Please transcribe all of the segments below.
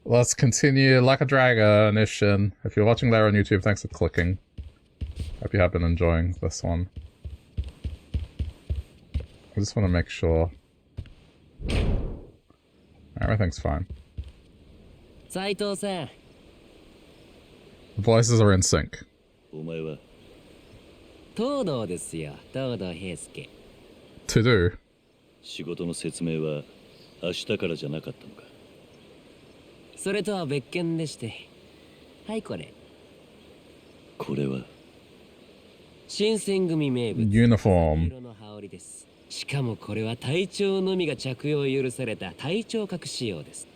Let's continue like a dragon, Ishin. If you're watching there on YouTube, thanks for clicking. Hope you have been enjoying this one. I just want to make sure everything's fine. The voices are in sync. To do. 仕事の説明は明日からじゃなかったのか。それとは別件でして。はい、これ。これは新選組名物。ユニフォーム。色の羽織です。しかもこれは隊長のみが着用を許された隊長格仕様です。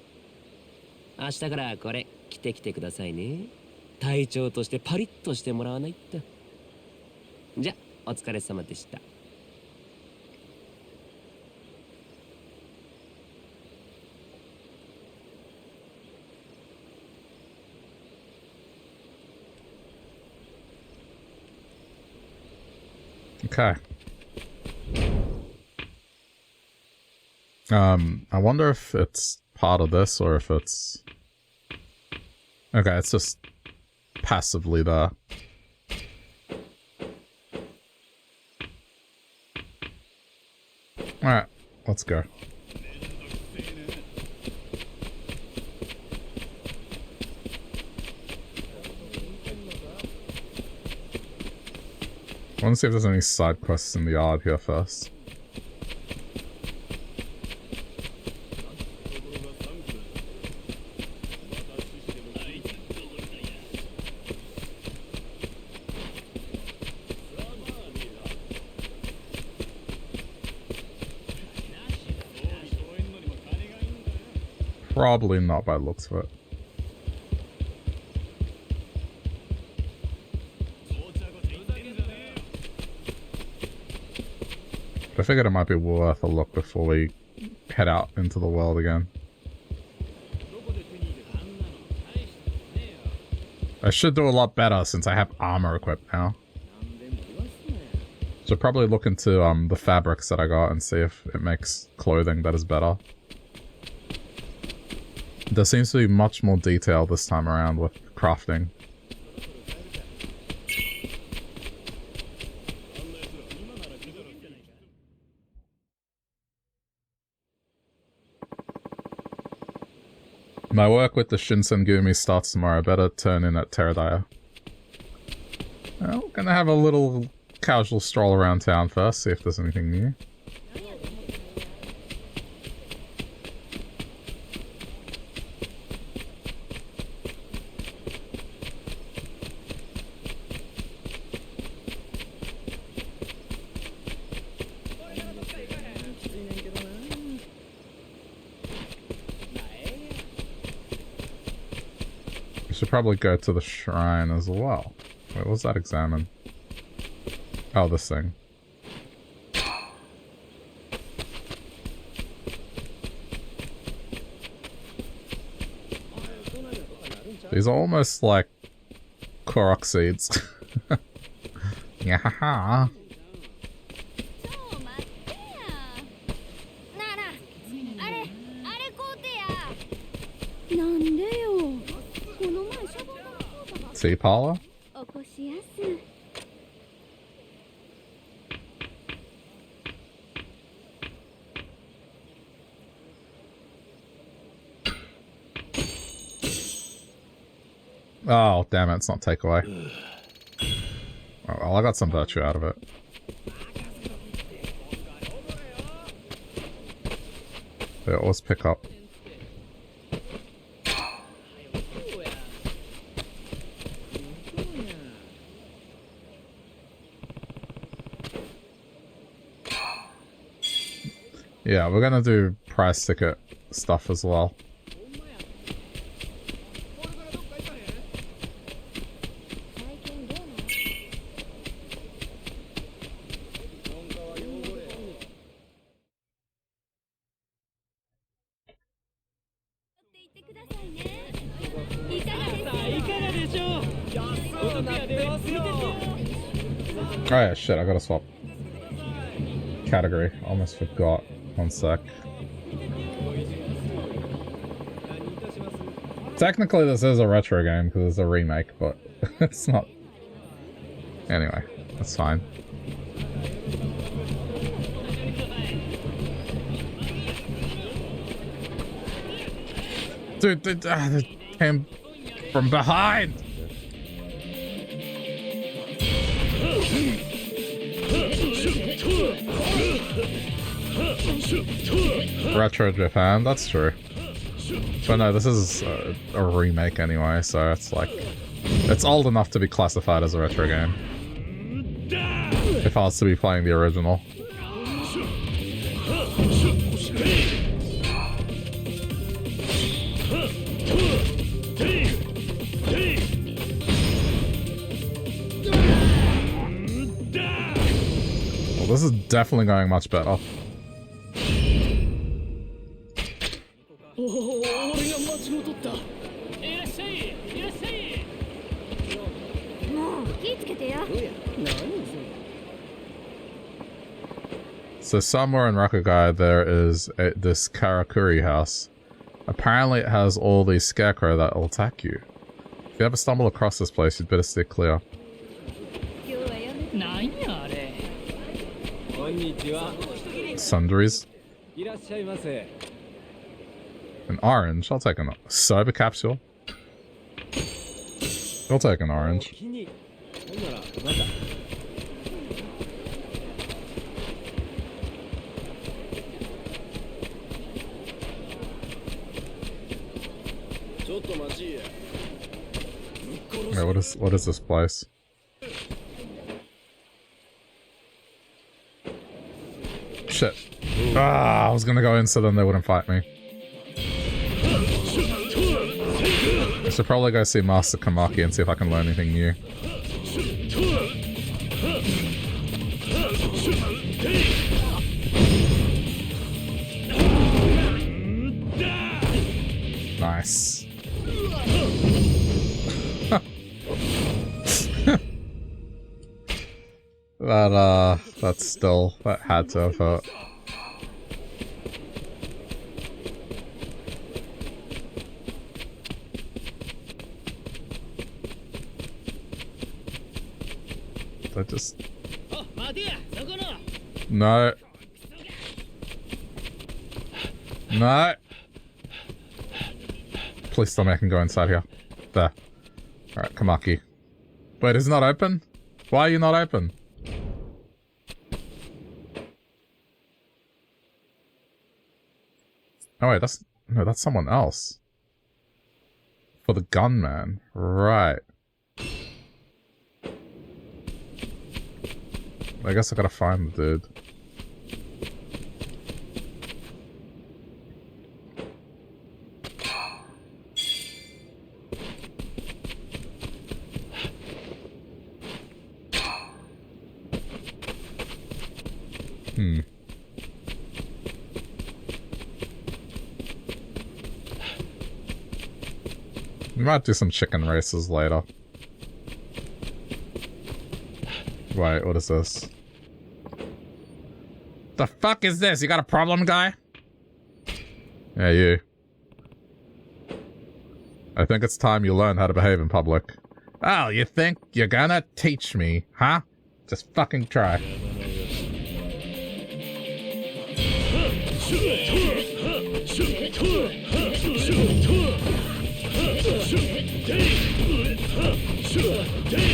明日からこれ着てきてくださいね。隊長としてパリッとしてもらわないと。じゃ、お疲れ様でした。Okay. I wonder if it's part of this or if it's... Okay, it's just passively there. Alright, let's go. I want to see if there's any side quests in the yard here first. Probably not by the looks of it. I figured it might be worth a look before we head out into the world again. I should do a lot better since I have armor equipped now. Should probably look into the fabrics that I got and see if it makes clothing that is better. There seems to be much more detail this time around with crafting. My work with the Shinsengumi starts tomorrow. Better turn in at Teradaya. Well, gonna have a little casual stroll around town first, see if there's anything new. Should probably go to the shrine as well. Wait, what's that examine? Oh, this thing. These are almost like Korok seeds. Yeah. See, Paula? Oh, damn it, it's not takeaway. Oh, well, I got some virtue out of it. They always pick up. Yeah, we're gonna do price ticket stuff as well. Oh yeah, shit, I gotta swap category. Almost forgot. One sec. Technically, this is a retro game because it's a remake, but it's not. Anyway, that's fine. Dude, they came from behind! Retro Japan, that's true. But no, this is a remake anyway, so it's like... It's old enough to be classified as a retro game. If I was to be playing the original. Well, this is definitely going much better. So somewhere in Rakugai there is this Karakuri house. Apparently it has all these scarecrow that will attack you. If you ever stumble across this place, you'd better stay clear. Sundries. An orange? I'll take a sober capsule. I'll take an orange. Wait, what is this place? Shit. Ah, I was gonna go in so then they wouldn't fight me. I should probably go see Master Kamaki and see if I can learn anything new. Nice. That had to have hurt. I just... No. No. Please tell me I can go inside here. There. Alright, Kamaki. Wait, is it not open? Why are you not open? Oh wait, that's someone else. For the gunman. Right. I guess I gotta find the dude. We might do some chicken races later. Wait, what is this? The fuck is this? You got a problem, guy? Yeah, you. I think it's time you learn how to behave in public. Oh, you think you're gonna teach me, huh? Just fucking try.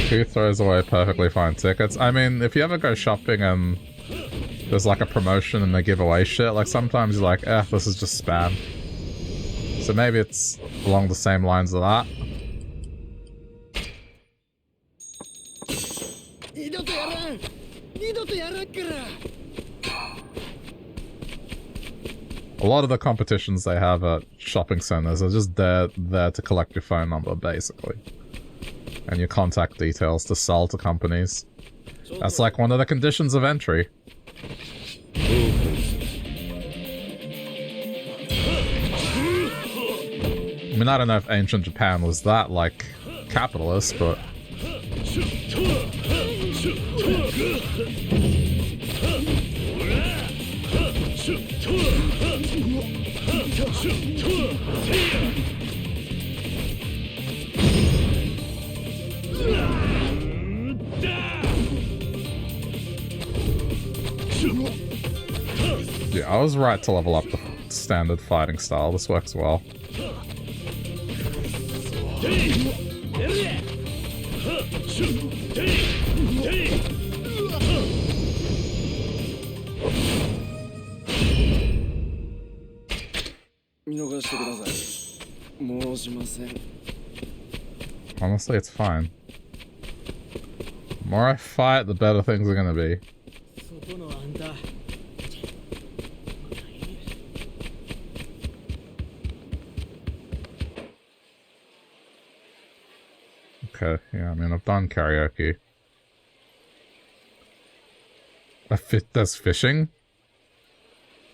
Who throws away perfectly fine tickets? I mean, if you ever go shopping and there's like a promotion and they give away shit, like sometimes you're like, this is just spam. So maybe it's along the same lines of that. A lot of the competitions they have at shopping centers are just there to collect your phone number, basically. And your contact details to sell to companies. That's like one of the conditions of entry. I mean, I don't know if ancient Japan was that, like, capitalist, but... I was right to level up the standard fighting style. This works well. 見逃してください。申しません。 Honestly, it's fine. The more I fight, the better things are gonna be. Okay, yeah, I mean, I've done karaoke. There's fishing?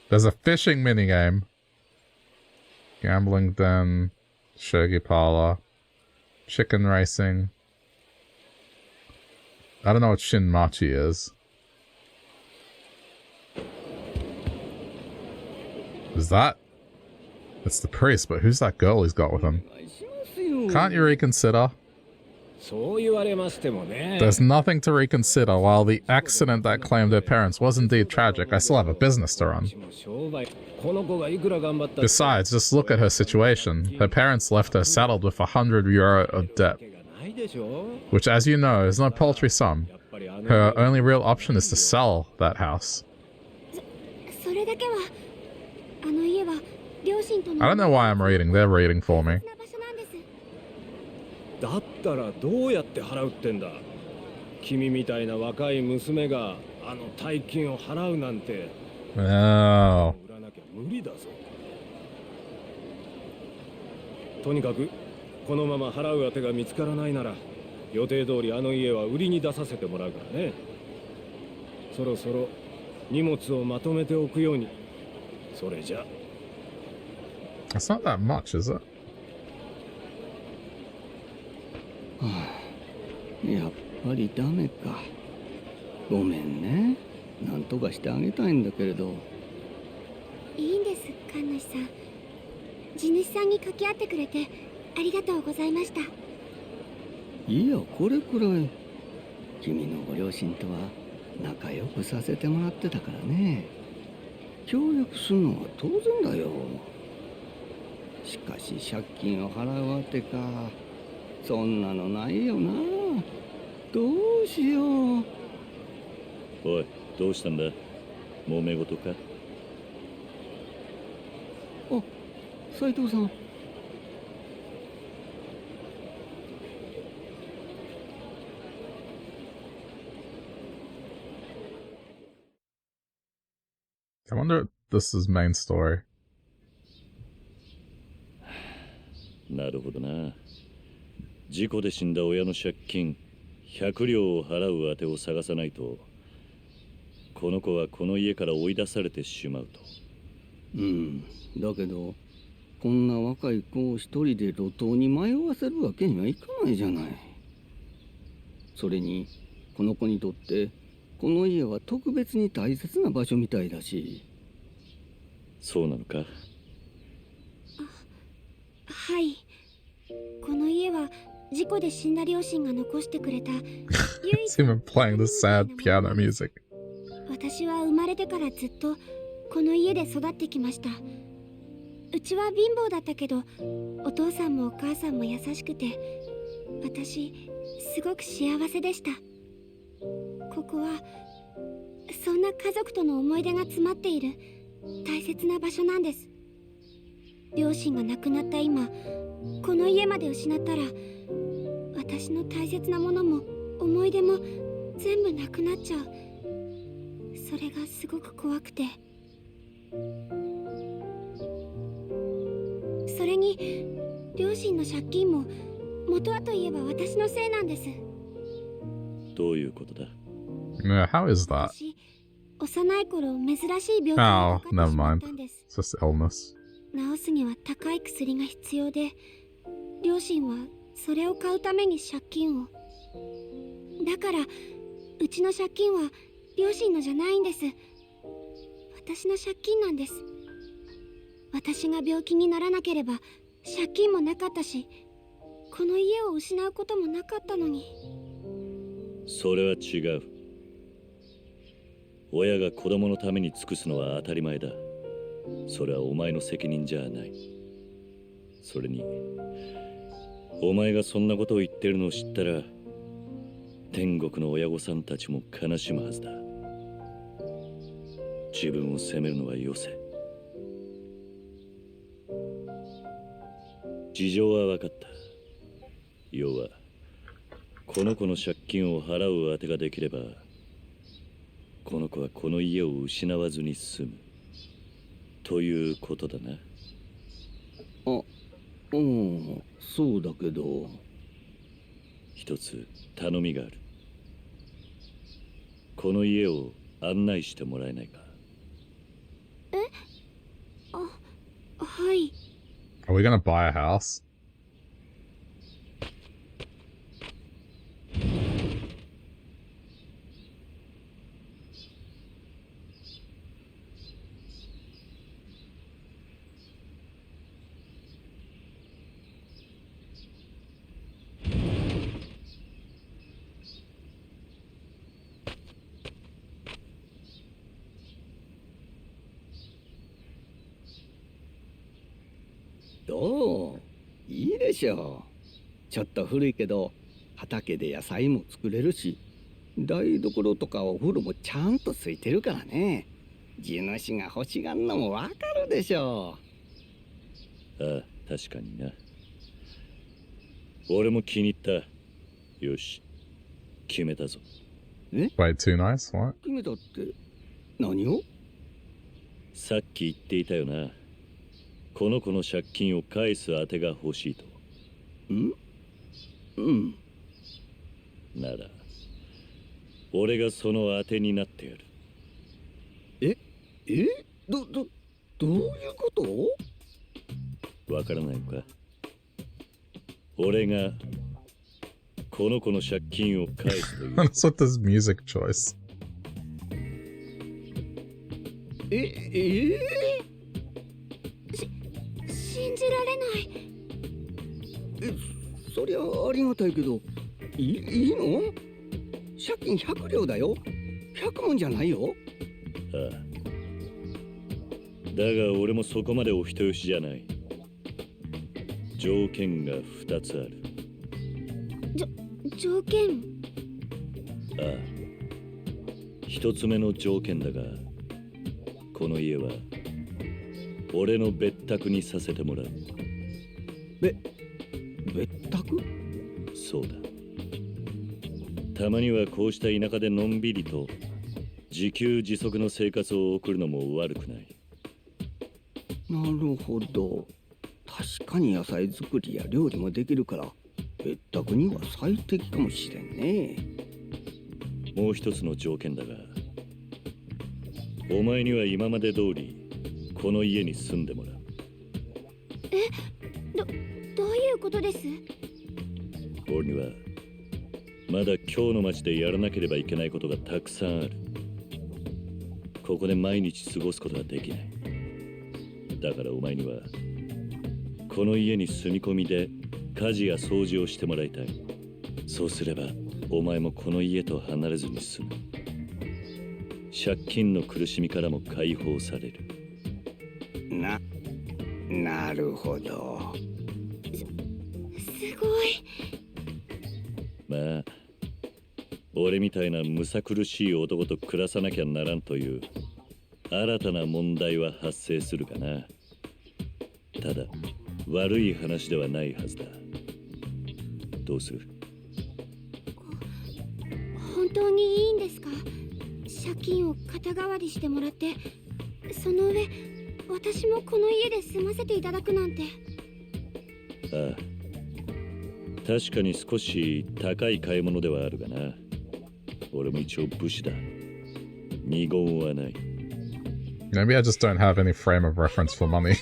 There's a fishing minigame. Gambling den, shogi parlor, chicken racing. I don't know what Shinmachi is. Is that? It's the priest, but who's that girl he's got with him? Can't you reconsider? There's nothing to reconsider. While the accident that claimed her parents was indeed tragic, I still have a business to run. Besides, just look at her situation. Her parents left her saddled with €100 of debt, which, as you know, is no paltry sum. Her only real option is to sell that house. I don't know why I'm reading. They're reading for me. だったらどうやって払うってんだ。君みたいな若い娘があの大金を払うなんて。Oh. 売らなきゃ無理だぞ。とにかくこのまま払う当てが見つからないなら予定通りあの家は売りに出させてもらうからね。そろそろ荷物をまとめておくように。それじゃ。That's not that much, is it? やっぱりダメか。ごめんね。なんとかしてあげたいんだけれど。いいんです、神主さん。地主さんに掛け合ってくれてありがとうございました。いや、これくらい。君のご両親とは仲良くさせてもらってたからね。協力するのは当然だよ。しかし借金を払うわけか。そんなのないよな。どうしよう。おい、どうしたんだ？揉め事か？あ、斉藤さん。I wonder if this is main story. なるほどな。事故で死んだ親の借金100両を払う当てを探さないと、この子はこの家から追い出されてしまうと。うん、だけどこんな若い子を一人で路頭に迷わせるわけにはいかないじゃない。それにこの子にとってこの家は特別に大切な場所みたいだし。そうなのか？はい。この家は事故で死んだ両親が残してくれた唯 It's even playing the sad piano music. 私は生まれてからずっとこの家で育ってきました。うちは貧乏だったけどお父さんもお母さんも優しくて、私すごく幸せでした。ここはそんな家族との思い出が詰まっている大切な場所なんです。両親が亡くなった今、この家まで失ったら私の大切なものも思い出も全部なくなっちゃう。それがすごく怖くて。それに両親の借金も元はといえば私のせいなんです。どういうことだ？ Yeah, how is that? 私、幼い頃珍しい病気に Oh, かかってし never まっ mind. たんです。 It's just illness. 治すには高い薬が必要で、両親はそれを買うために借金を。だからうちの借金は両親のじゃないんです。私の借金なんです。私が病気にならなければ借金もなかったし、この家を失うこともなかったのに。それは違う。親が子供のために尽くすのは当たり前だ。それはお前の責任じゃない。それにお前がそんなことを言ってるのを知ったら天国の親御さんたちも悲しむはずだ。自分を責めるのはよせ。事情は分かった。要はこの子の借金を払う当てができればこの子はこの家を失わずに済むということだな。そうだけど。一つ頼みがある。この家を案内してもらえないか。はい。 Are we gonna buy a house?どう？いいでしょう。ちょっと古いけど畑で野菜も作れるし、台所とかお風呂もちゃんとついてるからね。地主が欲しがんのもわかるでしょああ、確かにな。俺も気に入った。よし、決めたぞ。Wait, too nice? What? 決めたって何を？さっき言っていたよな。この子の借金を返す当てが欲しいと。なら俺がその当てになってやる。どういうこと？わからないのか。俺がこの子の借金を返すという。What's with this music choice? 信じられない。そりゃありがたいけど、いいの？借金100両だよ。100文じゃないよ。ああ。だが俺もそこまでお人よしじゃない。条件が2つある。条件？ああ。1つ目の条件だが、この家は俺の別宅にさせてもらう。別宅？そうだ。たまにはこうした田舎でのんびりと自給自足の生活を送るのも悪くない。なるほど。確かに野菜作りや料理もできるから別宅には最適かもしれんね。もう一つの条件だが、お前には今まで通りこの家に住んでもらう。どういうことです？俺にはまだ今日の街でやらなければいけないことがたくさんある。ここで毎日過ごすことはできない。だからお前にはこの家に住み込みで家事や掃除をしてもらいたい。そうすればお前もこの家と離れずに済む。借金の苦しみからも解放される。なるほど。すごい。まあ俺みたいなむさ苦しい男と暮らさなきゃならんという新たな問題は発生するかな。ただ悪い話ではないはずだ。どうする？本当にいいんですか？借金を肩代わりしてもらって、その上私もこの家で住ませていただくなんて。ああ、確かに少し高い買い物ではあるがな。俺も一応武士だ。二言はない。Maybe I just don't have any frame of reference for money.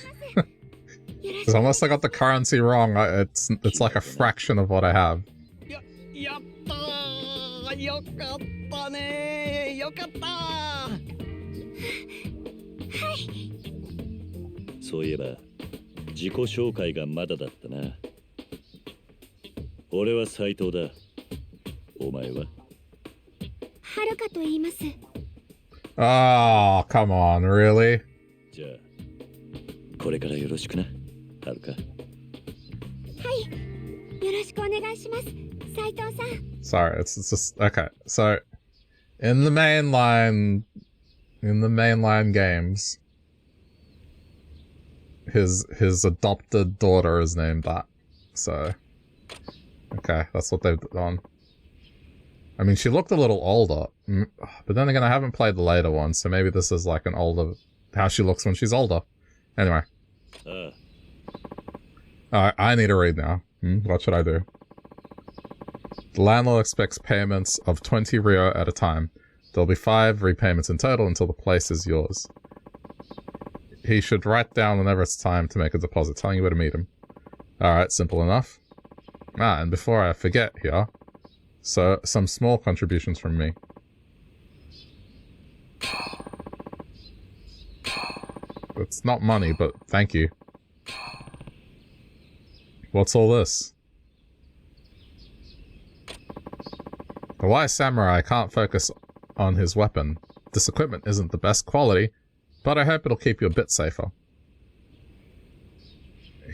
Because unless I got the currency wrong, it's like a fraction of what I have. やったー！よかったねー！よかったー！はい。そういえば自己紹介がまだだったな。俺は斉藤だ。お前は？はるかと言います。Oh, come on, really? じゃあこれからよろしくな、はるか。よろしくお願いします、斉藤さん。 Sorry, it's just okay. So, in the mainline games, his adopted daughter is named that. So, okay, that's what they've done. I mean, she looked a little older, but then again, I haven't played the later one, so maybe this is like an older, how she looks when she's older. Anyway. Alright, I need to read now. What should I do? The landlord expects payments of 20 Rio at a time. There'll be 5 repayments in total until the place is yours. He should write down whenever it's time to make a deposit, telling you where to meet him. Alright, simple enough. And before I forget here, so some small contributions from me. It's not money, but thank you. What's all this? The wise samurai can't focus on his weapon. This equipment isn't the best quality, but I hope it'll keep you a bit safer.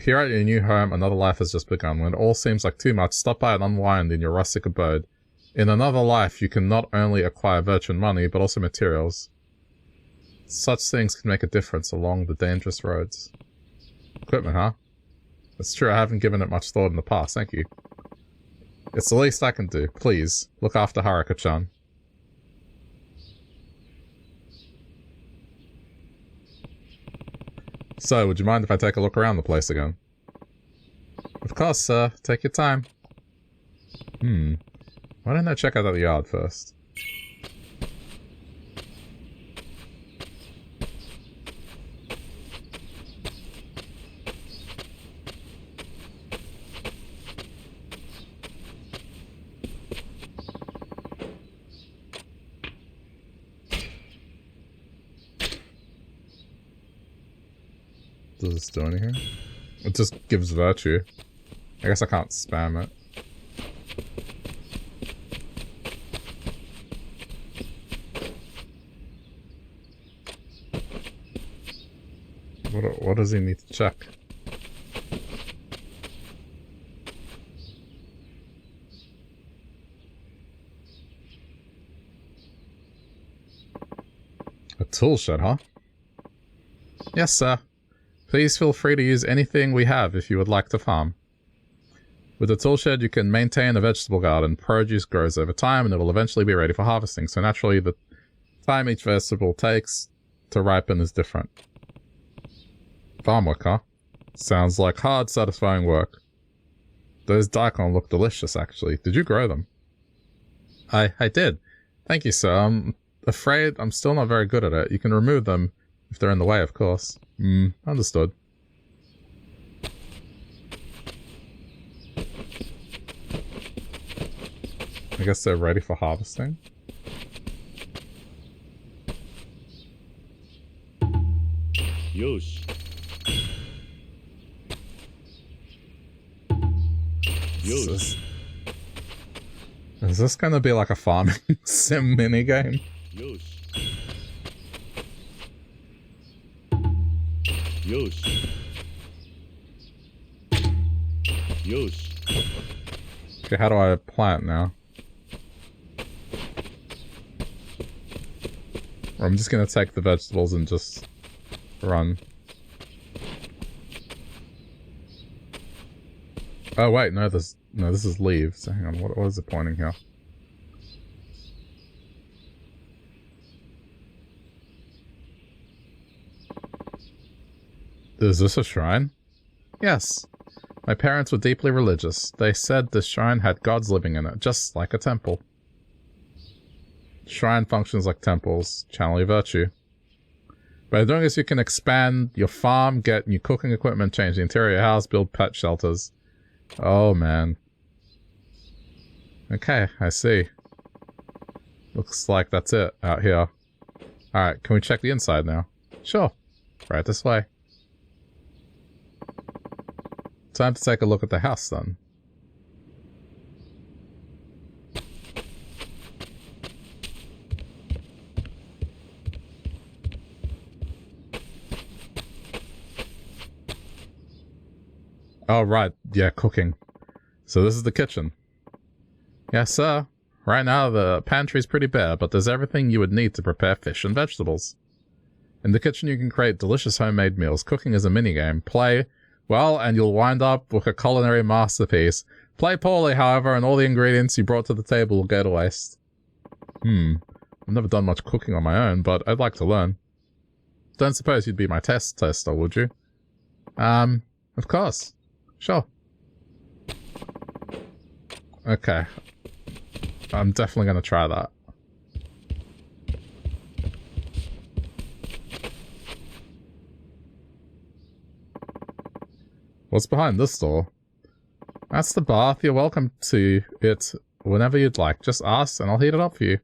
Here at your new home, another life has just begun. When it all seems like too much, stop by and unwind in your rustic abode. In another life, you can not only acquire virtue and money, but also materials. Such things can make a difference along the dangerous roads. Equipment, huh? It's true, I haven't given it much thought in the past, thank you. It's the least I can do. Please, look after Haruka-chan. So, would you mind if I take a look around the place again? Of course, sir. Take your time. Why don't I check out the yard first? Does this do anything? It just gives virtue. I guess I can't spam it. What does he need to check? A tool shed, huh? Yes, sir. Please feel free to use anything we have if you would like to farm. With the tool shed, you can maintain a vegetable garden. Produce grows over time and it will eventually be ready for harvesting. So naturally, the time each vegetable takes to ripen is different. Farm work, huh? Sounds like hard, satisfying work. Those daikon look delicious, actually. Did you grow them? I did. Thank you, sir. I'm afraid I'm still not very good at it. You can remove them if they're in the way, of course. Understood. I guess they're ready for harvesting. Yosh. Is this gonna be like a farming sim minigame? Yosh. Yosh. Yosh. Okay, how do I plant now? Or I'm just gonna take the vegetables and just run. Oh wait, no, this is leaves. Hang on, what is it pointing here? Is this a shrine? Yes. My parents were deeply religious. They said this shrine had gods living in it, just like a temple. Shrine functions like temples, channel your virtue. By doing this, you can expand your farm, get new cooking equipment, change the interior of your house, build pet shelters. Oh, man. Okay, I see. Looks like that's it out here. Alright, can we check the inside now? Sure. Right this way. Time to take a look at the house, then. Oh, right. Yeah, cooking. So this is the kitchen. Yes, sir. Right now, the pantry's pretty bare, but there's everything you would need to prepare fish and vegetables. In the kitchen, you can create delicious homemade meals. Cooking is a minigame. Play well, and you'll wind up with a culinary masterpiece. Play poorly, however, and all the ingredients you brought to the table will go to waste. I've never done much cooking on my own, but I'd like to learn. Don't suppose you'd be my tester, would you? Of course. Sure. Okay. I'm definitely gonna try that. What's behind this door? That's the bath. You're welcome to it whenever you'd like. Just ask and I'll heat it up for you.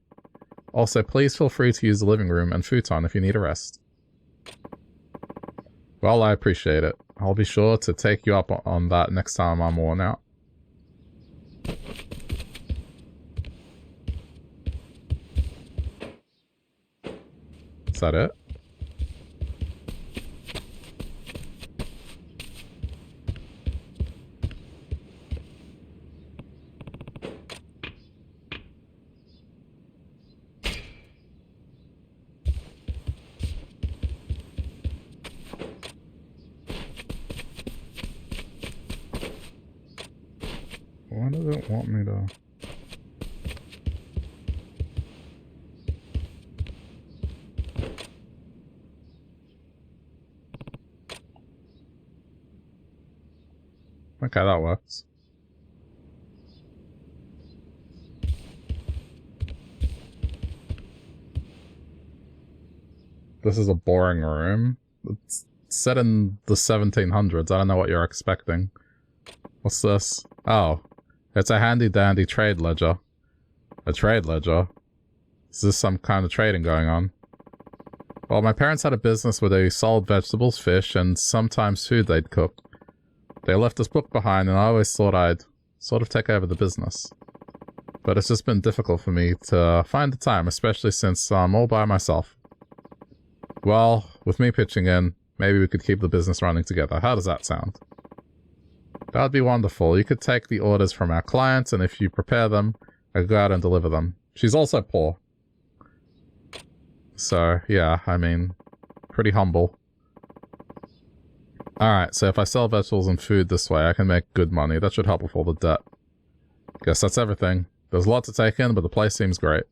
Also, please feel free to use the living room and futon if you need a rest. Well, I appreciate it. I'll be sure to take you up on that next time I'm worn out. Is that it? Why does it want me to... Okay, that works. This is a boring room. It's set in the 1700s. I don't know what you're expecting. What's this? Oh. It's a handy-dandy trade ledger. A trade ledger? Is this some kind of trading going on? Well, my parents had a business where they sold vegetables, fish, and sometimes food they'd cook. They left this book behind, and I always thought I'd sort of take over the business. But it's just been difficult for me to find the time, especially since I'm all by myself. Well, with me pitching in, maybe we could keep the business running together. How does that sound? That would be wonderful. You could take the orders from our clients, and if you prepare them, I could go out and deliver them. She's also poor. So, yeah, I mean, pretty humble. Alright, so if I sell vegetables and food this way, I can make good money. That should help with all the debt. Guess that's everything. There's a lot to take in, but the place seems great.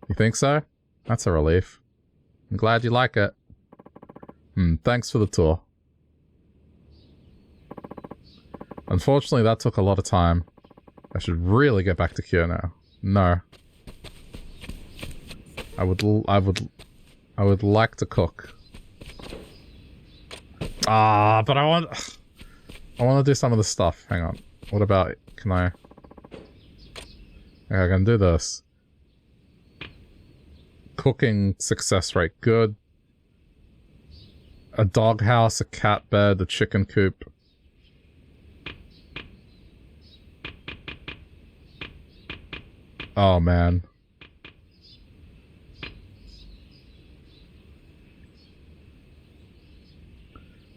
You think so? That's a relief. I'm glad you like it. Thanks for the tour. Unfortunately, that took a lot of time. I should really get back to Kyo now. No. I would like to cook. Ah, but I want to do some of the stuff. Hang on. What about it? Can I? Yeah, I can do this. Cooking success rate good. A doghouse, a cat bed, a chicken coop. Oh man.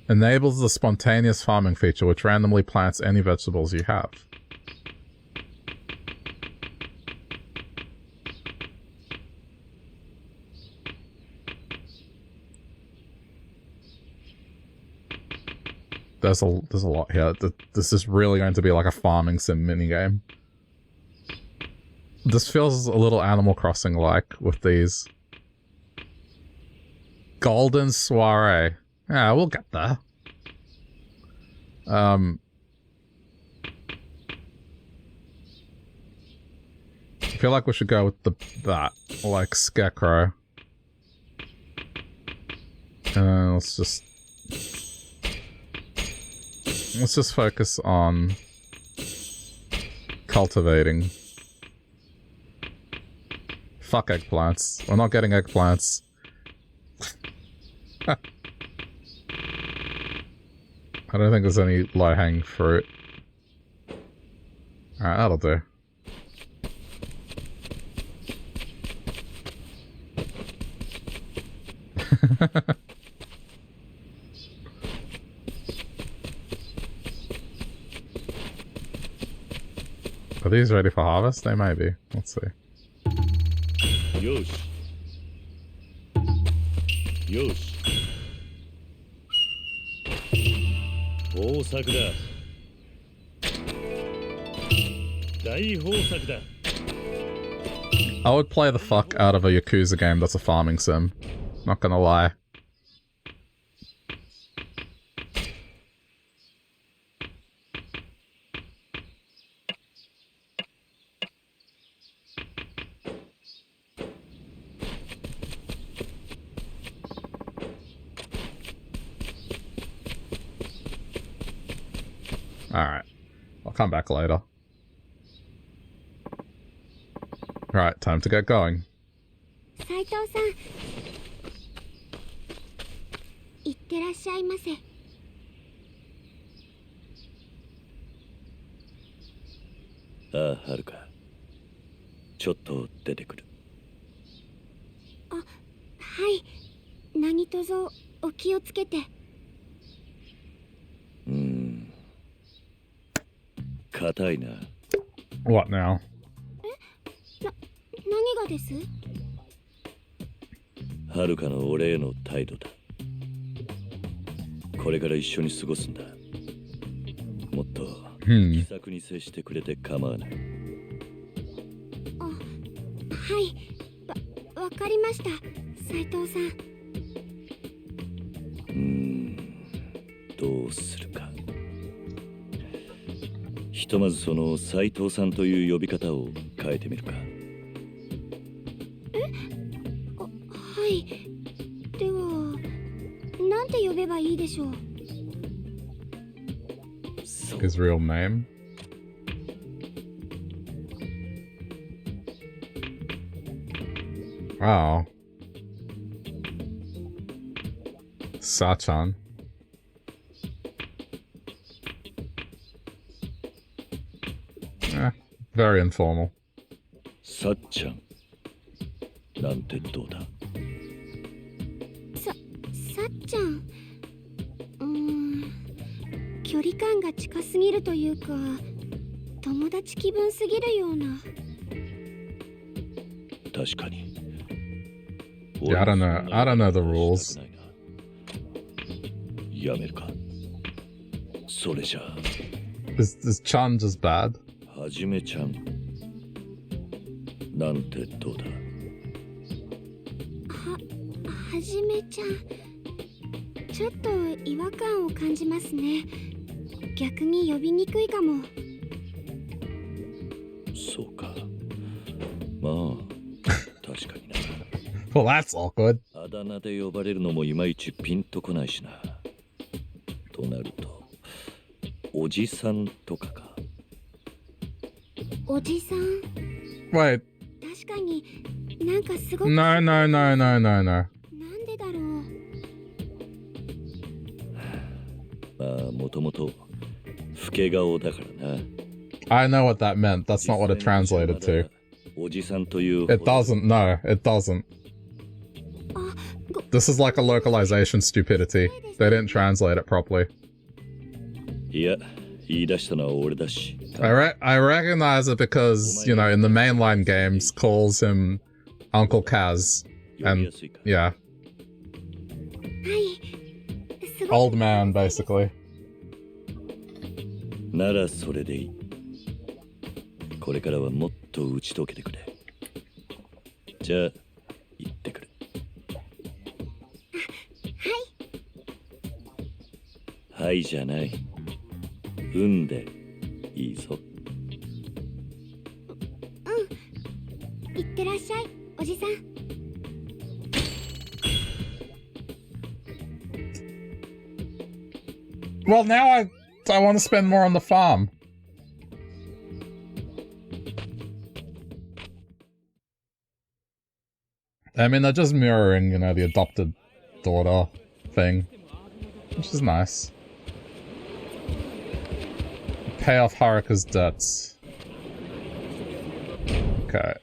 Enables the spontaneous farming feature, which randomly plants any vegetables you have. There's a lot here. This is really going to be like a farming sim minigame. This feels a little Animal Crossing-like with these. Golden Soiree. Yeah, we'll get there. I feel like we should go with that, like Scarecrow. Let's just focus on cultivating. Fuck eggplants. We're not getting eggplants. I don't think there's any low-hanging fruit. Alright, that'll do. Are these ready for harvest? They may be. Let's see. よしよし豊作だ大豊作だ I would play the fuck out of a Yakuza game that's a farming sim. Not gonna lie. Alright. I'll come back later. Alright, time to get going. 斉藤さん、いってらっしゃいませ。ああ、はるか。ちょっと出てくる。あ、はい。何卒お気をつけて。硬いな。What now? 何がです？はるかの俺への態度だ。これから一緒に過ごすんだ。もっと気さくに接してくれて構わない。あ、はい。わかりました、斉藤さん。どうするか。ひとまずその斉藤さんという呼び方を変えてみるか。はい。では、なんて呼べばいいでしょう。His real name? Wow. Sachan. Very informal. さっちゃん。なんてどうだ。さっちゃん。距離感が近すぎるというか、友達気分すぎるような。確かに。Yeah, I don't know the rules. やめるか。それじゃあ。Is Chan just bad? はじめちゃん。なんてどうだ。はじめちゃん。ちょっと違和感を感じますね。逆に呼びにくいかも。そうか。まあ、確かにな。Well, that's awkward. あだ名で呼ばれるのもいまいちピンとこないしな。となると、おじさんとかか。おじさん。Wait. 確かになんかすごく。No. なんでだろう。まあ、もともと老け顔だからな。I know what that meant. That's not what it translated to. おじさんという。It doesn't. No, it doesn't. This is like a localization stupidity. They didn't translate it properly. いや、言い出したのは俺だし。I recognize it because, you know, in the mainline games, calls him Uncle Kaz. And, yeah. Old man, basically. ならそれでいい。これからはもっと打ち解けてくれ。じゃあ、行ってくる。はい。はいじゃない。運でいいぞ。いってらっしゃい、おじさん。Well, now I want to spend more on the farm. I mean, they're just mirroring, you know, the adopted daughter thing, which is nice. Pay off Haruka's debts. Okay,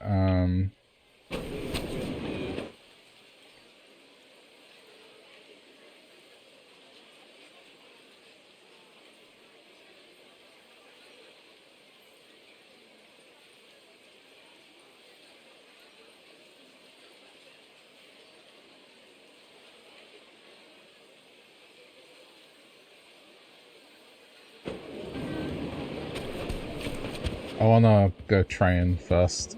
I wanna go train first.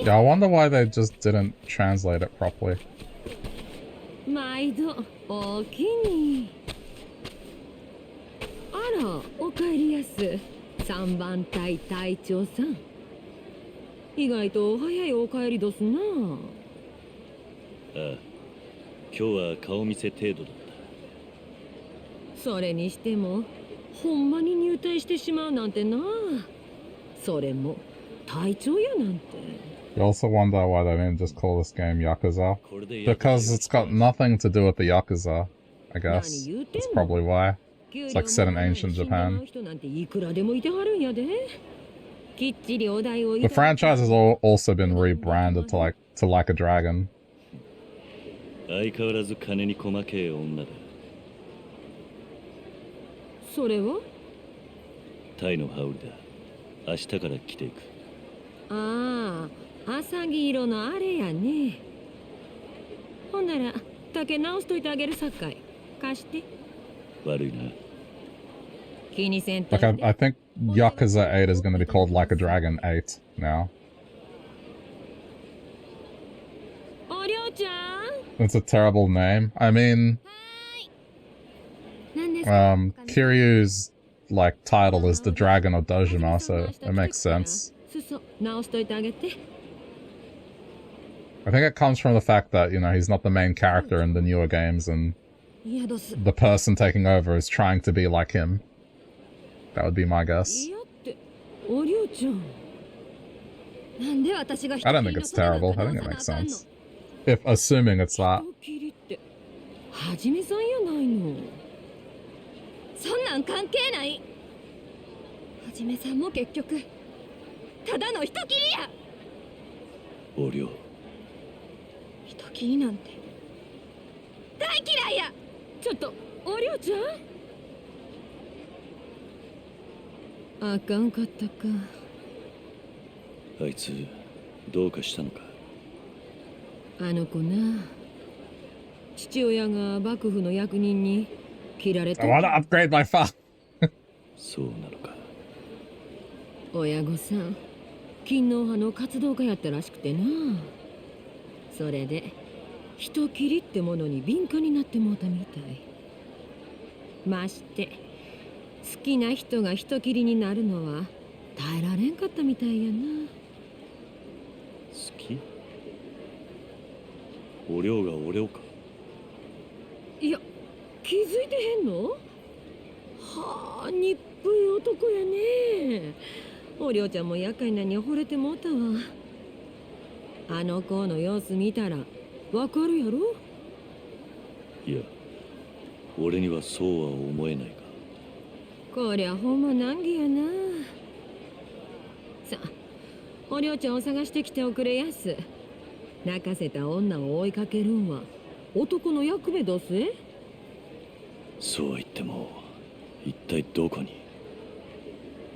Yeah, I wonder why they just didn't translate it properly. 毎度おおきに。あら、おかえりやす。三番隊隊長さん。意外とお早いお帰りどすな。ああ、今日は顔見せ程度だった。それにしても、ほんまに入隊してしまうなんてな。それも隊長やなんて。You also wonder why they didn't just call this game Yakuza. Because it's got nothing to do with the Yakuza, I guess. That's probably why. It's like set in ancient Japan. The franchise has also been rebranded to like a dragon. 相変わらず金に細けえ女だ。それは？タイの羽織だ。明日から着ていく。ああ、浅黄色のあれやね。ほんなら竹直しといてあげるさかい。貸して。悪いな。気にせんと。Like I think Yakuza 8 is going to be called Like a Dragon 8 now. おりょうちゃん。It's a terrible name. I mean, Kiryu's like title is the Dragon of Dojima, so it makes sense. I think it comes from the fact that, you know, he's not the main character in the newer games and the person taking over is trying to be like him. That would be my guess. I don't think it's terrible. I think it makes sense. If assuming it's that. はじめさんやないの。そんなん関係ない。はじめさんも結局ただの人斬りや。おりょう。人斬りなんて大嫌いや。ちょっとおりょうちゃん。あかんかったか。あいつどうかしたのか。あの子な、父親が幕府の役人に切られた。I want to upgrade my phone. そうなのか。親御さん、勤王派の活動家やったらしくてな。それで人斬りってものに敏感になってもうたみたい。まして好きな人が人斬りになるのは耐えられんかったみたいやな。好き？おりょうが俺をか。いや、気づいてへんの？はあ、日本い男やね。おりょうちゃんも厄介なに惚れてもうたわ。あの子の様子見たらわかるやろ？いや、俺にはそうは思えないが。こりゃほんま難儀やな。さあ、おりょうちゃんを探してきておくれやす。泣かせた女を追いかけるんは男の役目どすえ。そう言っても一体どこに。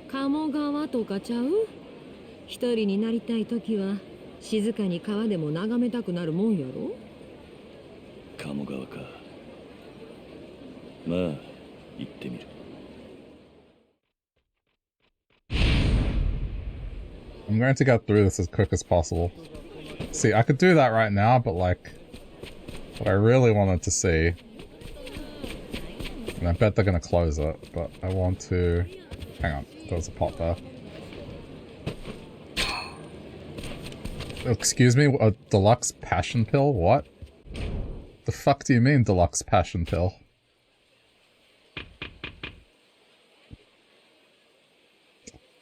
鴨川とかちゃう？一人になりたい時は静かに川でも眺めたくなるもんやろ。鴨川か。まあ行ってみる。I'm going to get through this as quick as possible. See, I could do that right now, but like, what I really wanted to see, and I bet they're gonna close it, but I want to, hang on, there's a pot there. Excuse me, a deluxe passion pill? What? The fuck do you mean deluxe passion pill?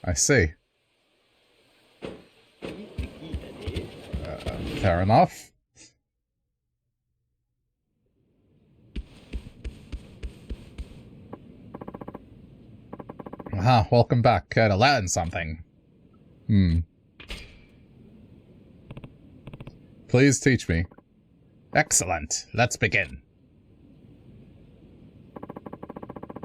I see. Fair enough. Aha, welcome back. To learn something. Please teach me. Excellent. Let's begin.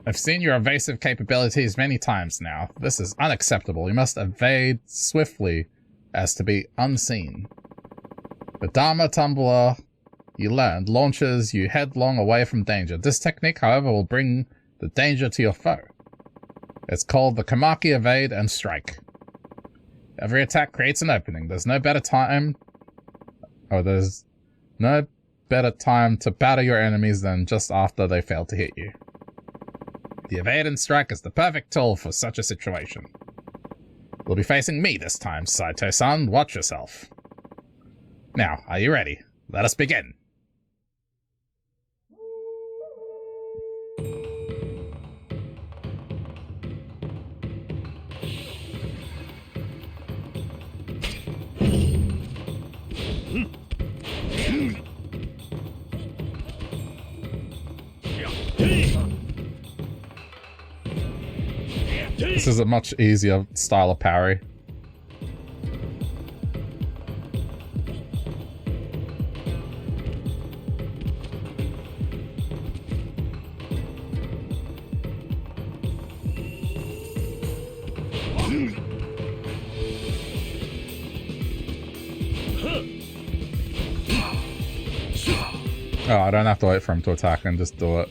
I've seen your evasive capabilities many times now. This is unacceptable. You must evade swiftly as to be unseen. The Dharma Tumbler you learned launches you headlong away from danger. This technique, however, will bring the danger to your foe. It's called the Kamaki Evade and Strike. Every attack creates an opening. There's no better time to batter your enemies than just after they fail to hit you. The Evade and Strike is the perfect tool for such a situation. You'll be facing me this time, Saito-san. Watch yourself. Now, are you ready? Let us begin. This is a much easier style of parry. Oh, I don't have to wait for him to attack and just do it.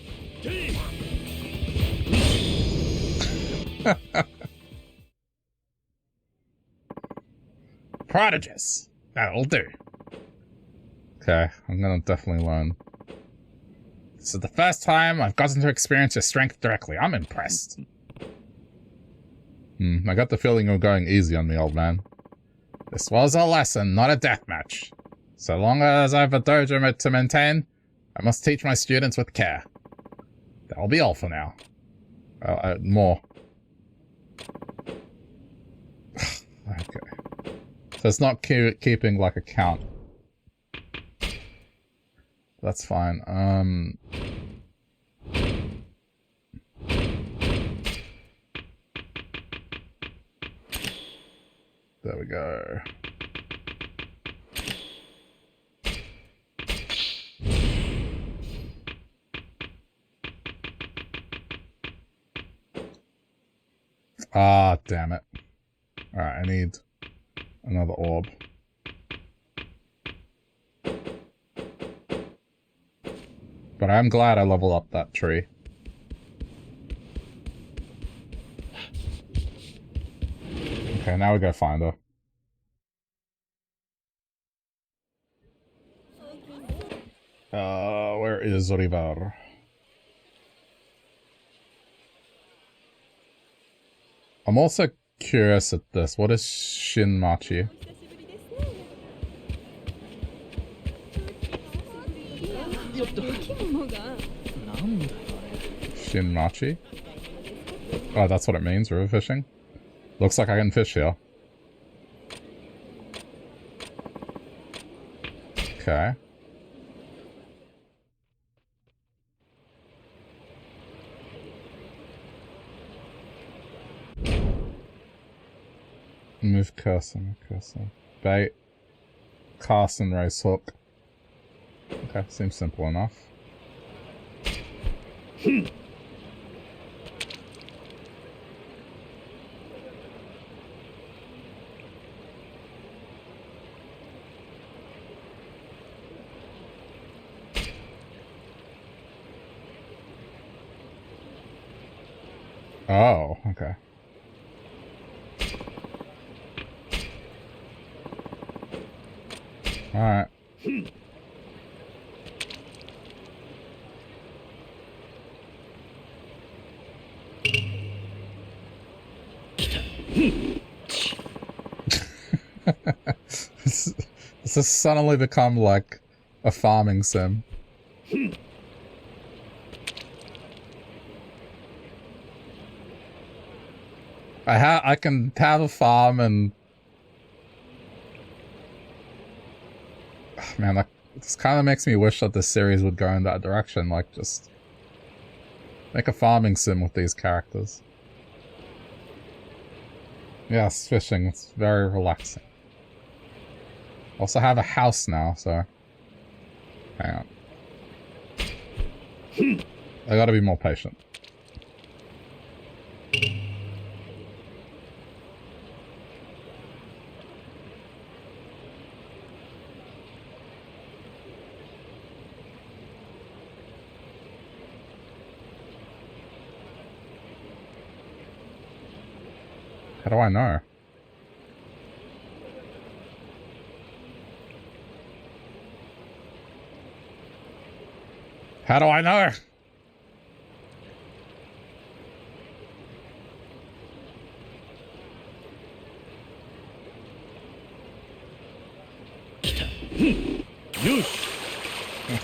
Prodigious! That'll do. Okay, I'm gonna definitely learn. This is the first time I've gotten to experience your strength directly. I'm impressed. I got the feeling you were going easy on me, old man. This was a lesson, not a death match. So long as I have a dojo to maintain, I must teach my students with care. That'll be all for now. More. Okay. So it's not keeping like a count. That's fine. There we go. Ah, damn it. Alright, I need another orb. But I'm glad I leveled up that tree. Okay, now we go find her. Where is River? I'm also curious at this. What is Shinmachi? Shinmachi? Oh, that's what it means, river fishing? Looks like I can fish here. Okay. Move cursor, move cursor. Bait. Cast and raise hook. Okay, seems simple enough. Oh, okay. Alright. This has suddenly become like a farming sim. I can have a farm and man, like, this kind of makes me wish that this series would go in that direction, like just make a farming sim with these characters. Yes, fishing, it's very relaxing. Also have a house now, so hang on. I gotta be more patient. How do I know? How do I know?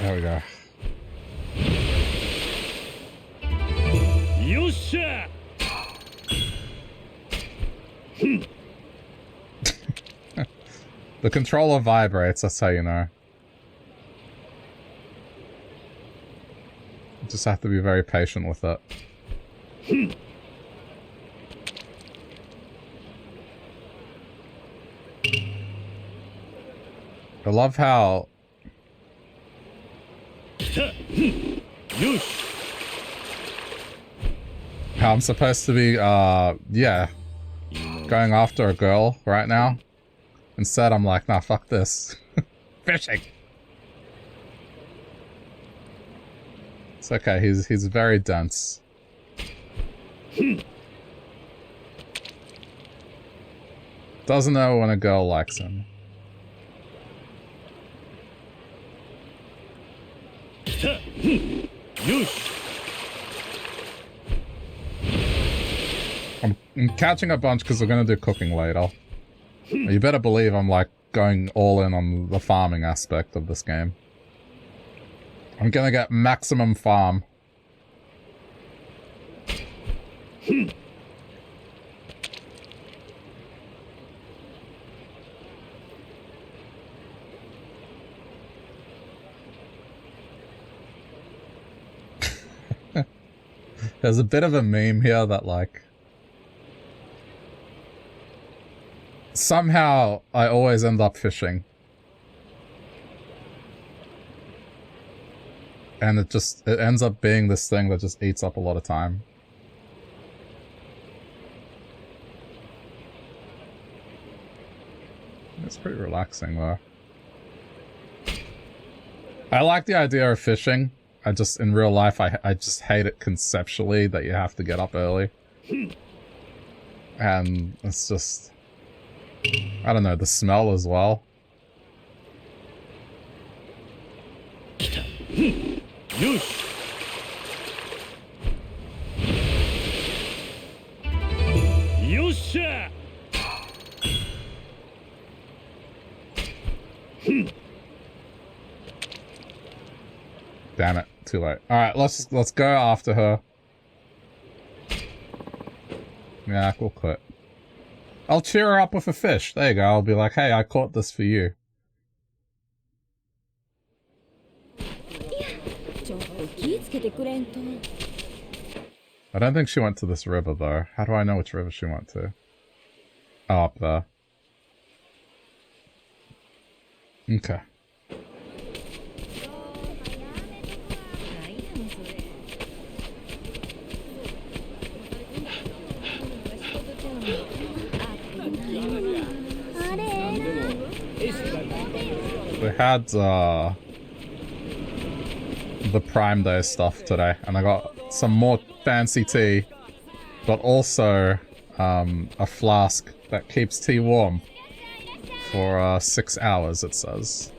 There we go. Yosha! The controller vibrates, that's how you know. You just have to be very patient with it. I love how... How I'm supposed to be, yeah, going after a girl right now. Instead, I'm like, nah, fuck this. Fishing! It's okay, he's very dense. Doesn't know when a girl likes him. I'm catching a bunch because we're gonna do cooking later. You better believe I'm like going all in on the farming aspect of this game. I'm gonna get maximum farm. There's a bit of a meme here that like... Somehow, I always end up fishing. And it ends up being this thing that just eats up a lot of time. It's pretty relaxing though. I like the idea of fishing. I just, in real life, I just hate it conceptually that you have to get up early. And it's just... I don't know, the smell as well. Yosha! Damn it, too late. Alright, let's go after her. Yeah, we'll quit. I'll cheer her up with a fish. There you go. I'll be like, hey, I caught this for you. I don't think she went to this river, though. How do I know which river she went to? Oh, up there. Okay. We had the Prime Day stuff today, and I got some more fancy tea, but also a flask that keeps tea warm for 6 hours, it says.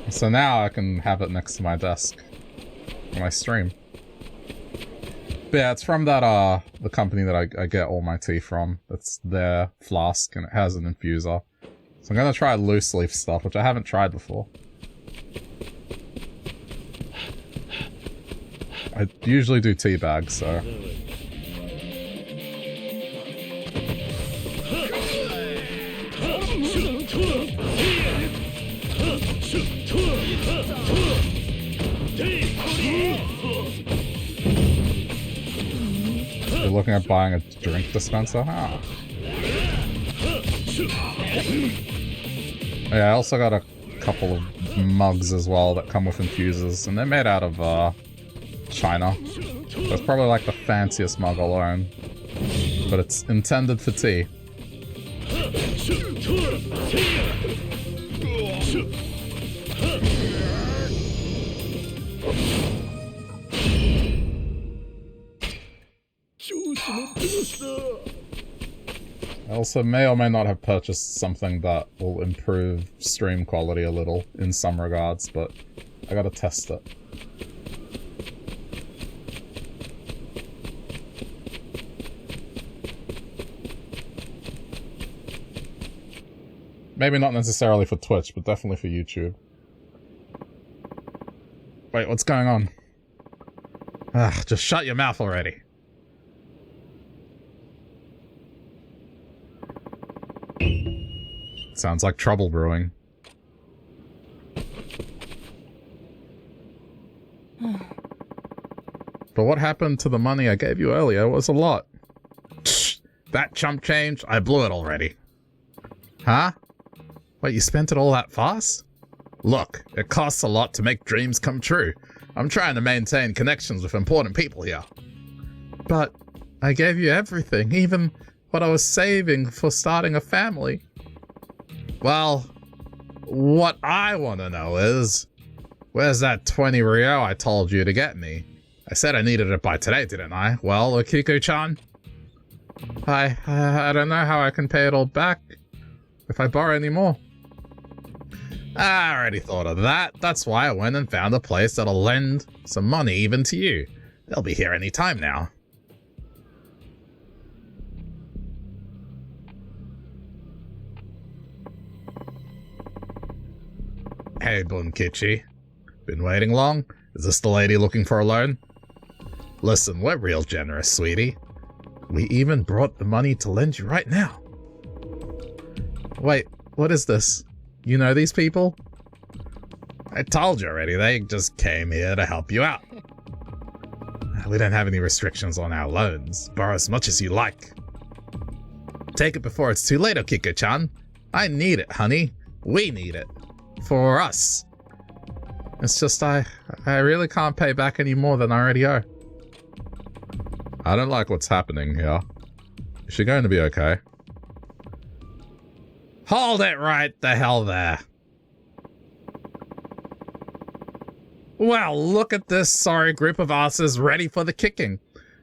So now I can have it next to my desk when I stream. But yeah, it's from that, the company that I get all my tea from. It's their flask, and it has an infuser. So I'm gonna try loose leaf stuff, which I haven't tried before. I usually do tea bags, so... You're looking at buying a drink dispenser? Ah. Yeah, I also got a couple of mugs as well that come with infusers, and they're made out of China. So it's probably like the fanciest mug I'll own, but it's intended for tea. also may or may not have purchased something that will improve stream quality a little in some regards, but I gotta test it. Maybe not necessarily for Twitch, but definitely for YouTube. Wait, what's going on? Ugh, just shut your mouth already. Sounds like trouble brewing. But what happened to the money I gave you earlier? It was a lot. Tch, that chump change? I blew it already. Huh? Wait, you spent it all that fast? Look, it costs a lot to make dreams come true. I'm trying to maintain connections with important people here. But I gave you everything, even what I was saving for starting a family. Well, what I want to know is, where's that 20 Rio I told you to get me? I said I needed it by today, didn't I? Well, Akiko-chan? I don't know how I can pay it all back if I borrow any more. I already thought of that. That's why I went and found a place that'll lend some money even to you. They'll be here any time now. Hey, Bunkichi. Been waiting long? Is this the lady looking for a loan? Listen, we're real generous, sweetie. We even brought the money to lend you right now. Wait, what is this? You know these people? I told you already, they just came here to help you out. We don't have any restrictions on our loans. Borrow as much as you like. Take it before it's too late, Okiko-chan. I need it, honey. We need it. For us. It's just I really can't pay back any more than I already owe. I don't like what's happening here. Is she going to be okay? Hold it right the hell there. Well, look at this sorry group of asses ready for the kicking.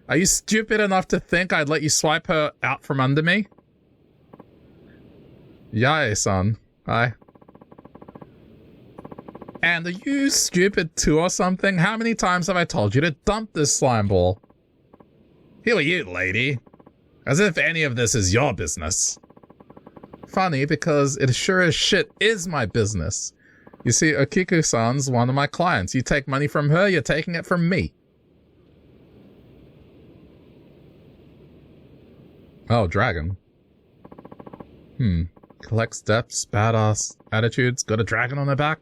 Are you stupid enough to think I'd let you swipe her out from under me? Yae-san. Hi. And are you stupid too or something? How many times have I told you to dump this slime ball? Who are you, lady? As if any of this is your business. Funny, because it sure as shit is my business. You see, Okiku-san's one of my clients. You take money from her, you're taking it from me. Oh, dragon. Collects depths, badass attitudes, got a dragon on her back?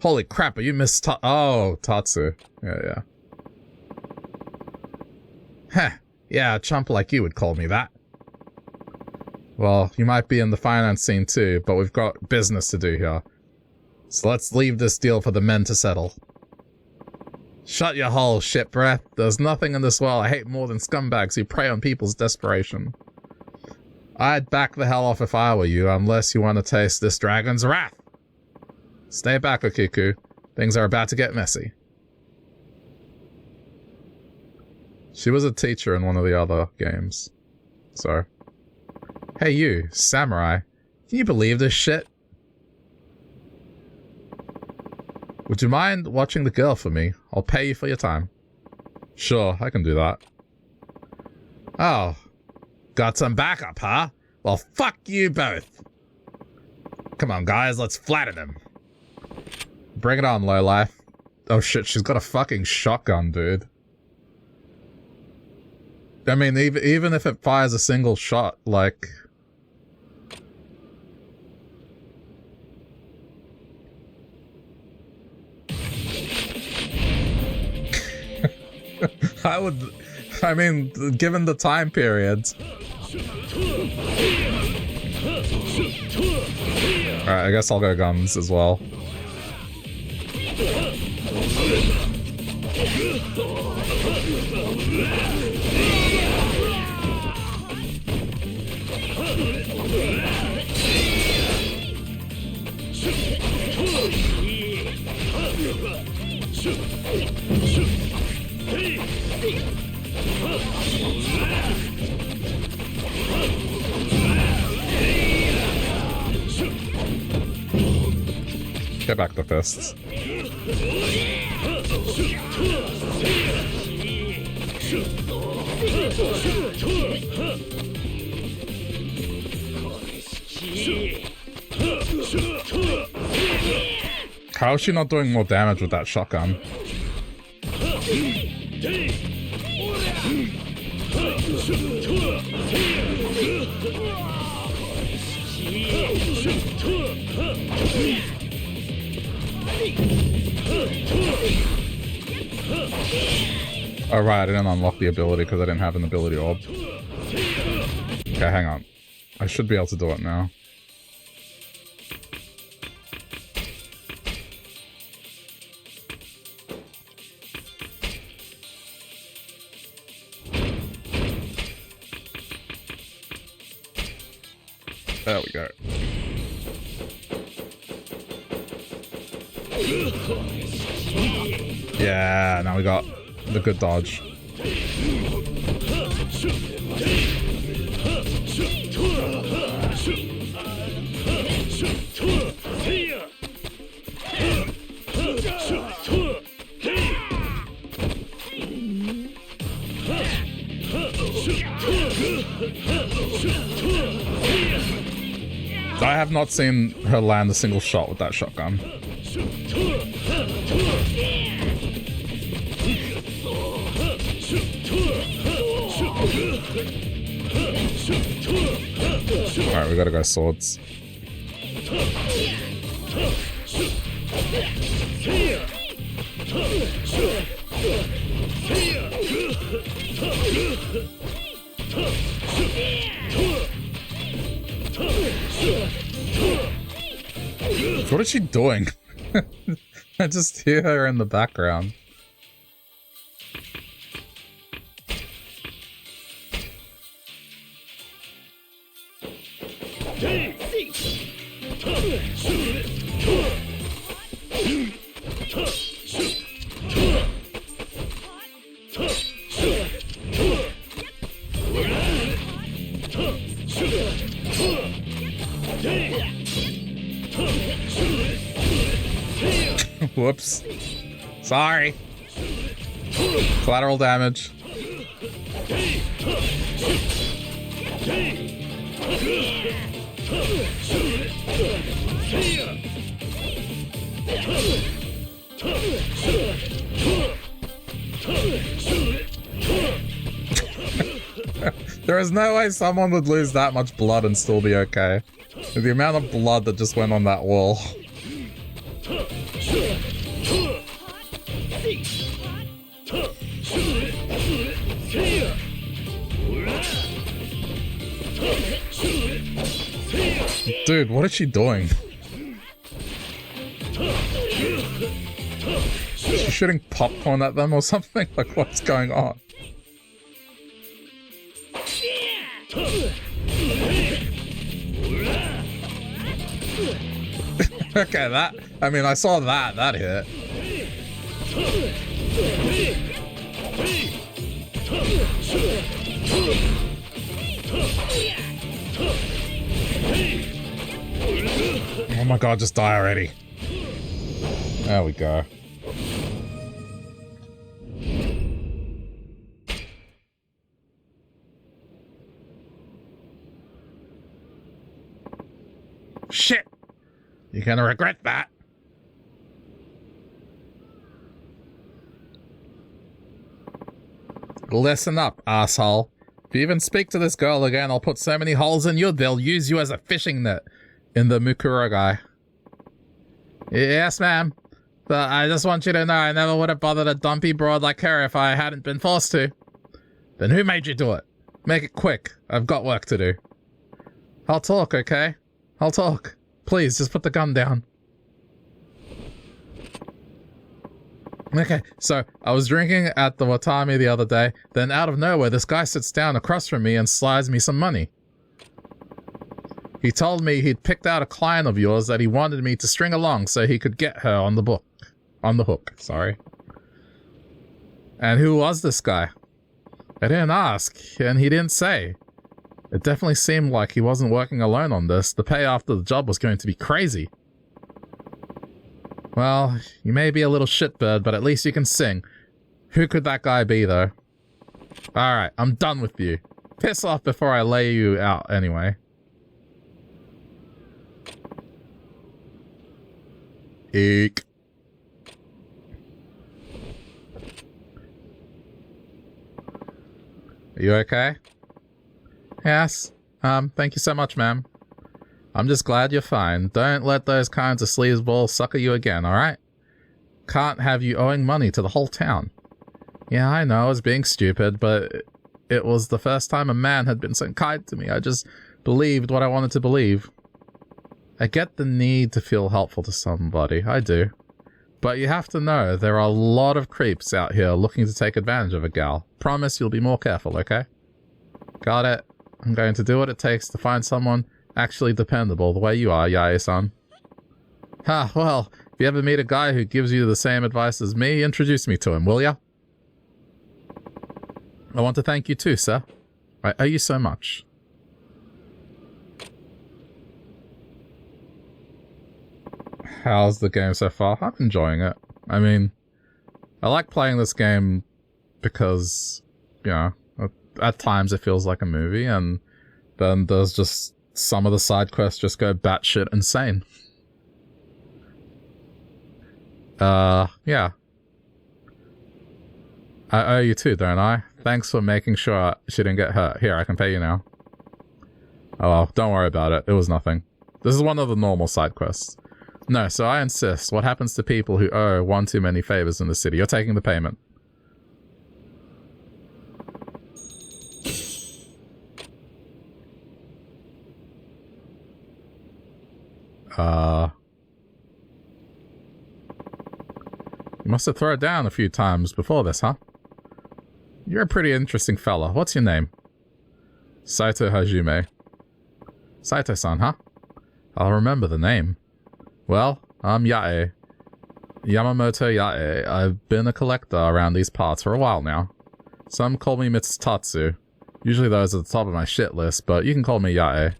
Holy crap, are you Miss Oh, Tatsu. Yeah. Heh, yeah, a chump like you would call me that. Well, you might be in the finance scene too, but we've got business to do here. So let's leave this deal for the men to settle. Shut your hole, shit breath. There's nothing in this world I hate more than scumbags who prey on people's desperation. I'd back the hell off if I were you, unless you want to taste this dragon's wrath. Stay back, Okiku. Things are about to get messy. She was a teacher in one of the other games. So. Hey you, samurai. Can you believe this shit? Would you mind watching the girl for me? I'll pay you for your time. Sure, I can do that. Oh. Got some backup, huh? Well, fuck you both. Come on, guys, let's flatten him. Bring it on, lowlife. Oh shit, she's got a fucking shotgun, dude. I mean, even if it fires a single shot, like... I mean, given the time periods. Alright, I guess I'll go guns as well. Get back the fists. How is she not doing more damage with that shotgun? Oh right, I didn't unlock the ability because I didn't have an ability orb. Okay, hang on. I should be able to do it now. There we go. Yeah, now we got the good dodge. I have not seen her land a single shot with that shotgun. Alright, we gotta go swords. What is she doing? I just hear her in the background. Whoops. Sorry. Collateral damage. There is no way someone would lose that much blood and still be okay. With the amount of blood that just went on that wall. Dude, what is she doing? Is she shooting popcorn at them or something? Like, what's going on? Okay, that... I mean, I saw that hit. Oh my god, just die already. There we go. Shit! You're gonna regret that. Listen up, asshole. If you even speak to this girl again, I'll put so many holes in you, they'll use you as a fishing net. In the Mukuro guy. Yes, ma'am. But I just want you to know I never would have bothered a dumpy broad like her if I hadn't been forced to. Then who made you do it? Make it quick. I've got work to do. I'll talk, okay? I'll talk. Please, just put the gun down. Okay, so I was drinking at the Watami the other day, then out of nowhere this guy sits down across from me and slides me some money. He told me he'd picked out a client of yours that he wanted me to string along so he could get her on the book. On the hook, sorry. And who was this guy? I didn't ask, and he didn't say. It definitely seemed like he wasn't working alone on this. The pay after the job was going to be crazy. Well, you may be a little shitbird, but at least you can sing. Who could that guy be, though? Alright, I'm done with you. Piss off before I lay you out anyway. Eek. Are you okay? Yes. Thank you so much, ma'am. I'm just glad you're fine. Don't let those kinds of sleazeballs sucker you again, alright? Can't have you owing money to the whole town. Yeah, I know, I was being stupid, but it was the first time a man had been so kind to me. I just believed what I wanted to believe. I get the need to feel helpful to somebody, I do. But you have to know, there are a lot of creeps out here looking to take advantage of a gal. Promise you'll be more careful, okay? Got it. I'm going to do what it takes to find someone actually dependable the way you are, Yae-san. Ha, well, if you ever meet a guy who gives you the same advice as me, introduce me to him, will ya? I want to thank you too, sir. I owe you so much. How's the game so far? I'm enjoying it. I mean, I like playing this game because, you know, at times it feels like a movie, and then there's just some of the side quests just go batshit insane. Yeah. I owe you too, don't I? Thanks for making sure she didn't get hurt. Here, I can pay you now. Oh well, don't worry about it. It was nothing. This is one of the normal side quests. No, so I insist. What happens to people who owe one too many favors in the city? You're taking the payment. You must have thrown it down a few times before this, huh? You're a pretty interesting fella. What's your name? Saito Hajime. Saito-san, huh? I'll remember the name. Well, I'm Yae. Yamamoto Yae. I've been a collector around these parts for a while now. Some call me Mitsutatsu. Usually those at the top of my shit list, but you can call me Yae.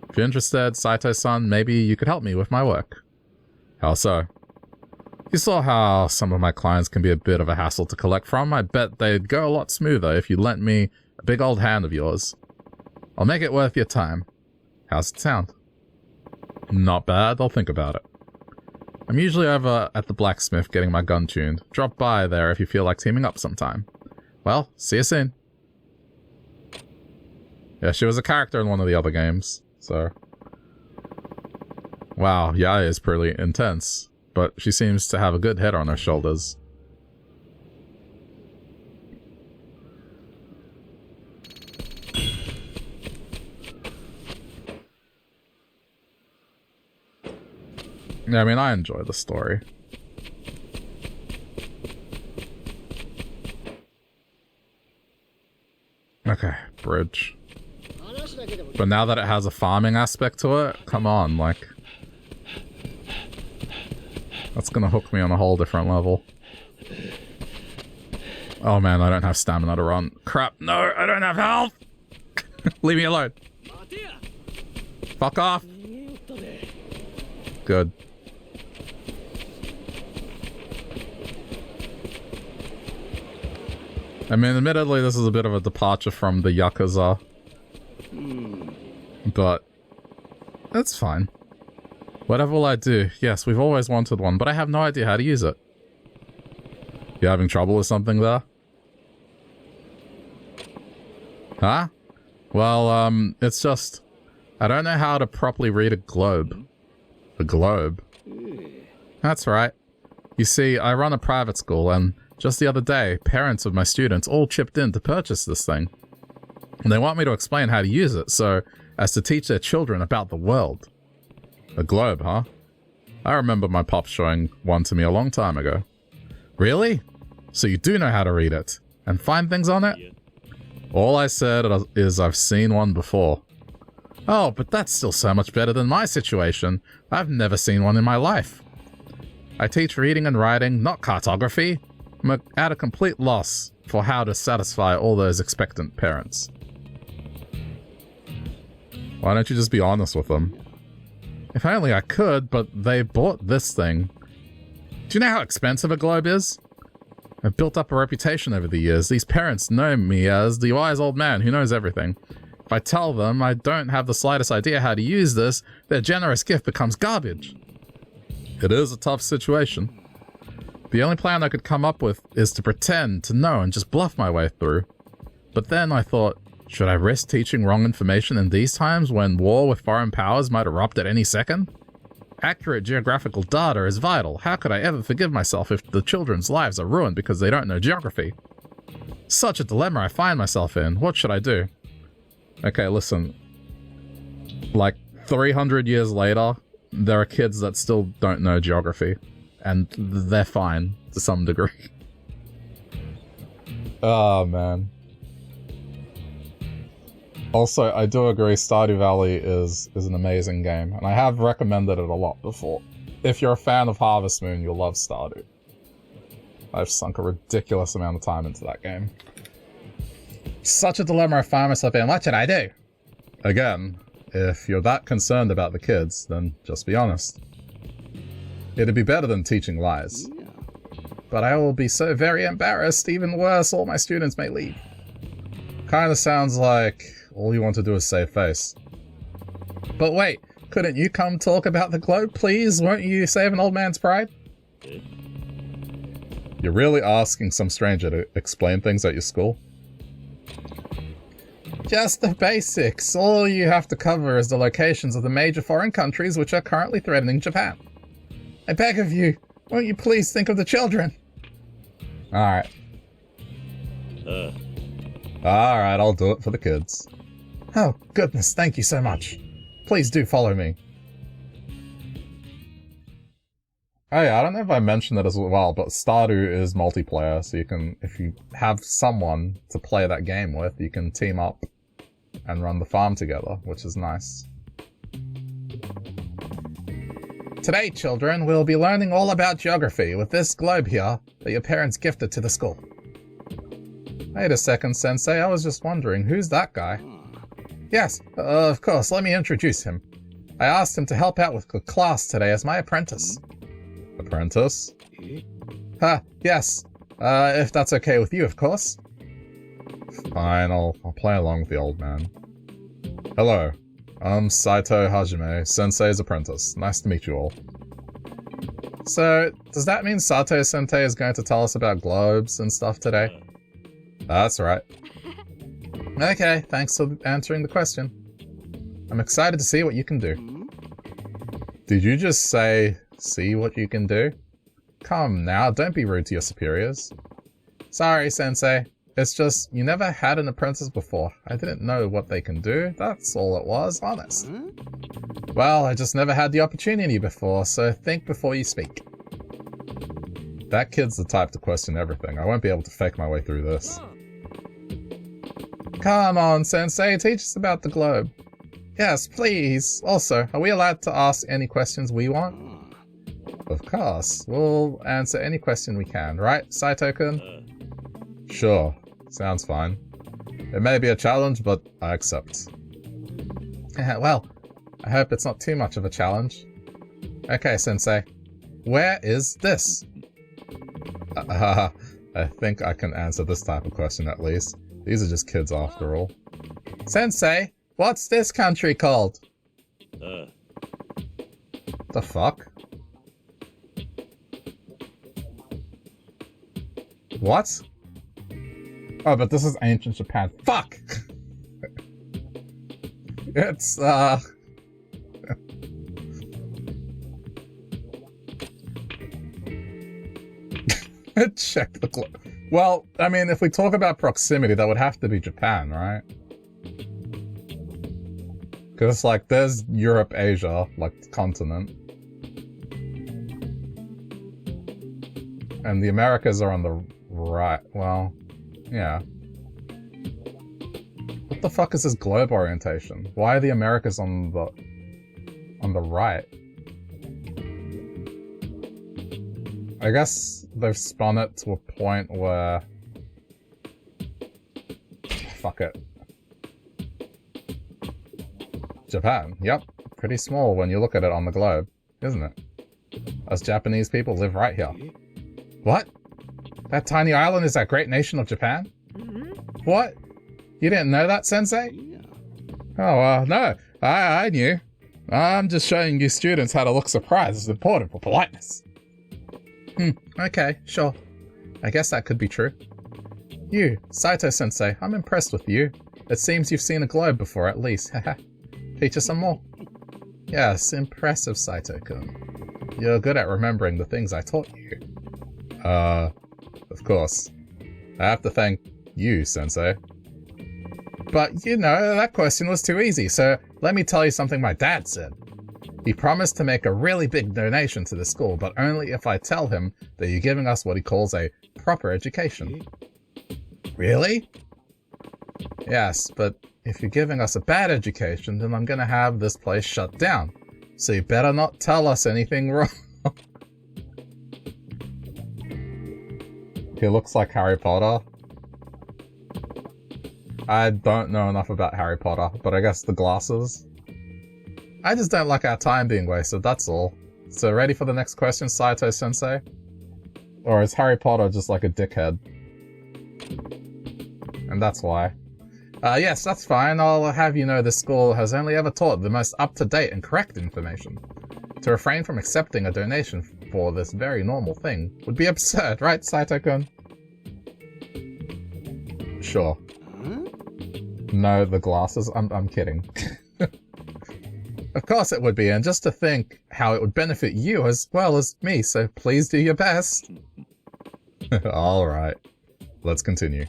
If you're interested, Saito-san, maybe you could help me with my work. How so? You saw how some of my clients can be a bit of a hassle to collect from. I bet they'd go a lot smoother if you lent me a big old hand of yours. I'll make it worth your time. How's it sound? Not bad, I'll think about it. I'm usually over at the blacksmith getting my gun tuned. Drop by there if you feel like teaming up sometime. Well, see you soon. Yeah, she was a character in one of the other games, so... Wow, Yae is pretty intense, but she seems to have a good head on her shoulders. Yeah, I mean, I enjoy the story. Okay, bridge. But now that it has a farming aspect to it, come on, like... That's gonna hook me on a whole different level. Oh man, I don't have stamina to run. Crap, no, I don't have health! Leave me alone. Fuck off! Good. I mean, admittedly, this is a bit of a departure from the Yakuza. But that's fine. Whatever will I do? Yes, we've always wanted one, but I have no idea how to use it. You having trouble with something there? Huh? Well, it's just... I don't know how to properly read a globe. A globe? That's right. You see, I run a private school, and just the other day, parents of my students all chipped in to purchase this thing. And they want me to explain how to use it, so as to teach their children about the world. A globe, huh? I remember my pop showing one to me a long time ago. Really? So you do know how to read it? And find things on it? All I said is I've seen one before. Oh, but that's still so much better than my situation. I've never seen one in my life. I teach reading and writing, not cartography. I'm at a complete loss for how to satisfy all those expectant parents. Why don't you just be honest with them? If only I could, but they bought this thing. Do you know how expensive a globe is? I've built up a reputation over the years. These parents know me as the wise old man who knows everything. If I tell them I don't have the slightest idea how to use this, their generous gift becomes garbage. It is a tough situation. The only plan I could come up with is to pretend to know and just bluff my way through. But then I thought, should I risk teaching wrong information in these times when war with foreign powers might erupt at any second? Accurate geographical data is vital. How could I ever forgive myself if the children's lives are ruined because they don't know geography? Such a dilemma I find myself in. What should I do? Okay, listen. Like, 300 years later, there are kids that still don't know geography. And they're fine, to some degree. Oh, man. Also, I do agree Stardew Valley is an amazing game, and I have recommended it a lot before. If you're a fan of Harvest Moon, you'll love Stardew. I've sunk a ridiculous amount of time into that game. Such a dilemma I find myself in. What should I do? Again, if you're that concerned about the kids, then just be honest. It'd be better than teaching lies. But I will be so very embarrassed, even worse, all my students may leave. Kinda sounds like all you want to do is save face. But wait, couldn't you come talk about the globe, please? Won't you save an old man's pride? You're really asking some stranger to explain things at your school? Just the basics. All you have to cover is the locations of the major foreign countries which are currently threatening Japan. I beg of you, won't you please think of the children? Alright. Alright, I'll do it for the kids. Oh, goodness, thank you so much. Please do follow me. Oh yeah, I don't know if I mentioned it as well, but Stardew is multiplayer, so you can, if you have someone to play that game with, you can team up and run the farm together, which is nice. Today, children, we'll be learning all about geography with this globe here that your parents gifted to the school. Wait a second, Sensei, I was just wondering, who's that guy? Yes, of course, let me introduce him. I asked him to help out with the class today as my apprentice. Apprentice? Yes. If that's okay with you, of course. Fine, I'll play along with the old man. Hello. I'm Saito Hajime, Sensei's apprentice. Nice to meet you all. So, does that mean Sato Sensei is going to tell us about globes and stuff today? That's right. Okay, thanks for answering the question. I'm excited to see what you can do. Did you just say, see what you can do? Come now, don't be rude to your superiors. Sorry, Sensei. It's just, you never had an apprentice before. I didn't know what they can do. That's all it was, honest. Well, I just never had the opportunity before, so think before you speak. That kid's the type to question everything. I won't be able to fake my way through this. Come on, Sensei, teach us about the globe. Yes, please. Also, are we allowed to ask any questions we want? Of course. We'll answer any question we can, right, Saito-kun? Sure. Sounds fine. It may be a challenge, but I accept. Well, I hope it's not too much of a challenge. Okay, Sensei. Where is this? I think I can answer this type of question at least. These are just kids after all. Sensei, what's this country called? The fuck? What? Oh, but this is ancient Japan. Fuck! It's, check the globe. Well, I mean, if we talk about proximity, that would have to be Japan, right? Because, like, there's Europe, Asia, like, the continent. And the Americas are on the right. Well, yeah. What the fuck is this globe orientation? Why are the Americas on the right? I guess they've spun it to a point where... Fuck it. Japan, yep. pretty small when you look at it on the globe, isn't it? Us Japanese people live right here. What? That tiny island is that great nation of Japan? What? You didn't know that, Sensei? Yeah. Oh, no. I knew. I'm just showing you students how to look surprised is important for politeness. Okay, sure. I guess that could be true. You, Saito-sensei, I'm impressed with you. It seems you've seen a globe before, at least. Haha. Teach us some more. Yes, impressive, Saito-kun. You're good at remembering the things I taught you. Of course. I have to thank you, Sensei. But, you know, that question was too easy, so let me tell you something my dad said. He promised to make a really big donation to the school, but only if I tell him that you're giving us what he calls a proper education. Really? Yes, but if you're giving us a bad education, then I'm gonna have this place shut down. So you better not tell us anything wrong. He looks like Harry Potter. I don't know enough about Harry Potter, but I guess the glasses. I just don't like our time being wasted, that's all. So ready for the next question, Saito-sensei? Or is Harry Potter just like a dickhead? And that's why. Yes, that's fine. I'll have you know this school has only ever taught the most up-to-date and correct information. To refrain from accepting a donation for this very normal thing would be absurd, right, Saito-kun? Sure. Huh? No, the glasses. I'm kidding. Of course it would be, and just to think how it would benefit you as well as me, so please do your best. Alright. Let's continue.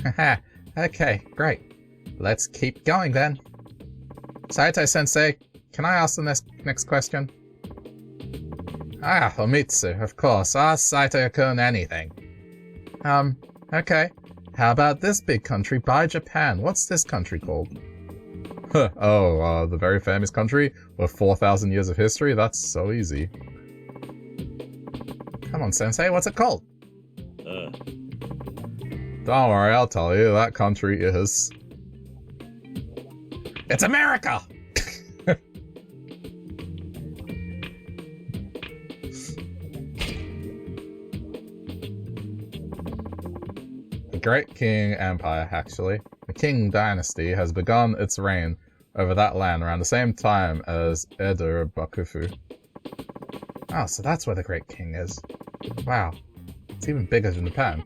Haha. Okay, great. Let's keep going then. Saito-sensei, can I ask the next question? Ah, Omitsu, of course. Ask Saito-kun anything. Okay. How about this big country by Japan? What's this country called? The very famous country with 4,000 years of history? That's so easy. Come on, Sensei, what's it called? Don't worry, I'll tell you. That country is... It's America! The Great Qing Empire, actually. The Qing dynasty has begun its reign over that land around the same time as Edo Bakufu. Oh, so that's where the Great King is. Wow. It's even bigger than Japan.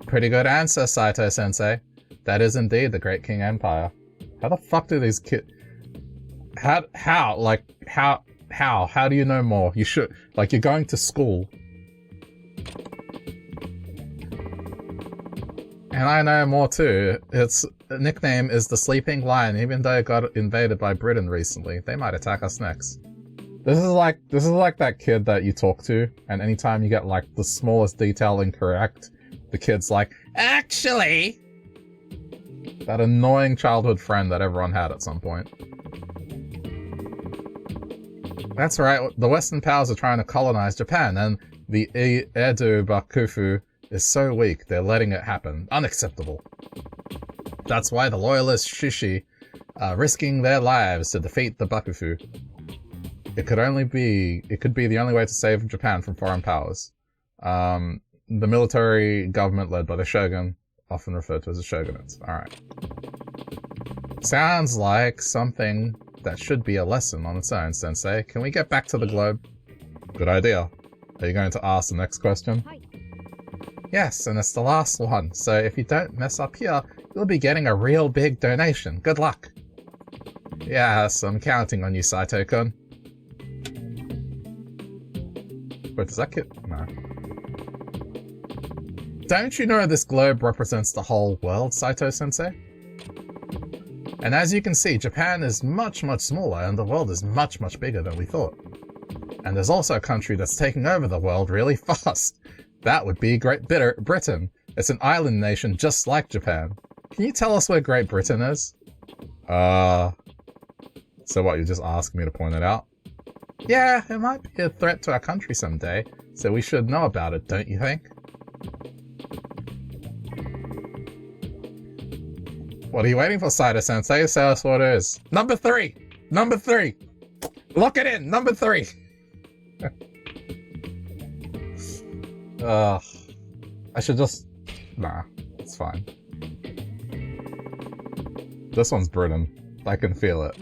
Pretty good answer, Saito-sensei. That is indeed the Great Qing Empire. How the fuck do these kids... How do you know more? You should... Like, you're going to school. And I know more too. Its nickname is the Sleeping Lion, even though it got invaded by Britain recently. They might attack us next. This is like that kid that you talk to, and anytime you get like the smallest detail incorrect, the kid's like, actually! That annoying childhood friend that everyone had at some point. That's right, the Western powers are trying to colonize Japan, and the Edo Bakufu is so weak they're letting it happen. Unacceptable. That's why the loyalist Shishi are risking their lives to defeat the Bakufu. It could be the only way to save Japan from foreign powers. The military government led by the shogun, often referred to as a shogunate. Alright. Sounds like something that should be a lesson on its own, Sensei. Can we get back to the globe? Good idea. Are you going to ask the next question? Hi. Yes, and it's the last one, so if you don't mess up here, you'll be getting a real big donation. Good luck. Yes, I'm counting on you, Saito-kun. Wait, does that kid? No. Don't you know this globe represents the whole world, Saito-sensei? And as you can see, Japan is much, much smaller, and the world is much, much bigger than we thought. And there's also a country that's taking over the world really fast. That would be Great Britain. It's an island nation just like Japan. Can you tell us where Great Britain is? So what, you just ask me to point it out? Yeah, it might be a threat to our country someday, so we should know about it, don't you think? What are you waiting for, Saito-sensei? Say us what it is. Number 3! Number 3! Lock it in! Number 3! I should just... Nah, it's fine. This one's Britain. I can feel it.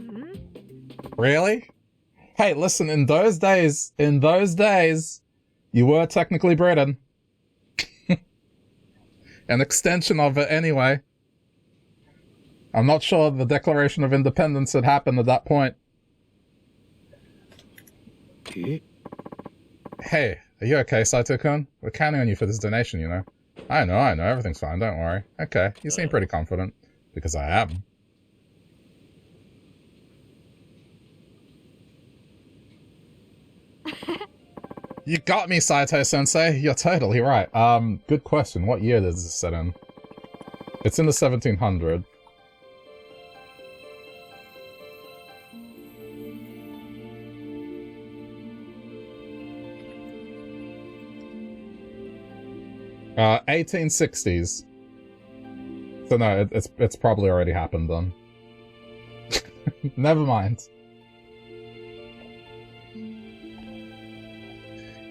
Really? Hey, listen, in those days, you were technically Britain. An extension of it anyway. I'm not sure the Declaration of Independence had happened at that point. Hey, are you okay, Saito-kun? We're counting on you for this donation, you know. I know, everything's fine, don't worry. Okay, you seem pretty confident. Because I am. You got me, Saito-sensei. You're totally right. Good question. What year does this set in? It's in the 1700s. Uh, 1860s. So no, it's probably already happened then. Never mind.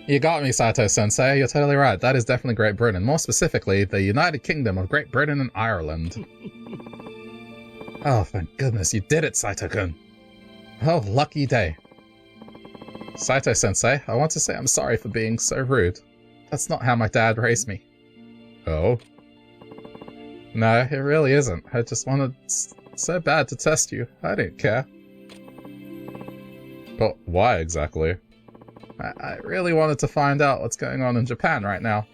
You got me, Saito-sensei. You're totally right. That is definitely Great Britain. More specifically, the United Kingdom of Great Britain and Ireland. Oh, thank goodness you did it, Saito-kun. Oh, lucky day. Saito-sensei, I want to say I'm sorry for being so rude. That's not how my dad raised me. Oh? No, it really isn't. I just wanted so bad to test you. I didn't care. But why exactly? I really wanted to find out what's going on in Japan right now.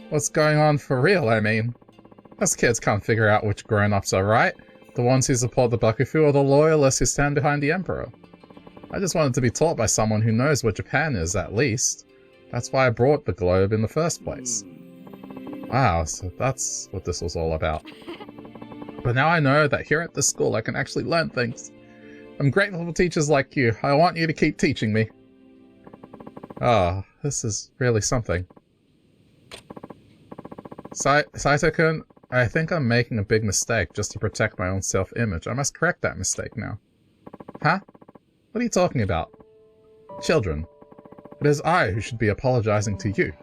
What's going on for real, I mean. Us kids can't figure out which grown-ups are right. The ones who support the Bakufu or the loyalists who stand behind the Emperor. I just wanted to be taught by someone who knows what Japan is, at least. That's why I brought the globe in the first place. Wow, so that's what this was all about. But now I know that here at this school I can actually learn things. I'm grateful for teachers like you. I want you to keep teaching me. Ah, this is really something. Saito-kun, I think I'm making a big mistake just to protect my own self-image. I must correct that mistake now. Huh? What are you talking about? Children. It is I who should be apologizing to you.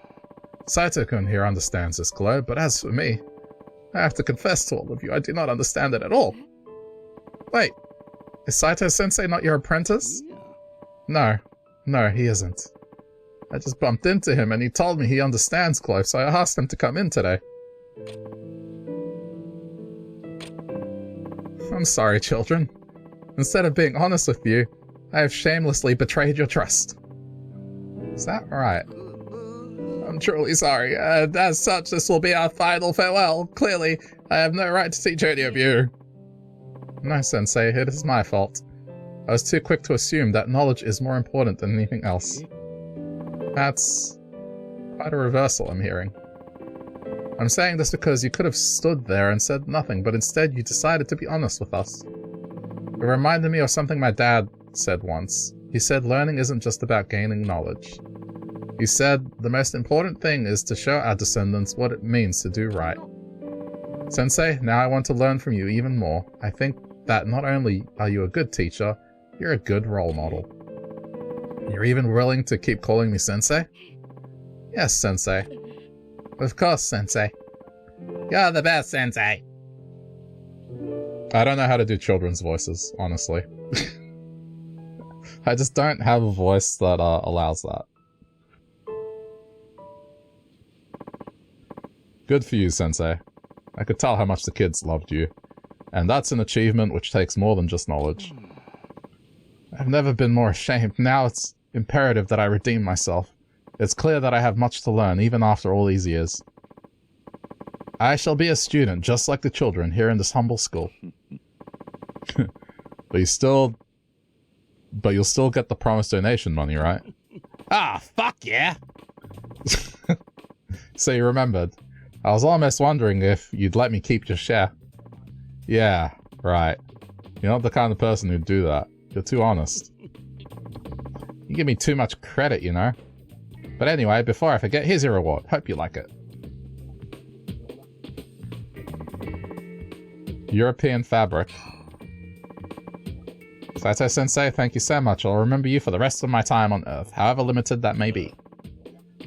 Saito-kun here understands this globe, but as for me, I have to confess to all of you, I do not understand it at all. Wait, is Saito-sensei not your apprentice? No, he isn't. I just bumped into him and he told me he understands globe, so I asked him to come in today. I'm sorry, children. Instead of being honest with you, I have shamelessly betrayed your trust. Is that right? I'm truly sorry. As such, this will be our final farewell. Clearly, I have no right to teach any of you. No, Sensei, it is my fault. I was too quick to assume that knowledge is more important than anything else. That's quite a reversal I'm hearing. I'm saying this because you could have stood there and said nothing, but instead you decided to be honest with us. It reminded me of something my dad said once. He said learning isn't just about gaining knowledge. He said the most important thing is to show our descendants what it means to do right. Sensei, now I want to learn from you even more. I think that not only are you a good teacher, you're a good role model. You're even willing to keep calling me Sensei? Yes, Sensei. Of course, Sensei. You're the best, Sensei. I don't know how to do children's voices, honestly. I just don't have a voice that allows that. Good for you, Sensei. I could tell how much the kids loved you. And that's an achievement which takes more than just knowledge. I've never been more ashamed. Now it's imperative that I redeem myself. It's clear that I have much to learn, even after all these years. I shall be a student, just like the children here in this humble school. But you'll still get the promised donation money, right? Ah, fuck yeah! So you remembered. I was almost wondering if you'd let me keep your share. Yeah, right. You're not the kind of person who'd do that. You're too honest. You give me too much credit, you know. But anyway, before I forget, here's your reward. Hope you like it. European fabric. Saito Sensei, thank you so much. I'll remember you for the rest of my time on Earth, however limited that may be.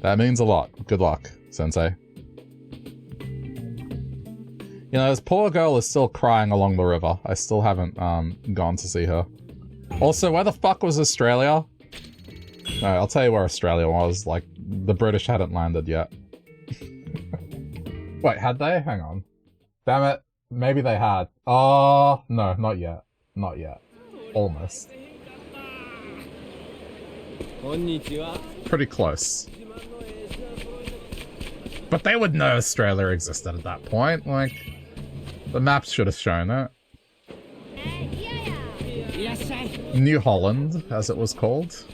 That means a lot. Good luck, Sensei. You know, this poor girl is still crying along the river. I still haven't gone to see her. Also, where the fuck was Australia? No, I'll tell you where Australia was. Like, the British hadn't landed yet. Wait, had they? Hang on. Damn it. Maybe they had. Oh, no, not yet. Not yet. Almost. Pretty close. But they would know Australia existed at that point. Like, the maps should have shown it. New Holland, as it was called.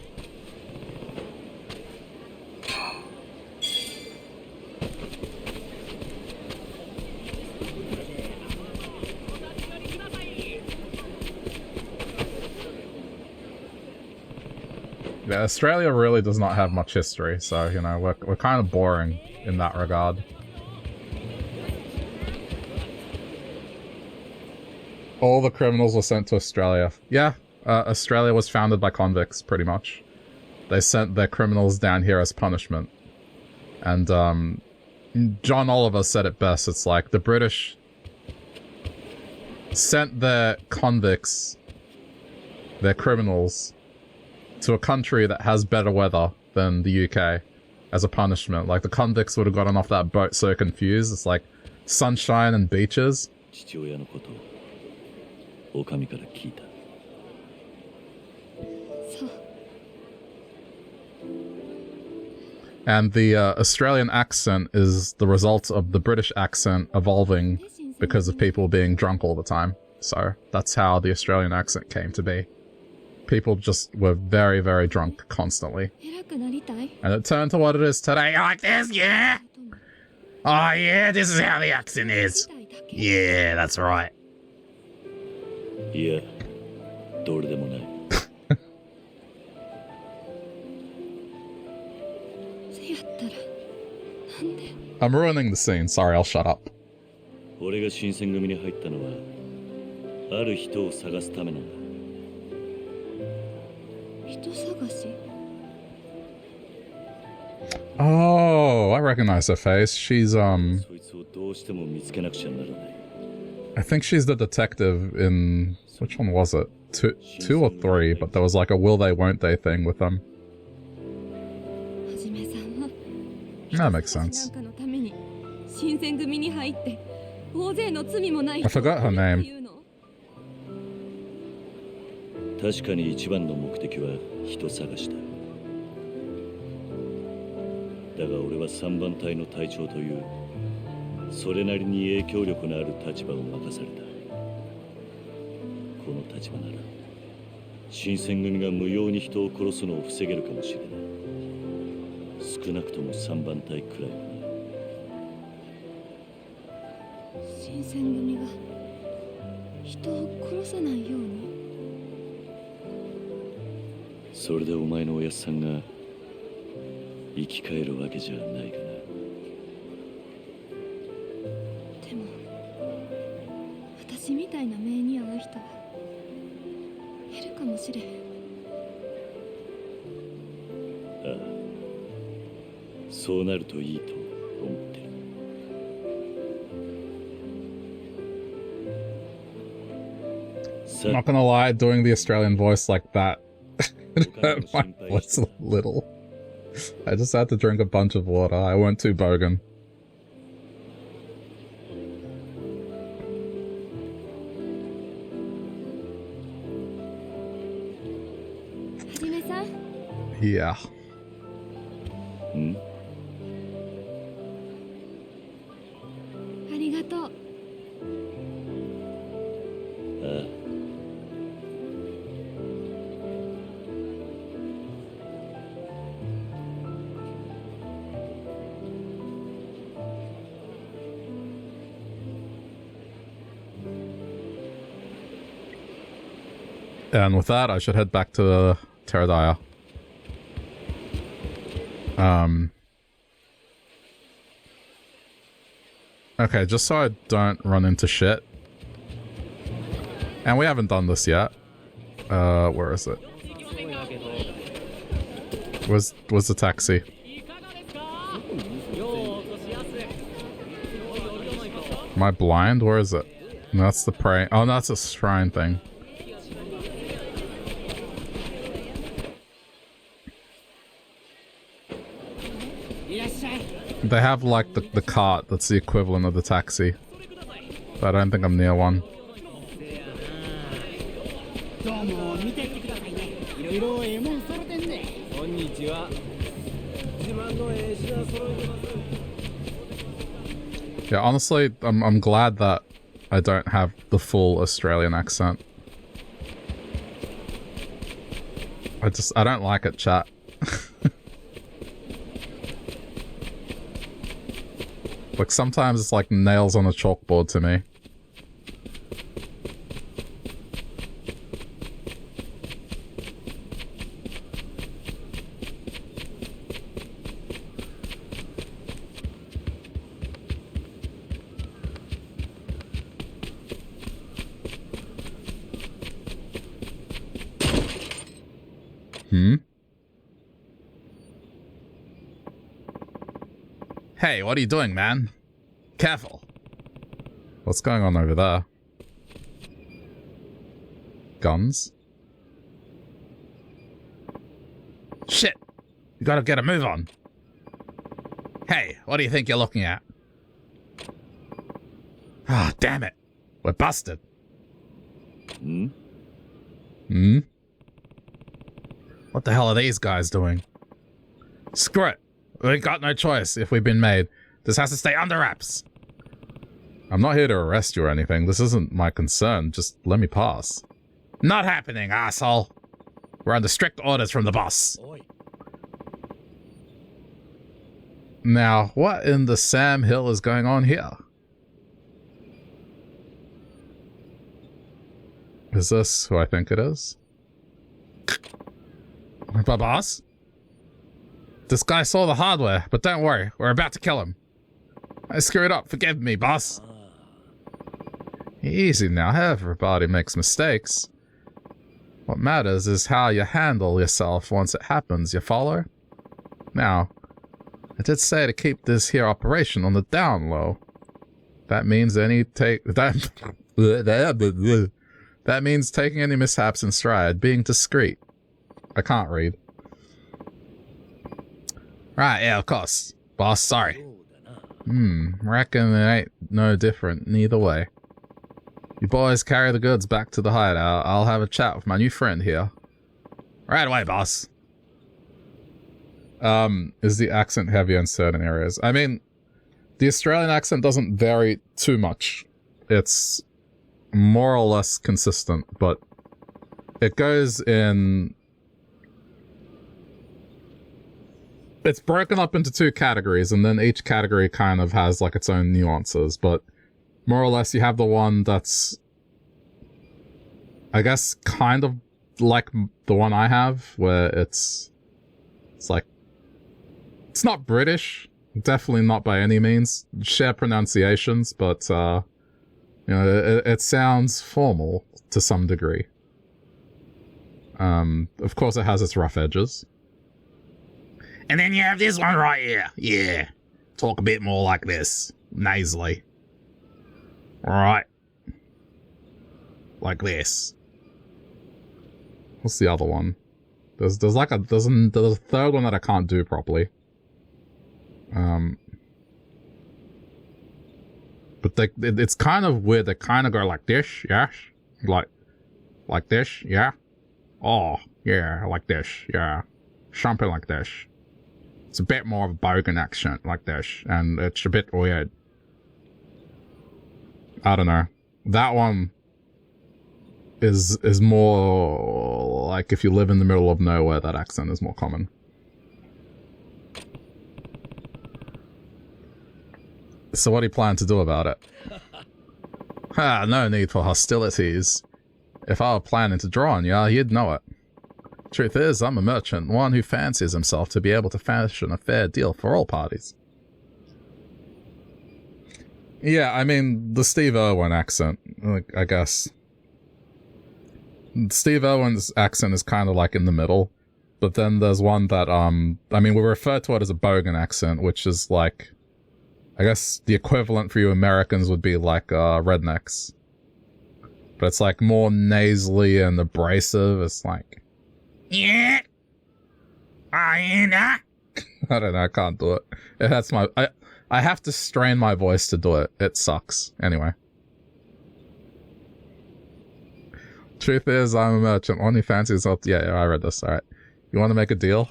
Yeah, Australia really does not have much history, so, you know, we're kind of boring in that regard. All the criminals were sent to Australia. Yeah, Australia was founded by convicts, pretty much. They sent their criminals down here as punishment. And, John Oliver said it best. It's like, the British sent their convicts, their criminals, to a country that has better weather than the UK as a punishment. Like, the convicts would have gotten off that boat so confused. It's like sunshine and beaches. And the Australian accent is the result of the British accent evolving because of people being drunk all the time. So that's how the Australian accent came to be. People just were very, very drunk constantly. And it turned to what it is today. Like this, yeah? Oh yeah, this is how the accent is. Yeah, that's right. Yeah. I'm ruining the scene. Sorry, I'll shut up. Oh, I recognize her face. She's, I think she's the detective in... Which one was it? Two or three, but there was like a will they, won't they thing with them. That makes sense. I forgot her name. 確かに一番の目的は人探しだ。だが俺は3番隊の隊長というそれなりに影響力のある立場を任された。この立場なら新選組が無用に人を殺すのを防げるかもしれない。少なくとも3番隊くらいはな。新選組が人を殺さないように。それでお前のおやっさんが生き返るわけじゃないかな。でも私みたいな目に遭う人はいるかもしれへん。ああ、そうなるといいと思ってる。I'm not gonna lie, doing the Australian voice like that hurt my voice a little. I just had to drink a bunch of water. I weren't too bogan. Yeah. Hmm? ありがとう。ああ。And with that, I should head back to Teradaya. Okay, just so I don't run into shit. And we haven't done this yet. Where is it? Where's the taxi? Am I blind? Where is it? No, that's the prey. Oh, no, that's a shrine thing. They have like the cart that's the equivalent of the taxi. But I don't think I'm near one. Yeah, honestly, I'm glad that I don't have the full Australian accent. I don't like it, chat. Like, sometimes it's like nails on a chalkboard to me. Hey, what are you doing, man? Careful. What's going on over there? Guns? Shit! You gotta get a move on. Hey, what do you think you're looking at? Ah, oh, damn it. We're busted. Hmm? Hmm? What the hell are these guys doing? Screw it. We got no choice if we've been made. This has to stay under wraps. I'm not here to arrest you or anything. This isn't my concern. Just let me pass. Not happening, asshole. We're under strict orders from the boss. Now, what in the Sam Hill is going on here? Is this who I think it is? Boss? This guy saw the hardware, but don't worry, we're about to kill him. I screwed up, forgive me, boss. Easy now, everybody makes mistakes. What matters is how you handle yourself once it happens, you follow? Now, I did say to keep this here operation on the down low. That means that means taking any mishaps in stride, being discreet. I can't read. Right, yeah, of course. Boss, sorry. Reckon it ain't no different neither way. You boys carry the goods back to the hideout. I'll have a chat with my new friend here. Right away, boss. Is the accent heavy in certain areas? I mean, the Australian accent doesn't vary too much. It's more or less consistent, but it goes in... It's broken up into two categories, and then each category kind of has like its own nuances, but more or less you have the one that's, I guess, kind of like the one I have, where it's like, it's not British, definitely not by any means, share pronunciations, but, you know, it sounds formal to some degree. Of course it has its rough edges. And then you have this one right here. Yeah. Talk a bit more like this. Nasally. Alright. Like this. What's the other one? There's a third one that I can't do properly. But it's kind of weird. They kind of go like this, yes? Like this, yeah? Oh, yeah, like this, yeah. Something like this. It's a bit more of a bogan accent like this, and it's a bit weird. I don't know. That one is more like if you live in the middle of nowhere, that accent is more common. So what do you plan to do about it? No need for hostilities. If I were planning to draw on you, you'd know it. Truth is, I'm a merchant, one who fancies himself to be able to fashion a fair deal for all parties. Yeah, I mean, the Steve Irwin accent, like, I guess. Steve Irwin's accent is kind of like in the middle, but then there's one that, I mean, we refer to it as a Bogan accent, which is like, I guess the equivalent for you Americans would be like, rednecks. But it's like more nasally and abrasive. It's like, yeah, I don't know, I can't do it. That's my, I have to strain my voice to do it. It sucks. Anyway. Truth is, I'm a merchant. Only fancies up. Yeah, I read this. Alright. You want to make a deal?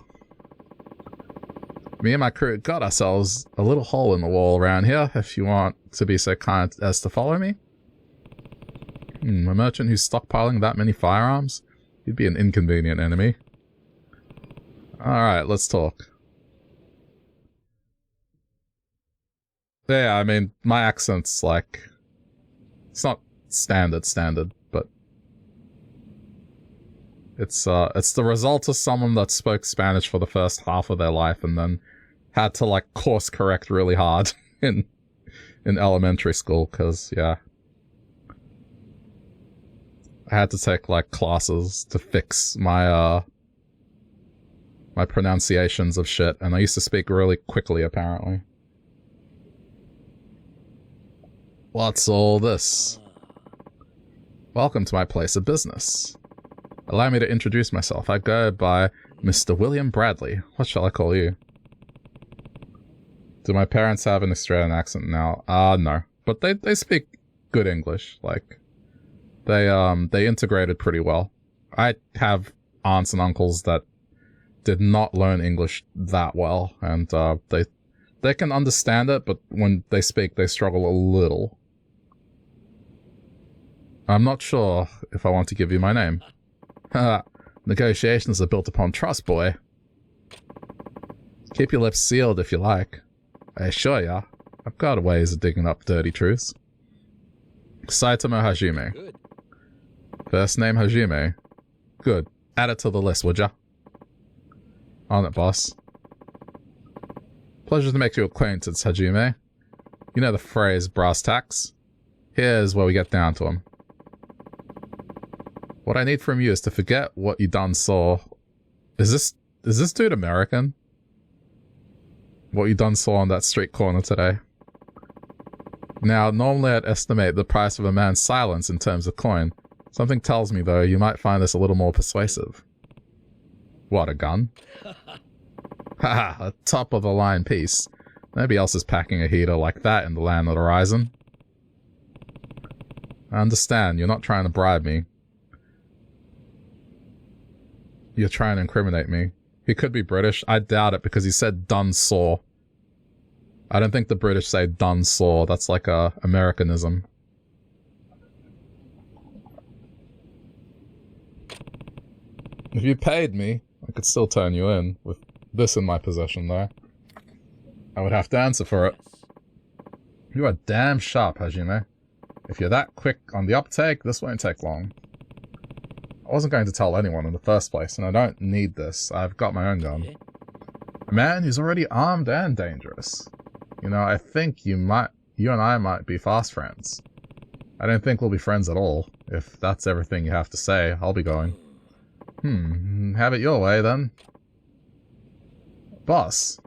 Me and my crew got ourselves a little hole in the wall around here, if you want to be so kind as to follow me. A merchant who's stockpiling that many firearms? He'd be an inconvenient enemy. Alright, let's talk. Yeah, I mean, my accent's like... It's not standard, but... It's the result of someone that spoke Spanish for the first half of their life and then had to, like, course correct really hard in elementary school, because, yeah. I had to take, like, classes to fix my, my pronunciations of shit, and I used to speak really quickly, apparently. What's all this? Welcome to my place of business. Allow me to introduce myself. I go by Mr. William Bradley. What shall I call you? Do my parents have an Australian accent now? No. But they speak good English. Like, they integrated pretty well. I have aunts and uncles that did not learn English that well, and they can understand it, but when they speak, they struggle a little. I'm not sure if I want to give you my name. Haha, negotiations are built upon trust, boy. Keep your lips sealed if you like. I assure ya, I've got ways of digging up dirty truths. Saitama Hajime. Good. First name Hajime. Good. Add it to the list, would ya? On it, boss. Pleasure to make your acquaintance, Hajime. You know the phrase brass tacks? Here's where we get down to 'em. What I need from you is to forget what you done saw. Is this dude American? What you done saw on that street corner today. Now, normally I'd estimate the price of a man's silence in terms of coin. Something tells me, though, you might find this a little more persuasive. What, a gun? Haha, a top-of-the-line piece. Nobody else is packing a heater like that in the land of the horizon. I understand, you're not trying to bribe me. You're trying to incriminate me. He could be British. I doubt it because he said done saw. I don't think the British say done saw. That's like a Americanism. If you paid me, I could still turn you in. With this in my possession, though. I would have to answer for it. You are damn sharp, Hajime. If you're that quick on the uptake, this won't take long. I wasn't going to tell anyone in the first place, and I don't need this. I've got my own gun. A man who's already armed and dangerous. You know, I think you and I might be fast friends. I don't think we'll be friends at all. If that's everything you have to say, I'll be going. Have it your way, then. Boss,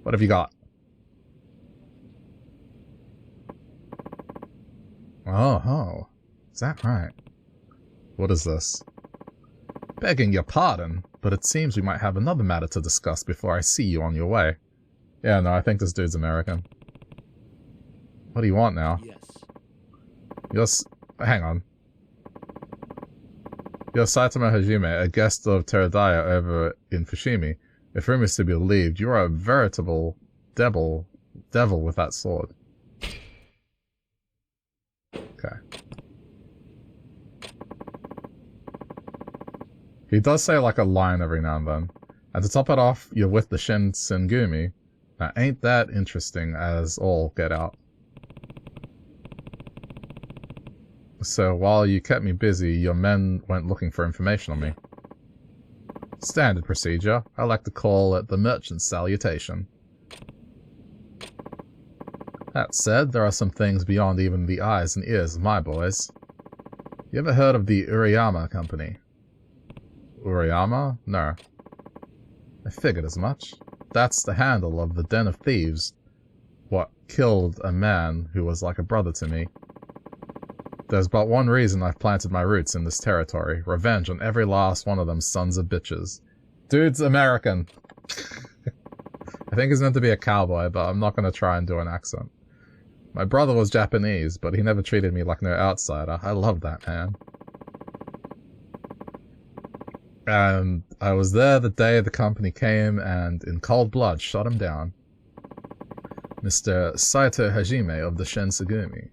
what have you got? Oh, is that right? What is this? Begging your pardon, but it seems we might have another matter to discuss before I see you on your way. Yeah, no, I think this dude's American. What do you want now? Yes. Hang on. You're Saitama Hajime, a guest of Teradaya over in Fushimi. If rumors to be believed, you are a veritable devil with that sword. Okay. He does say like a line every now and then. And to top it off, you're with the Shinsengumi. Now ain't that interesting as all get out. So while you kept me busy, your men went looking for information on me. Standard procedure. I like to call it the merchant's salutation. That said, there are some things beyond even the eyes and ears of my boys. You ever heard of the Urayama Company? Urayama? No. I figured as much. That's the handle of the den of thieves. What killed a man who was like a brother to me. There's but one reason I've planted my roots in this territory. Revenge on every last one of them sons of bitches. Dude's American. I think he's meant to be a cowboy, but I'm not going to try and do an accent. My brother was Japanese, but he never treated me like no outsider. I love that man. And I was there the day the company came and, in cold blood, shot him down. Mr. Saito Hajime of the Shinsegumi.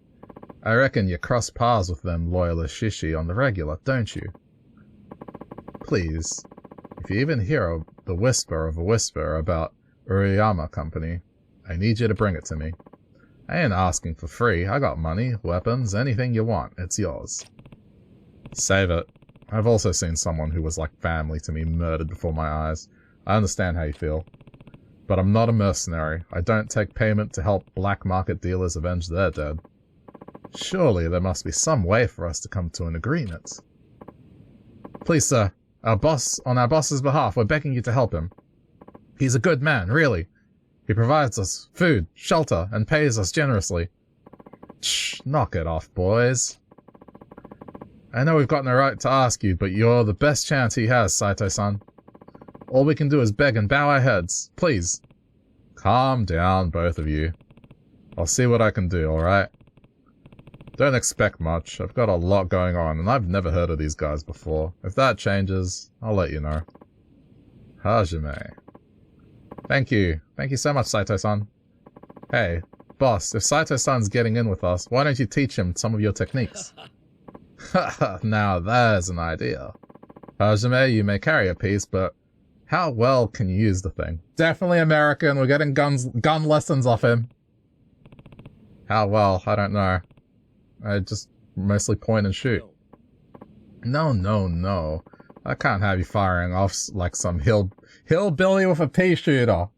I reckon you cross paths with them loyalist shishi on the regular, don't you? Please, if you even hear the whisper of a whisper about Urayama Company, I need you to bring it to me. I ain't asking for free. I got money, weapons, anything you want. It's yours. Save it. I've also seen someone who was like family to me murdered before my eyes. I understand how you feel. But I'm not a mercenary. I don't take payment to help black market dealers avenge their dead. Surely there must be some way for us to come to an agreement. Please, sir. On our boss's behalf, we're begging you to help him. He's a good man, really. He provides us food, shelter, and pays us generously. Shh, knock it off, boys. I know we've got no right to ask you, but you're the best chance he has, Saito-san. All we can do is beg and bow our heads. Please. Calm down, both of you. I'll see what I can do, alright? Don't expect much. I've got a lot going on, and I've never heard of these guys before. If that changes, I'll let you know. Hajime. Thank you. Thank you so much, Saito-san. Hey, boss, if Saito-san's getting in with us, why don't you teach him some of your techniques? Haha, now there's an idea. Hajime, you may carry a piece, but how well can you use the thing? Definitely American. We're getting gun lessons off him. How well? I don't know. I just mostly point and shoot. No. I can't have you firing off like some hillbilly with a pea shooter.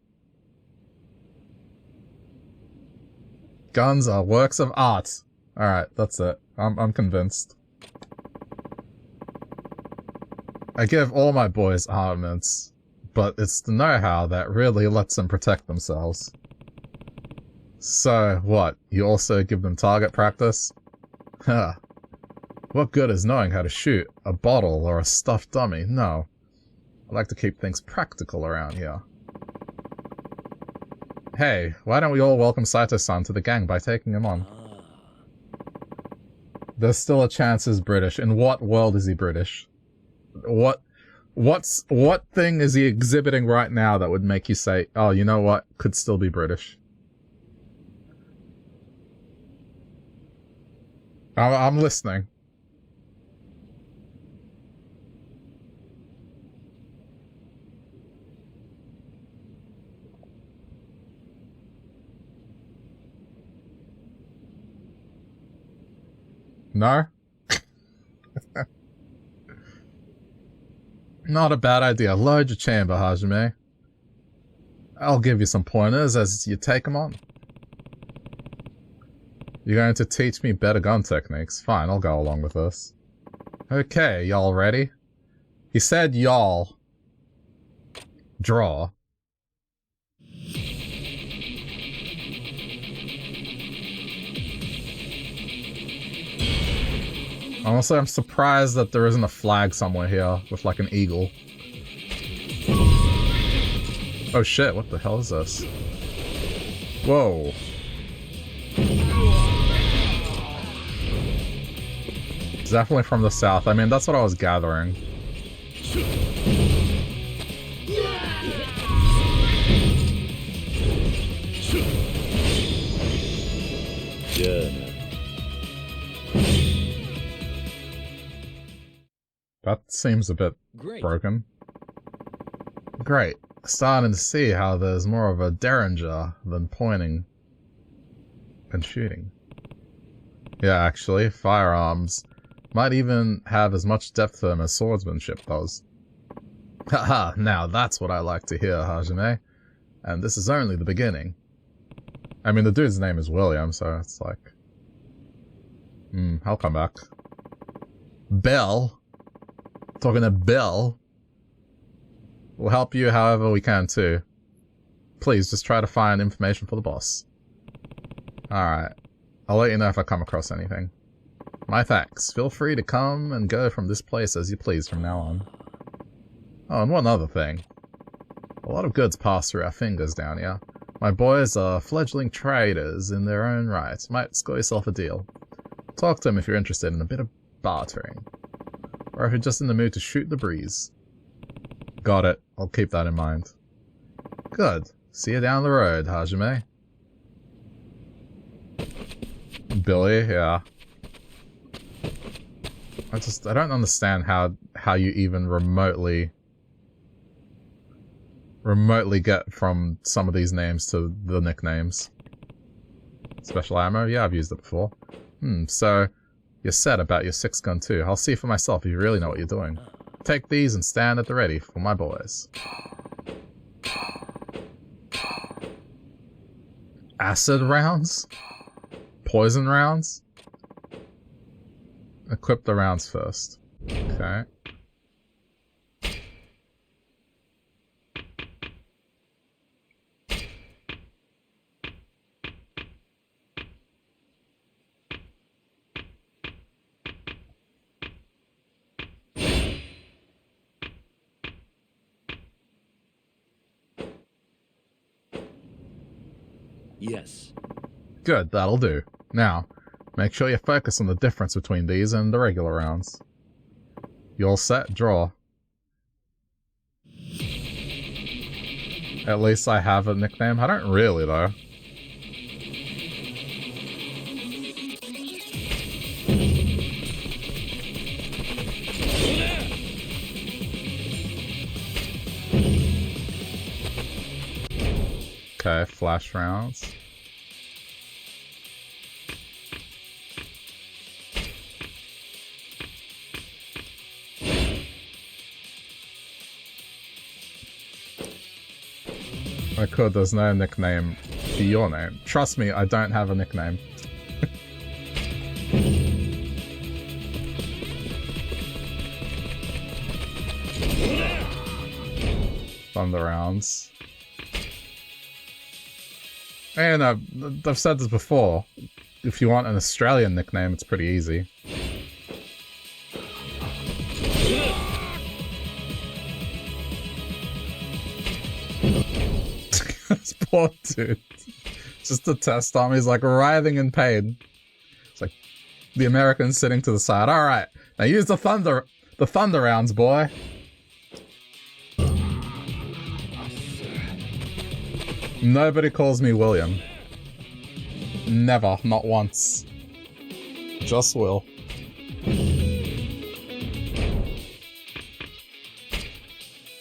Guns are works of art. Alright, that's it. I'm convinced. I give all my boys armaments, but it's the know-how that really lets them protect themselves. So, what? You also give them target practice? Huh. What good is knowing how to shoot a bottle or a stuffed dummy? No. I like to keep things practical around here. Hey, why don't we all welcome Saito-san to the gang by taking him on? There's still a chance he's British. In what world is he British? What thing is he exhibiting right now that would make you say, oh, you know what, could still be British? I'm listening. No? Not a bad idea. Load your chamber, Hajime. I'll give you some pointers as you take them on. You're going to teach me better gun techniques. Fine, I'll go along with this. Okay, y'all ready? He said y'all. Draw. Honestly, I'm surprised that there isn't a flag somewhere here with like an eagle. Oh shit, what the hell is this? Whoa. Definitely from the south. I mean, that's what I was gathering. Yeah. That seems a bit broken. Great. Starting to see how there's more of a derringer than pointing and shooting. Yeah, actually, firearms might even have as much depth to them as swordsmanship does. Haha, now that's what I like to hear, Hajime. And this is only the beginning. I mean, the dude's name is William, so it's like... I'll come back. Bill. Talking to Bill. We'll help you however we can too. Please, just try to find information for the boss. Alright. I'll let you know if I come across anything. My thanks. Feel free to come and go from this place as you please from now on. Oh, and one other thing. A lot of goods pass through our fingers down here. My boys are fledgling traders in their own right. Might score yourself a deal. Talk to them if you're interested in a bit of bartering. Or if you're just in the mood to shoot the breeze. Got it. I'll keep that in mind. Good. See you down the road, Hajime. Billy, yeah. I don't understand how you even remotely get from some of these names to the nicknames. Special ammo? Yeah, I've used it before. So you're set about your 6-gun too. I'll see for myself if you really know what you're doing. Take these and stand at the ready for my boys. Acid rounds? Poison rounds? Equip the rounds first. Okay. Yes. Good, that'll do. Now, make sure you focus on the difference between these and the regular rounds. You all set? Draw. At least I have a nickname. I don't really, though. Okay, flash rounds. I could, there's no nickname for your name. Trust me, I don't have a nickname. Thunder rounds. And I've said this before. If you want an Australian nickname, it's pretty easy. This poor dude. Just to test on me, he's like writhing in pain. It's like the American sitting to the side. Alright, now use the thunder rounds, boy. Nobody calls me William. Never, not once. Just Will.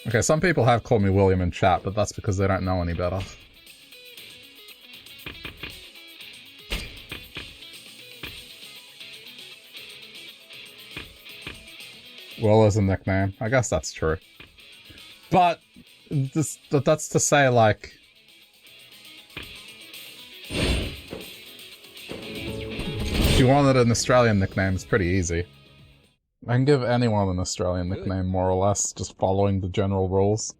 Okay, some people have called me William in chat, but that's because they don't know any better. Will is a nickname. I guess that's true. But that's to say, like, if you wanted an Australian nickname, it's pretty easy. I can give anyone an Australian nickname, more or less, just following the general rules.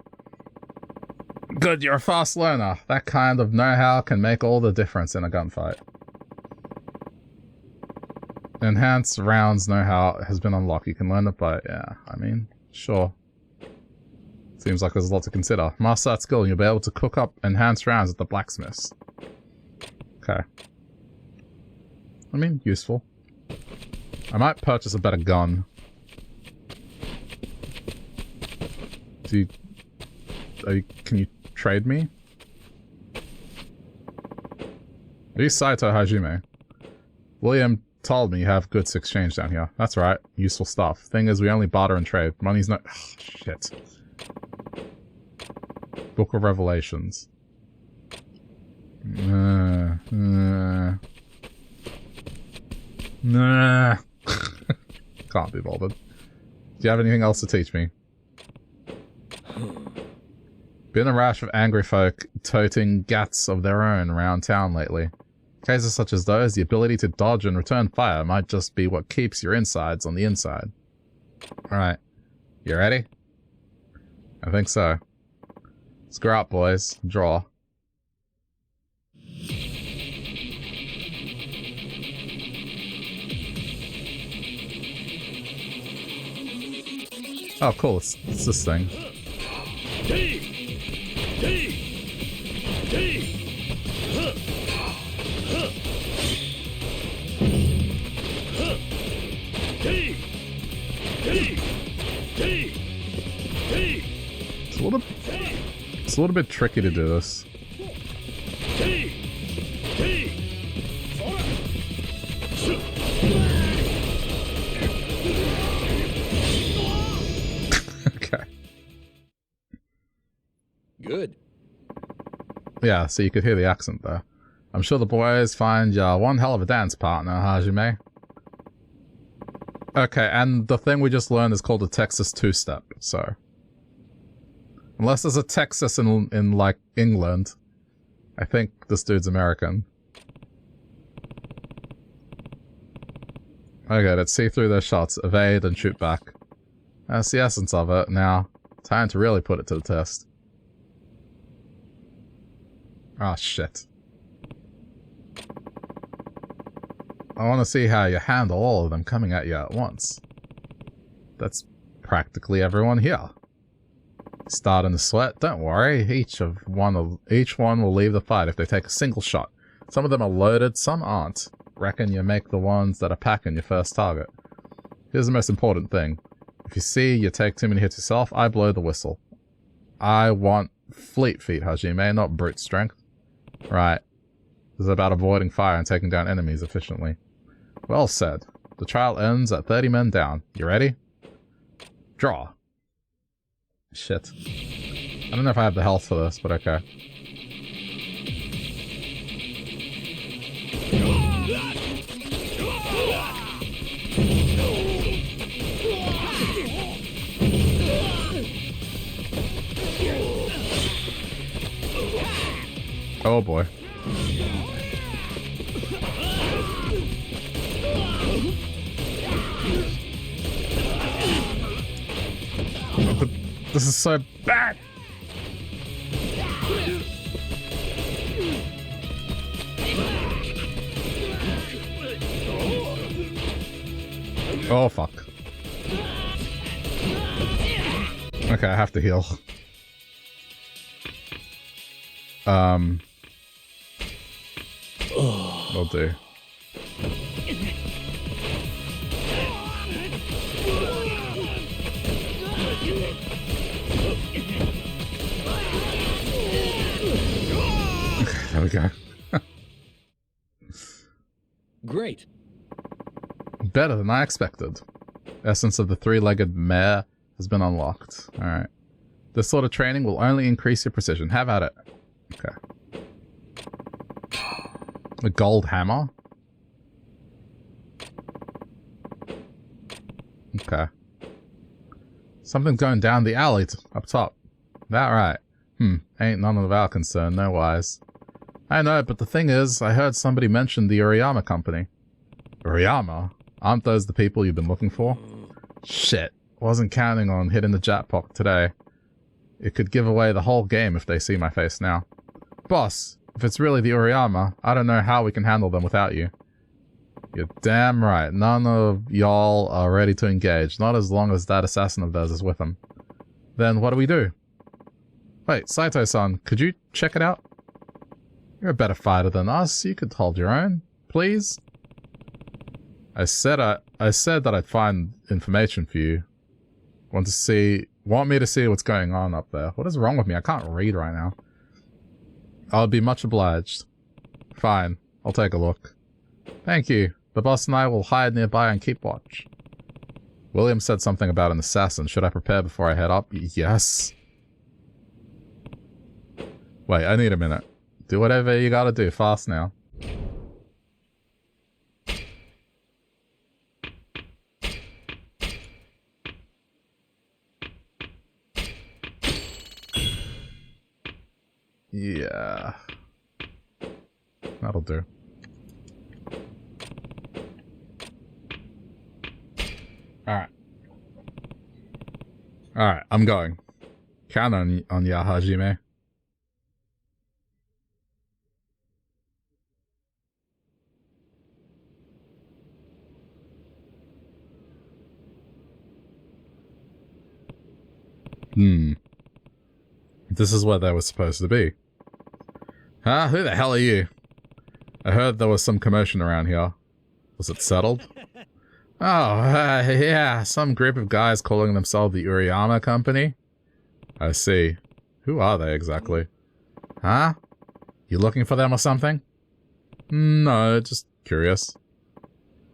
Good, you're a fast learner. That kind of know-how can make all the difference in a gunfight. Enhanced rounds know-how has been unlocked. You can learn it by... yeah, I mean, sure. Seems like there's a lot to consider. Master that skill and you'll be able to cook up enhanced rounds at the blacksmiths. Okay. I mean, useful. I might purchase a better gun. Can you trade me? Are you Saito Hajime? William told me you have goods to exchange down here. That's right. Useful stuff. Thing is, we only barter and trade. Money's no... ugh, shit. Book of Revelations. Nah. Can't be bothered. Do you have anything else to teach me? Been a rash of angry folk toting gats of their own around town lately. Cases such as those, the ability to dodge and return fire might just be what keeps your insides on the inside. Alright. You ready? I think so. Screw up, boys. Draw. Oh, cool. It's this thing. It's a little bit tricky to do this. Okay. Good. Yeah, so you could hear the accent there. I'm sure the boys find you one hell of a dance partner, Hajime. Okay, and the thing we just learned is called a Texas two-step, so... Unless there's a Texas in like, England. I think this dude's American. Okay, let's see through those shots, evade and shoot back. That's the essence of it. Now, time to really put it to the test. Oh, shit. I want to see how you handle all of them coming at you at once. That's practically everyone here. Starting to sweat? Don't worry. Each one will leave the fight if they take a single shot. Some of them are loaded, some aren't. Reckon you make the ones that are packing your first target. Here's the most important thing. If you see you take too many hits yourself, I blow the whistle. I want fleet feet, Hajime, not brute strength. Right. This is about avoiding fire and taking down enemies efficiently. Well said. The trial ends at 30 men down. You ready? Draw. Shit. I don't know if I have the health for this, but okay. Oh boy. This is so bad! Oh fuck. Okay, I have to heal. Will do. There we go. Great. Better than I expected. Essence of the three-legged mare has been unlocked. Alright. This sort of training will only increase your precision. Have at it. Okay. A gold hammer? Okay. Something going down the alley up top. That right. Ain't none of our concern, no wise. I know, but the thing is, I heard somebody mention the Uriyama company. Uriyama? Aren't those the people you've been looking for? Shit. Wasn't counting on hitting the jackpot today. It could give away the whole game if they see my face now. Boss, if it's really the Uriyama, I don't know how we can handle them without you. You're damn right. None of y'all are ready to engage. Not as long as that assassin of theirs is with them. Then what do we do? Wait, Saito-san, could you check it out? You're a better fighter than us. You could hold your own. Please? I said that I'd find information for you. Want me to see what's going on up there. What is wrong with me? I can't read right now. I'll be much obliged. Fine. I'll take a look. Thank you. The boss and I will hide nearby and keep watch. William said something about an assassin. Should I prepare before I head up? Yes. Wait, I need a minute. Do whatever you gotta do. Fast now. Yeah. That'll do. Alright. Alright, I'm going. Count on ya, Hajime. This is where they were supposed to be. Huh? Who the hell are you? I heard there was some commotion around here. Was it settled? Oh, yeah, some group of guys calling themselves the Uriyama Company? I see. Who are they exactly? Huh? You looking for them or something? No, just curious.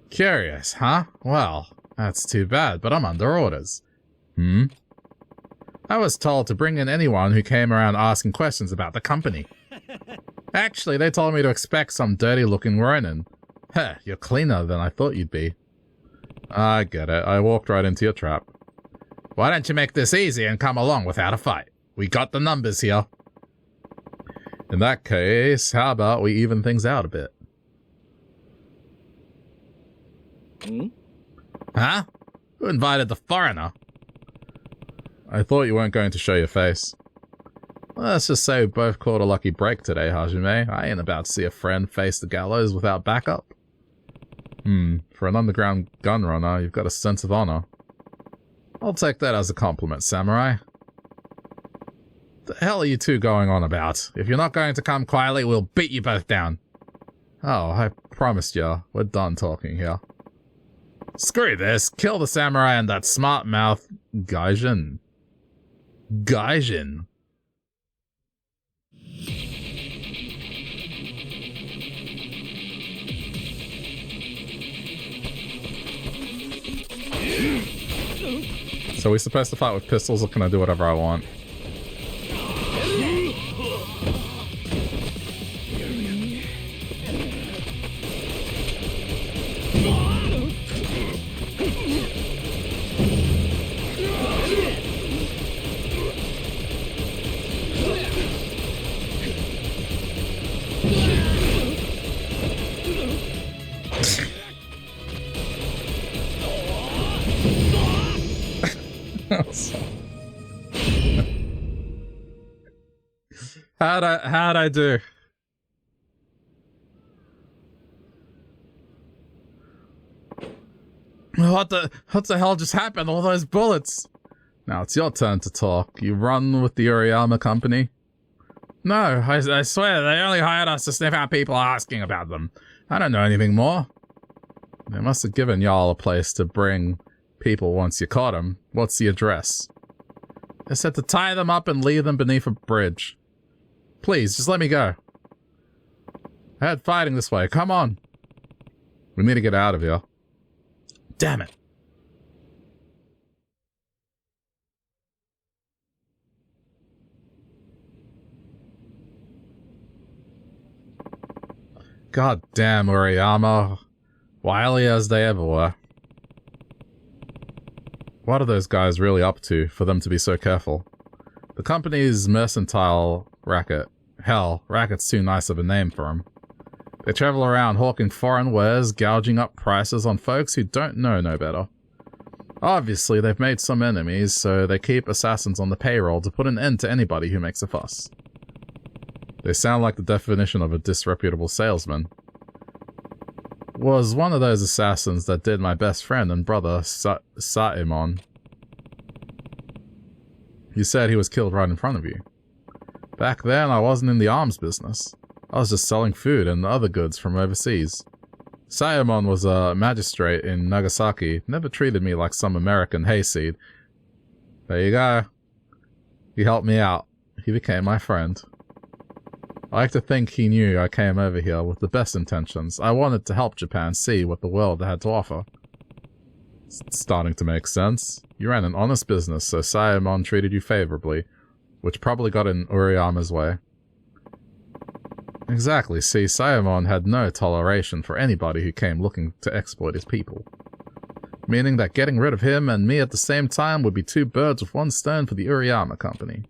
Curious, huh? Well, that's too bad, but I'm under orders. I was told to bring in anyone who came around asking questions about the company. Actually, they told me to expect some dirty-looking Ronin. Heh, you're cleaner than I thought you'd be. I get it. I walked right into your trap. Why don't you make this easy and come along without a fight? We got the numbers here. In that case, how about we even things out a bit? Huh? Who invited the foreigner? I thought you weren't going to show your face. Let's just say we both caught a lucky break today, Hajime. I ain't about to see a friend face the gallows without backup. For an underground gun runner, you've got a sense of honor. I'll take that as a compliment, samurai. The hell are you two going on about? If you're not going to come quietly, we'll beat you both down. Oh, I promised ya. We're done talking here. Screw this. Kill the samurai and that smart mouth Gaijin. Gaijin. So are we supposed to fight with pistols, or can I do whatever I want? How'd I do? What the hell just happened? All those bullets. Now it's your turn to talk. You run with the Uriyama Company? No, I swear they only hired us to sniff out people asking about them. I don't know anything more. They must have given y'all a place to bring people once you caught them. What's the address? They said to tie them up and leave them beneath a bridge. Please, just let me go. I had fighting this way. Come on. We need to get out of here. Damn it. God damn, Uriyama. Wily as they ever were. What are those guys really up to for them to be so careful? The company's mercantile racket. Hell, racket's too nice of a name for them. They travel around hawking foreign wares, gouging up prices on folks who don't know no better. Obviously, they've made some enemies, so they keep assassins on the payroll to put an end to anybody who makes a fuss. They sound like the definition of a disreputable salesman. Was one of those assassins that did my best friend and brother, Saemon. You said he was killed right in front of you. Back then, I wasn't in the arms business. I was just selling food and other goods from overseas. Saemon was a magistrate in Nagasaki, never treated me like some American hayseed. There you go. He helped me out. He became my friend. I like to think he knew I came over here with the best intentions. I wanted to help Japan see what the world had to offer. It's starting to make sense. You ran an honest business, so Saemon treated you favorably, which probably got in Uriyama's way. Exactly, see, Saemon had no toleration for anybody who came looking to exploit his people. Meaning that getting rid of him and me at the same time would be two birds with one stone for the Uriyama Company.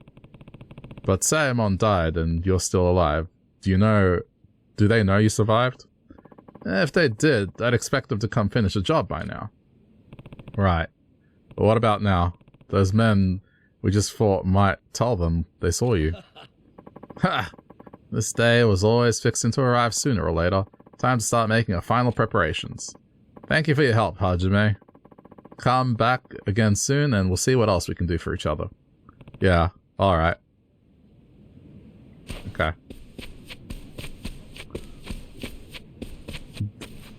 But Saemon died and you're still alive. Do they know you survived? If they did, I'd expect them to come finish the job by now. Right. But what about now? Those men we just thought might tell them they saw you. Ha! This day was always fixing to arrive sooner or later. Time to start making our final preparations. Thank you for your help, Hajime. Come back again soon and we'll see what else we can do for each other. Yeah, alright. Okay.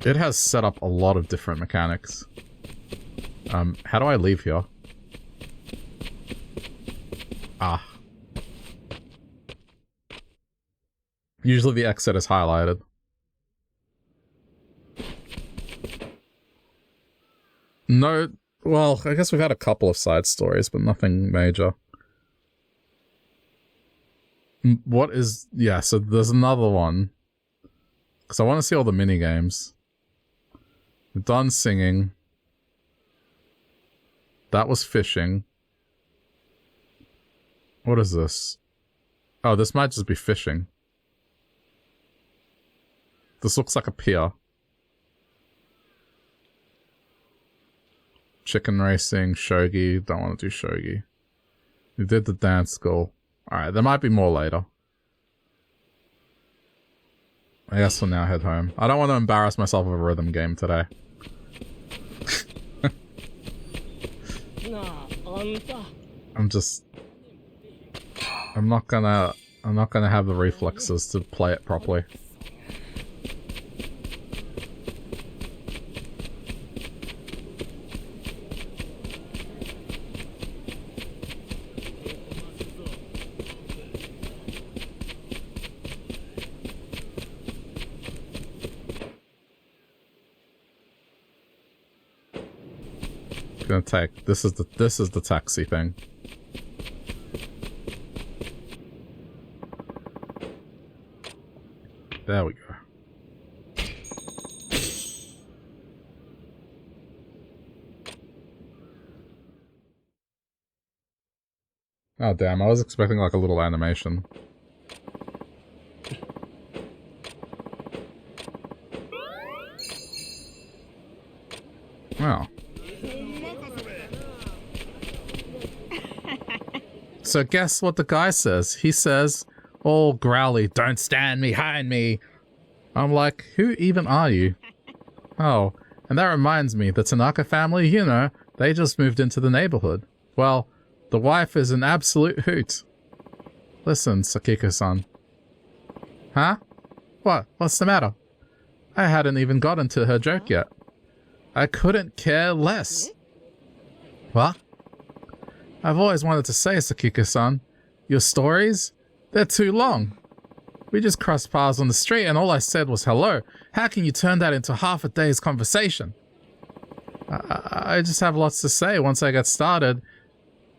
It has set up a lot of different mechanics. How do I leave here? Ah. Usually the exit is highlighted. No, well, I guess we've had a couple of side stories, but nothing major. What is... yeah, so there's another one. Because I want to see all the minigames. We've done singing. That was fishing. What is this? Oh, this might just be fishing. This looks like a pier. Chicken racing, shogi. Don't want to do shogi. We did the dance school. Alright, there might be more later. I guess we'll now head home. I don't want to embarrass myself with a rhythm game today. I'm not gonna have the reflexes to play it properly. Gonna take this is the taxi thing. There we go. Oh damn, I was expecting like a little animation. Wow. So guess what the guy says? He says, all growly, "Don't stand behind me." I'm like, who even are you? Oh, and that reminds me, the Tanaka family, you know, they just moved into the neighborhood. Well, the wife is an absolute hoot. Listen, Sakiko-san. Huh? What? What's the matter? I hadn't even gotten to her joke yet. I couldn't care less. What? I've always wanted to say, Sakiko-san, your stories, they're too long. We just crossed paths on the street and all I said was hello. How can you turn that into half a day's conversation? I just have lots to say once I get started.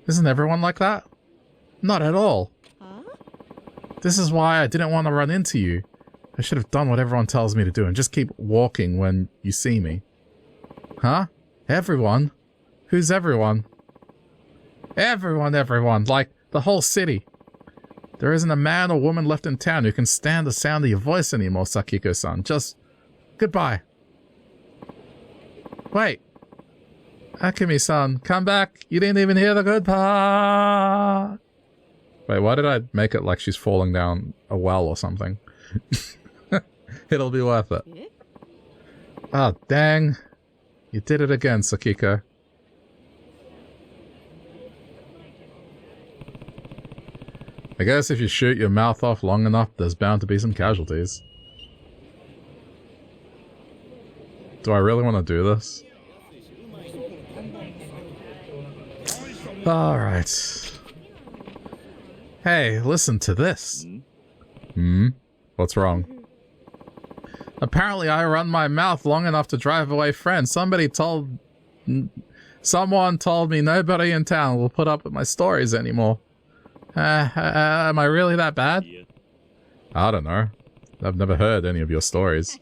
Isn't everyone like that? Not at all. This is why I didn't want to run into you. I should have done what everyone tells me to do and just keep walking when you see me. Huh? Everyone? Who's everyone? Everyone, like the whole city. There isn't a man or woman left in town who can stand the sound of your voice anymore, Sakiko-san. Just goodbye. Wait. Akemi-san, come back. You didn't even hear the good part. Wait, why did I make it like she's falling down a well or something? It'll be worth it. Oh, dang. You did it again, Sakiko. I guess if you shoot your mouth off long enough, there's bound to be some casualties. Do I really want to do this? Alright. Hey, listen to this. What's wrong? Apparently I run my mouth long enough to drive away friends. Someone told me nobody in town will put up with my stories anymore. Am I really that bad? I don't know. I've never heard any of your stories.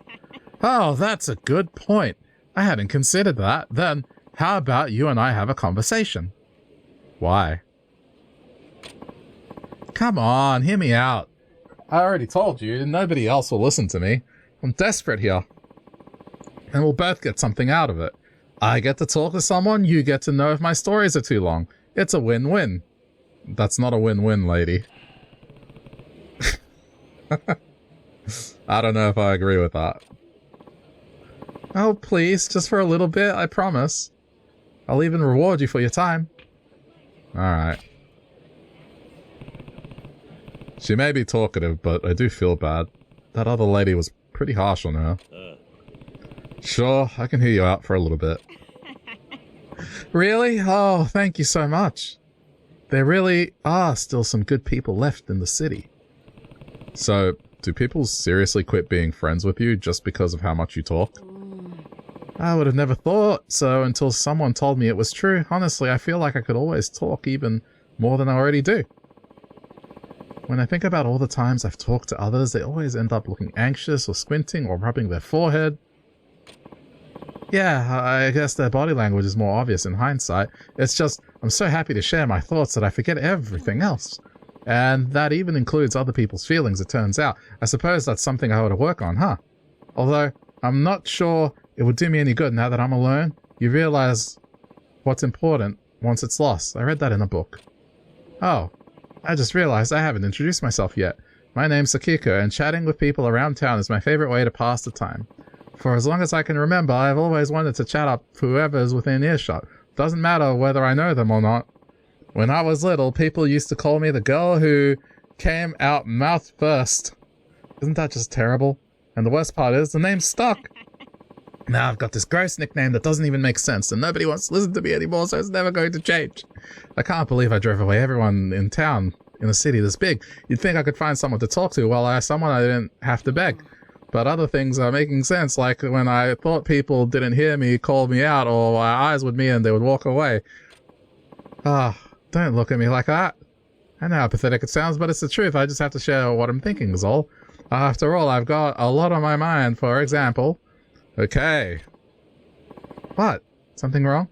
Oh, that's a good point. I hadn't considered that. Then, how about you and I have a conversation? Why? Come on, hear me out. I already told you, nobody else will listen to me. I'm desperate here. And we'll both get something out of it. I get to talk to someone, you get to know if my stories are too long. It's a win-win. That's not a win-win, lady. I don't know if I agree with that. Oh, please, just for a little bit, I promise. I'll even reward you for your time. Alright. She may be talkative, but I do feel bad. That other lady was pretty harsh on her. Sure, I can hear you out for a little bit. Really? Oh, thank you so much. There really are still some good people left in the city. So, do people seriously quit being friends with you just because of how much you talk? I would have never thought so until someone told me it was true. Honestly, I feel like I could always talk even more than I already do. When I think about all the times I've talked to others, they always end up looking anxious or squinting or rubbing their forehead. Yeah, I guess their body language is more obvious in hindsight. It's just, I'm so happy to share my thoughts that I forget everything else. And that even includes other people's feelings, it turns out. I suppose that's something I ought to work on, huh? Although, I'm not sure it would do me any good now that I'm alone. You realize what's important once it's lost. I read that in a book. Oh, I just realized I haven't introduced myself yet. My name's Sakiko, and chatting with people around town is my favorite way to pass the time. For as long as I can remember, I've always wanted to chat up whoever's within earshot. Doesn't matter whether I know them or not. When I was little, people used to call me the girl who came out mouth first. Isn't that just terrible? And the worst part is, the name stuck. Now I've got this gross nickname that doesn't even make sense, and nobody wants to listen to me anymore, so it's never going to change. I can't believe I drove away everyone in town, in a city this big. You'd think I could find someone to talk to, well, someone I didn't have to beg. But other things are making sense, like when I thought people didn't hear me, called me out, or my eyes would me and they would walk away. Ah, don't look at me like that. I know how pathetic it sounds, but it's the truth. I just have to share what I'm thinking is all. After all, I've got a lot on my mind, for example. Okay. What? Something wrong?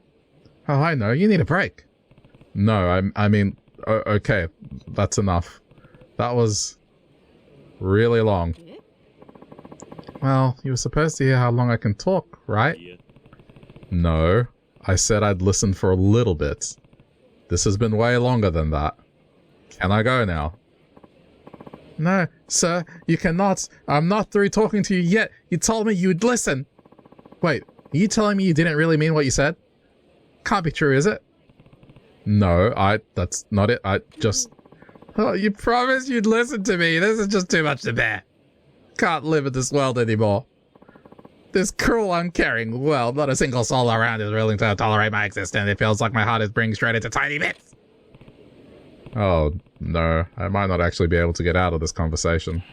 Oh, I know. You need a break. No, I mean, okay. That's enough. That was really long. Well, you were supposed to hear how long I can talk, right? No. I said I'd listen for a little bit. This has been way longer than that. Can I go now? No, sir, you cannot. I'm not through talking to you yet. You told me you'd listen. Wait, are you telling me you didn't really mean what you said? Can't be true, is it? No, that's not it. I just... Oh, you promised you'd listen to me. This is just too much to bear. Can't live in this world anymore. This cruel, uncaring world, not a single soul around is willing to tolerate my existence. It feels like my heart is being shredded to tiny bits. Oh, no. I might not actually be able to get out of this conversation.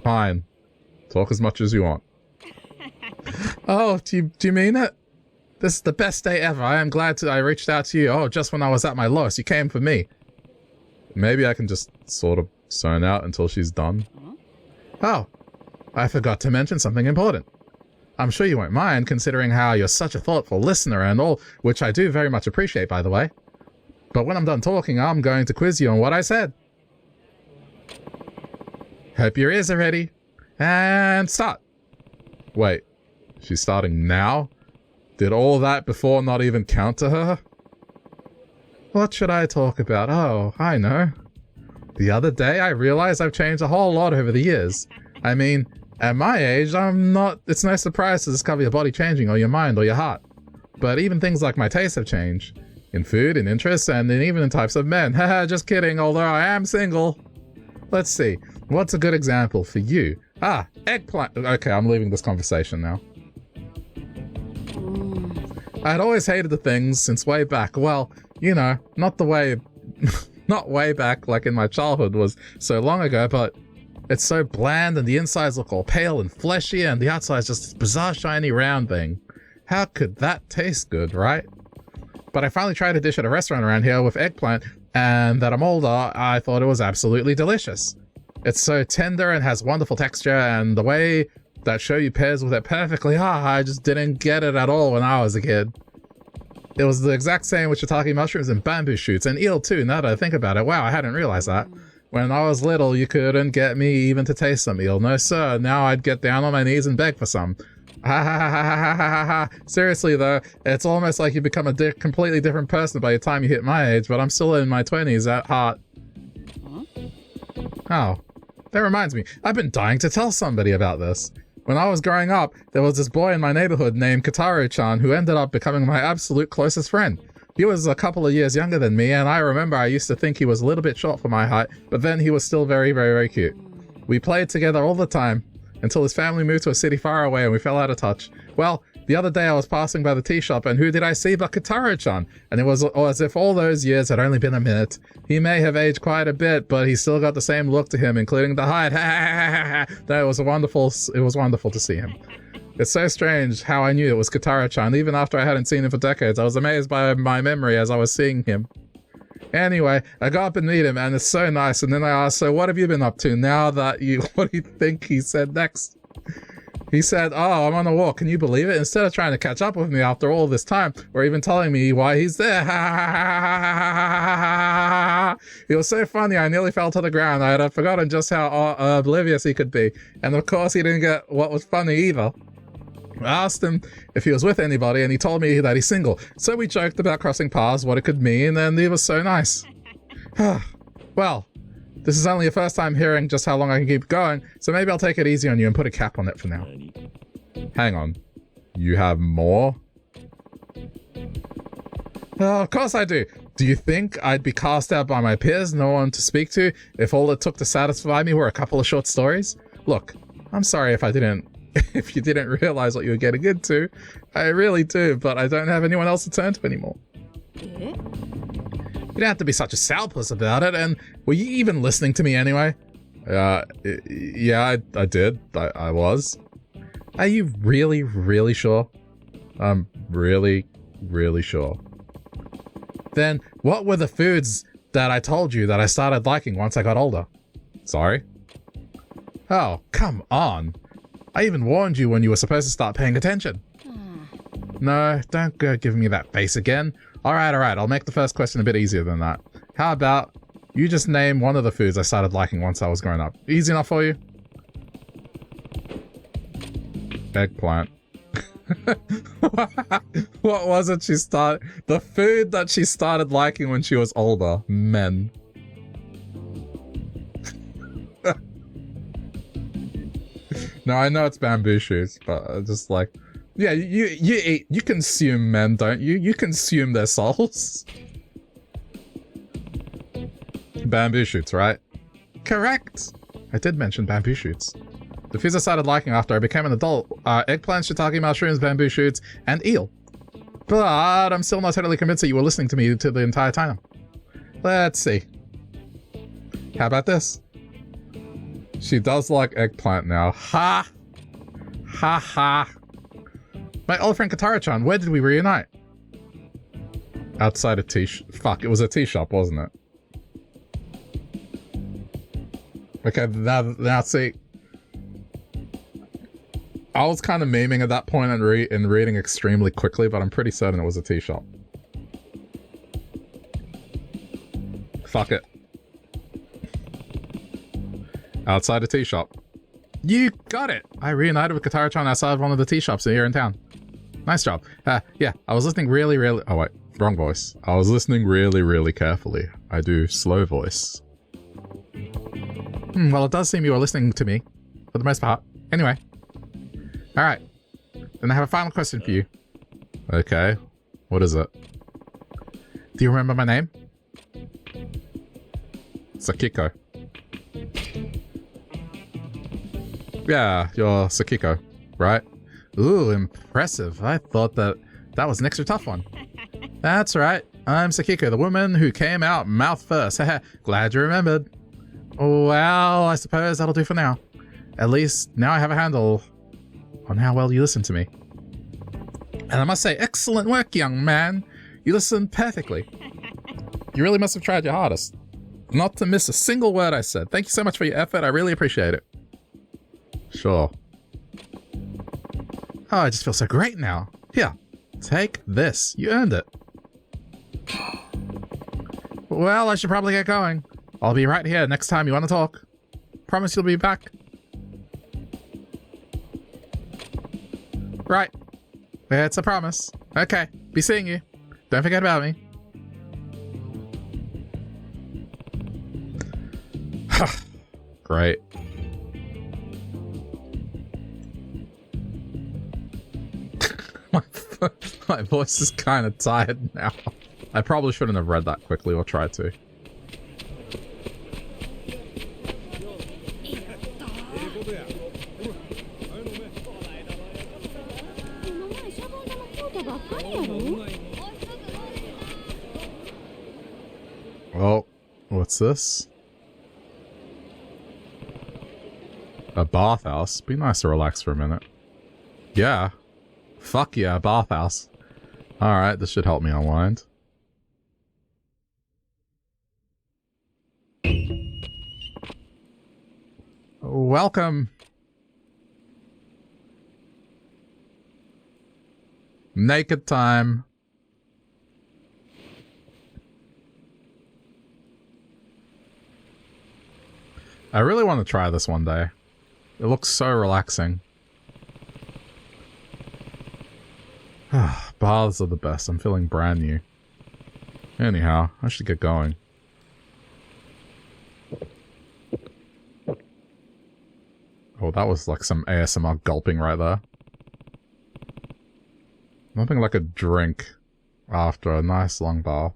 Fine. Talk as much as you want. Oh, do you mean it? This is the best day ever. I am glad I reached out to you. Oh, just when I was at my lowest, you came for me. Maybe I can just sort of zone out until she's done. Oh, I forgot to mention something important. I'm sure you won't mind, considering how you're such a thoughtful listener and all, which I do very much appreciate, by the way. But when I'm done talking, I'm going to quiz you on what I said. Hope your ears are ready. And start. Wait, she's starting now? Did all that before not even count to her? What should I talk about? Oh, I know. The other day, I realized I've changed a whole lot over the years. I mean, at my age, it's no surprise to discover your body changing, or your mind, or your heart. But even things like my tastes have changed. In food, in interests, and even in types of men. Haha, just kidding, although I am single. Let's see, what's a good example for you? Ah, eggplant. Okay, I'm leaving this conversation now. I'd always hated the things since way back. Well, you know, not way back like in my childhood was so long ago, but it's so bland and the insides look all pale and fleshy and the outside's just this bizarre shiny round thing. How could that taste good, right? But I finally tried a dish at a restaurant around here with eggplant, and that I'm older, I thought it was absolutely delicious. It's so tender and has wonderful texture, and the way that shoyu pairs with it perfectly, I just didn't get it at all when I was a kid. It was the exact same with shiitake mushrooms and bamboo shoots, and eel too, now that I think about it. Wow, I hadn't realized that. When I was little, you couldn't get me even to taste some eel. No sir, now I'd get down on my knees and beg for some. Ha ha ha ha ha ha ha ha. Seriously though, it's almost like you become a completely different person by the time you hit my age, but I'm still in my 20s at heart. Oh, that reminds me. I've been dying to tell somebody about this. When I was growing up, there was this boy in my neighborhood named Kotaro-chan who ended up becoming my absolute closest friend. He was a couple of years younger than me, and I remember I used to think he was a little bit short for my height, but then he was still very, very, very cute. We played together all the time, until his family moved to a city far away and we fell out of touch. Well, the other day I was passing by the tea shop and who did I see but Kotaro-chan? And it was as if all those years had only been a minute. He may have aged quite a bit, but he still got the same look to him, including the height. No, it was wonderful to see him. It's so strange how I knew it was Kotaro-chan. Even after I hadn't seen him for decades, I was amazed by my memory as I was seeing him. Anyway, I got up and meet him, and it's so nice. And then I asked, so what have you been up to now that you... What do you think he said next? He said, oh, I'm on a walk. Can you believe it? Instead of trying to catch up with me after all this time, or even telling me why he's there. It was so funny, I nearly fell to the ground. I had forgotten just how oblivious he could be. And of course, he didn't get what was funny either. I asked him if he was with anybody, and he told me that he's single. So we joked about crossing paths, what it could mean, and he was so nice. Well, this is only your first time hearing just how long I can keep going, so maybe I'll take it easy on you and put a cap on it for now. Hang on. You have more? Oh, of course I do. Do you think I'd be cast out by my peers, no one to speak to, if all it took to satisfy me were a couple of short stories? Look, I'm sorry if you didn't realize what you were getting into. I really do, but I don't have anyone else to turn to anymore. You don't have to be such a sourpuss about it, and were you even listening to me anyway? Yeah, I did. I was. Are you really, really sure? I'm really, really sure. Then, what were the foods that I told you that I started liking once I got older? Sorry? Oh, come on. I even warned you when you were supposed to start paying attention. No, don't go giving me that face again. Alright, I'll make the first question a bit easier than that. How about you just name one of the foods I started liking once I was growing up? Easy enough for you? Eggplant. What was it the food that she started liking when she was older? Men. No, I know it's bamboo shoots, but just like, yeah, you consume men, don't you? You consume their souls. Bamboo shoots, right? Correct. I did mention bamboo shoots. The foods I started liking after I became an adult are eggplants, shiitake mushrooms, bamboo shoots, and eel. But I'm still not totally convinced that you were listening to me to the entire time. Let's see. How about this? She does like eggplant now. Ha! Ha ha! My old friend Kotaro-chan, where did we reunite? Outside a tea shop. Fuck, it was a tea shop, wasn't it? Okay, now see. I was kind of memeing at that point and reading extremely quickly, but I'm pretty certain it was a tea shop. Fuck it. Outside a tea shop. You got it! I reunited with Kotaro-chan outside one of the tea shops here in town. Nice job. Yeah, I was listening really... Oh wait, wrong voice. I was listening really carefully. I do slow voice. Well, it does seem you were listening to me, for the most part. Anyway. Alright. Then I have a final question for you. Okay. What is it? Do you remember my name? Sakiko. Yeah, you're Sakiko, right? Ooh, impressive. I thought that was an extra tough one. That's right. I'm Sakiko, the woman who came out mouth first. Glad you remembered. Well, I suppose that'll do for now. At least now I have a handle on how well you listen to me. And I must say, excellent work, young man. You listened perfectly. You really must have tried your hardest. Not to miss a single word I said. Thank you so much for your effort. I really appreciate it. Sure. Oh, I just feel so great now. Here, take this. You earned it. Well, I should probably get going. I'll be right here next time you want to talk. Promise you'll be back. Right. It's a promise. Okay. Be seeing you. Don't forget about me. Great. My voice is kind of tired now. I probably shouldn't have read that quickly or tried to. Oh, what's this? A bathhouse? Be nice to relax for a minute. Yeah. Fuck yeah, bathhouse. Alright, this should help me unwind. Welcome. Naked time. I really want to try this one day. It looks so relaxing. Baths are the best. I'm feeling brand new. Anyhow, I should get going. Oh, that was like some ASMR gulping right there. Nothing like a drink after a nice long bath.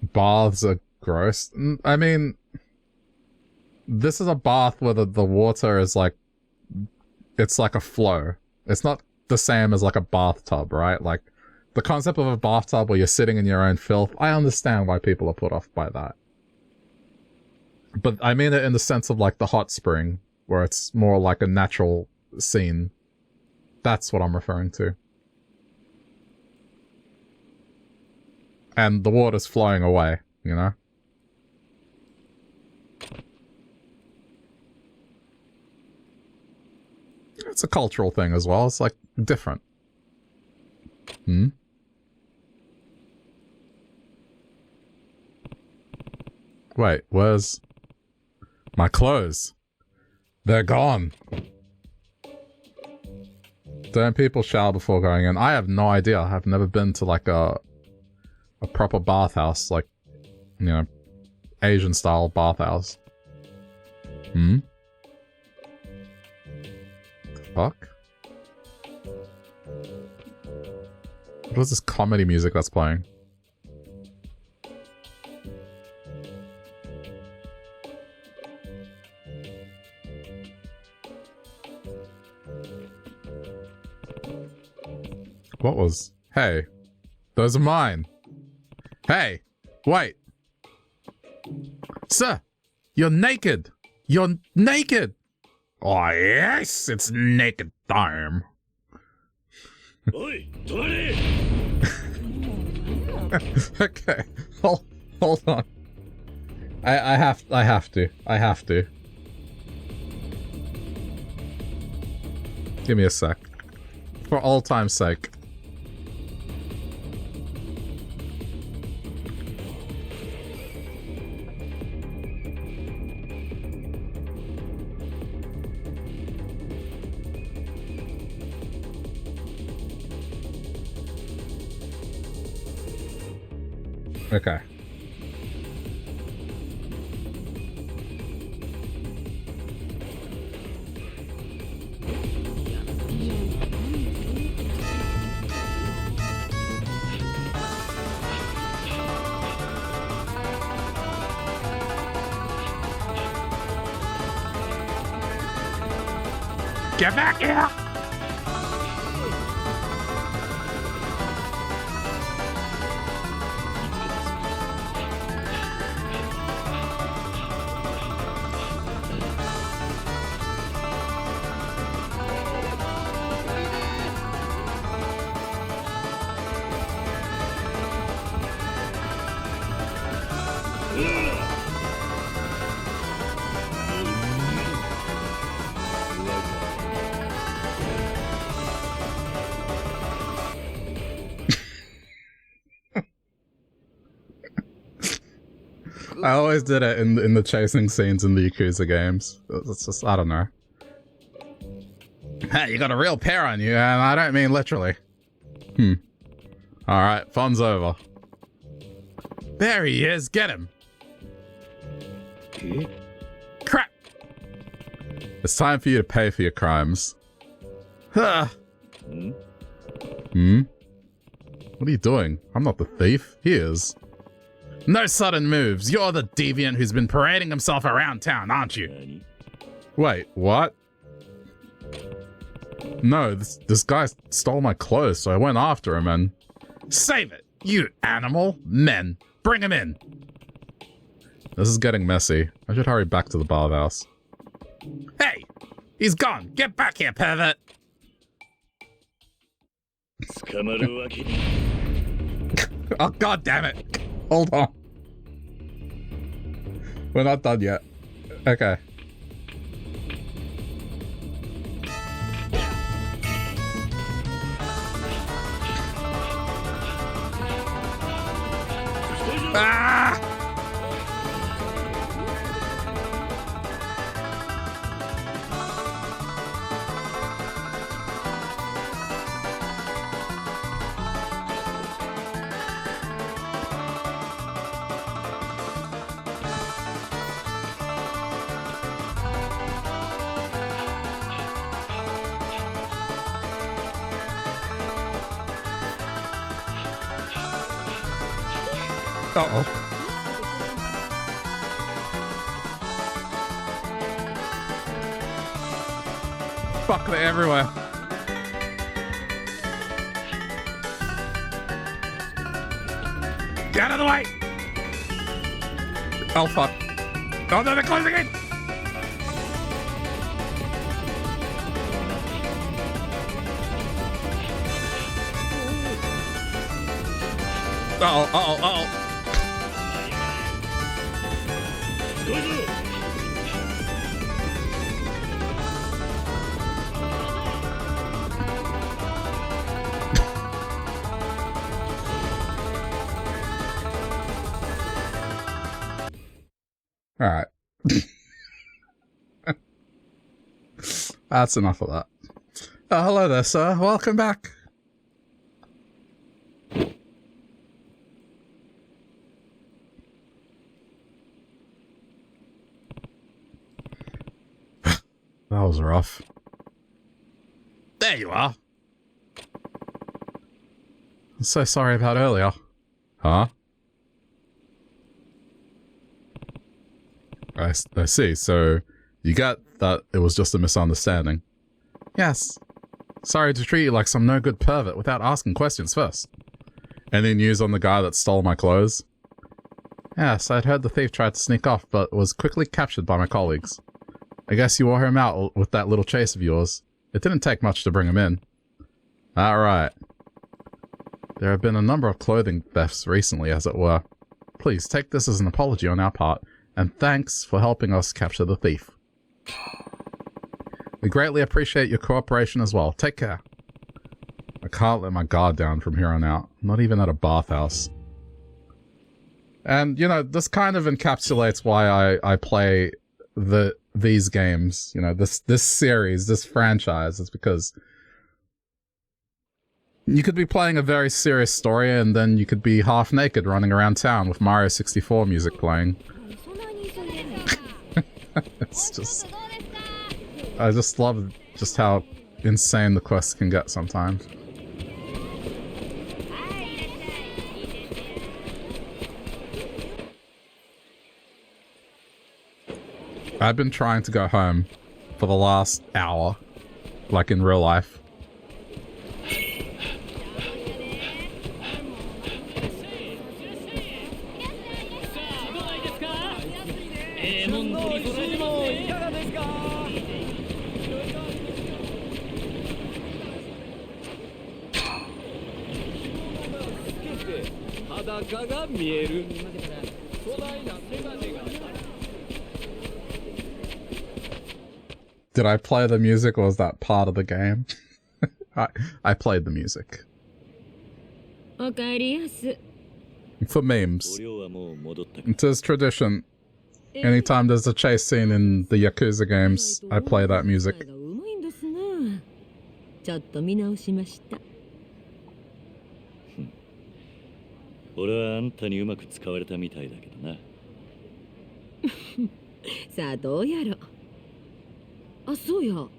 Baths are gross. I mean, this is a bath where the water is like, it's like a flow. It's not the same as like a bathtub, right? Like, the concept of a bathtub where you're sitting in your own filth, I understand why people are put off by that. But I mean it in the sense of like the hot spring, where it's more like a natural scene. That's what I'm referring to. And the water's flowing away, you know? It's a cultural thing as well. It's like different. Hmm? Wait, where's my clothes? They're gone. Don't people shower before going in? I have no idea. I've never been to like a proper bathhouse, like, you know, Asian style bathhouse. Hmm? Fuck? What is this comedy music that's playing? What was... Hey. Those are mine. Hey. Wait. Sir. You're naked. You're naked. Oh, yes. It's naked time. Oi, Tori! Okay. Hold on. I have to. Give me a sec. For all time's sake. Okay. Get back here! I always did it in the chasing scenes in the Yakuza games. It's just, I don't know. Hey, you got a real pair on you, and I don't mean literally. Alright, fun's over. There he is, get him! Crap! It's time for you to pay for your crimes. Huh. What are you doing? I'm not the thief. He is. No sudden moves. You're the deviant who's been parading himself around town, aren't you? Wait, what? No, this guy stole my clothes, so I went after him and... Save it, you animal! Men, bring him in! This is getting messy. I should hurry back to the bathhouse. Hey! He's gone! Get back here, pervert! Oh, god damn it! Hold on. We're not done yet. Okay. Ah! Uh-oh. Fuck, they're everywhere. Get out of the way! Oh, fuck. Oh, no, they're closing in! Uh-oh, uh-oh, uh-oh. All right. That's enough of that. Hello there, sir. Welcome back. That was rough. There you are. I'm so sorry about earlier. Huh? I see. So, you get that it was just a misunderstanding. Yes. Sorry to treat you like some no-good pervert without asking questions first. Any news on the guy that stole my clothes? Yes, I'd heard the thief tried to sneak off, but was quickly captured by my colleagues. I guess you wore him out with that little chase of yours. It didn't take much to bring him in. Alright. There have been a number of clothing thefts recently, as it were. Please, take this as an apology on our part, and thanks for helping us capture the thief. We greatly appreciate your cooperation as well. Take care. I can't let my guard down from here on out. Not even at a bathhouse. And, you know, this kind of encapsulates why I play these games. You know, this series, this franchise. It's because you could be playing a very serious story and then you could be half naked running around town with Mario 64 music playing. It's just... I just love just how insane the quests can get sometimes. I've been trying to go home for the last hour, like in real life. Did I play the music or was that part of the game? I played the music. For memes. It is tradition. Anytime there's a chase scene in the Yakuza games, I play that music. ちょっと見直しました。俺はあんたにうまく使われたみたいだけどな。さあどうやろ。あ、そうや、は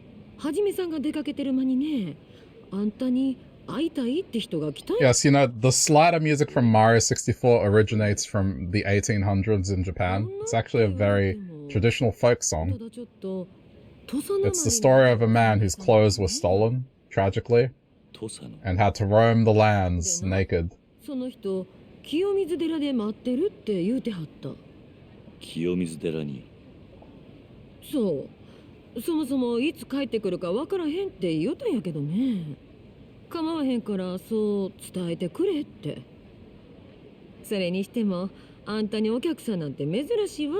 じめさんが出かけてる間にね、あんたに会いたいって人が来たんや。 Yes, you know, the slider music from Mario 64 originates from the 1800s in Japan. It's actually a very traditional folk song. ただちょっと土佐なまり It's the story of a man whose clothes were stolen, tragically, 土佐の and had to roam the lands naked. その人清水寺で待ってるって言うてはった。清水寺に。そう、そもそもいつ帰ってくるかわからへんって言うたんやけどね。構わへんからそう伝えてくれって。それにしてもあんたにお客さんなんて珍しいわ。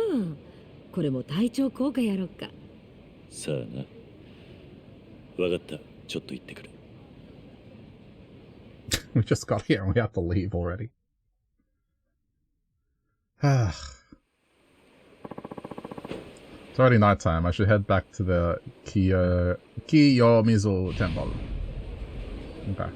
これも体調効果やろか。さあな。わかった。ちょっと行ってくる。We just got here and we have to leave already. It's already nighttime. I should head back to the Kiyomizu temple. Okay.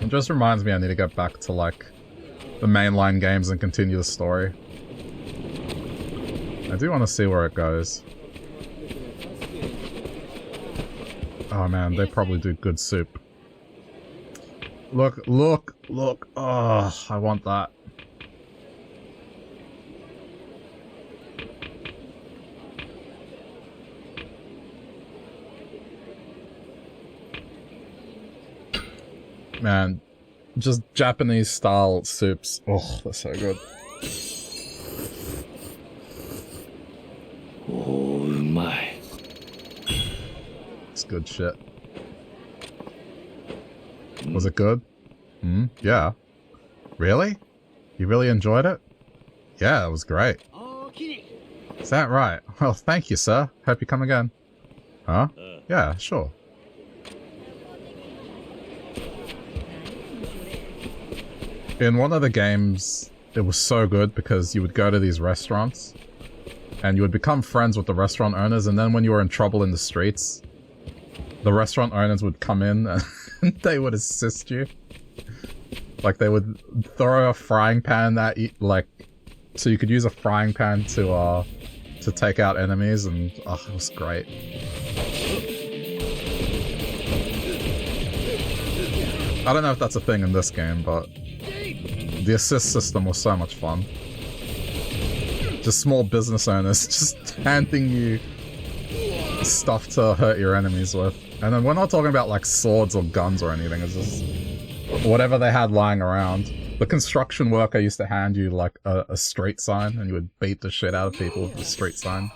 It just reminds me I need to get back to, like, the mainline games and continue the story. I do want to see where it goes. Oh man, they probably do good soup. Look, look, look. Oh, I want that. Man, just Japanese style soups. Oh, they're so good. Oh, my. It's good shit. Was it good? Yeah. Really? You really enjoyed it? Yeah, it was great. Is that right? Well, thank you, sir. Hope you come again. Huh? Yeah, sure. In one of the games, it was so good because you would go to these restaurants and you would become friends with the restaurant owners, and then when you were in trouble in the streets, the restaurant owners would come in and they would assist you. Like, they would throw a frying pan at you, like, so you could use a frying pan to take out enemies, and oh, it was great. I don't know if that's a thing in this game, but the assist system was so much fun. Just small business owners just handing you stuff to hurt your enemies with. And then we're not talking about like swords or guns or anything, it's just whatever they had lying around. The construction worker used to hand you like a street sign, and you would beat the shit out of people with the street sign.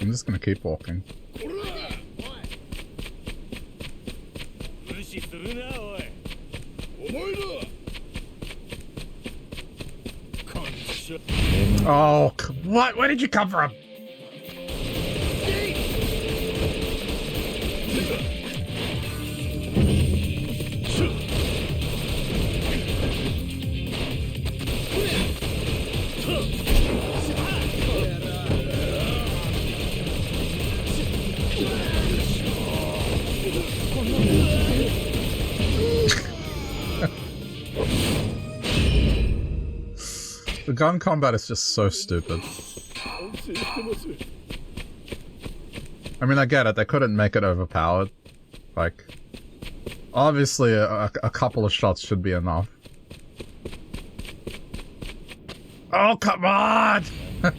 I'm just gonna keep walking. Oh, what? Where did you come from? The gun combat is just so stupid. I mean, I get it, they couldn't make it overpowered. Like, obviously a couple of shots should be enough. Oh, come on!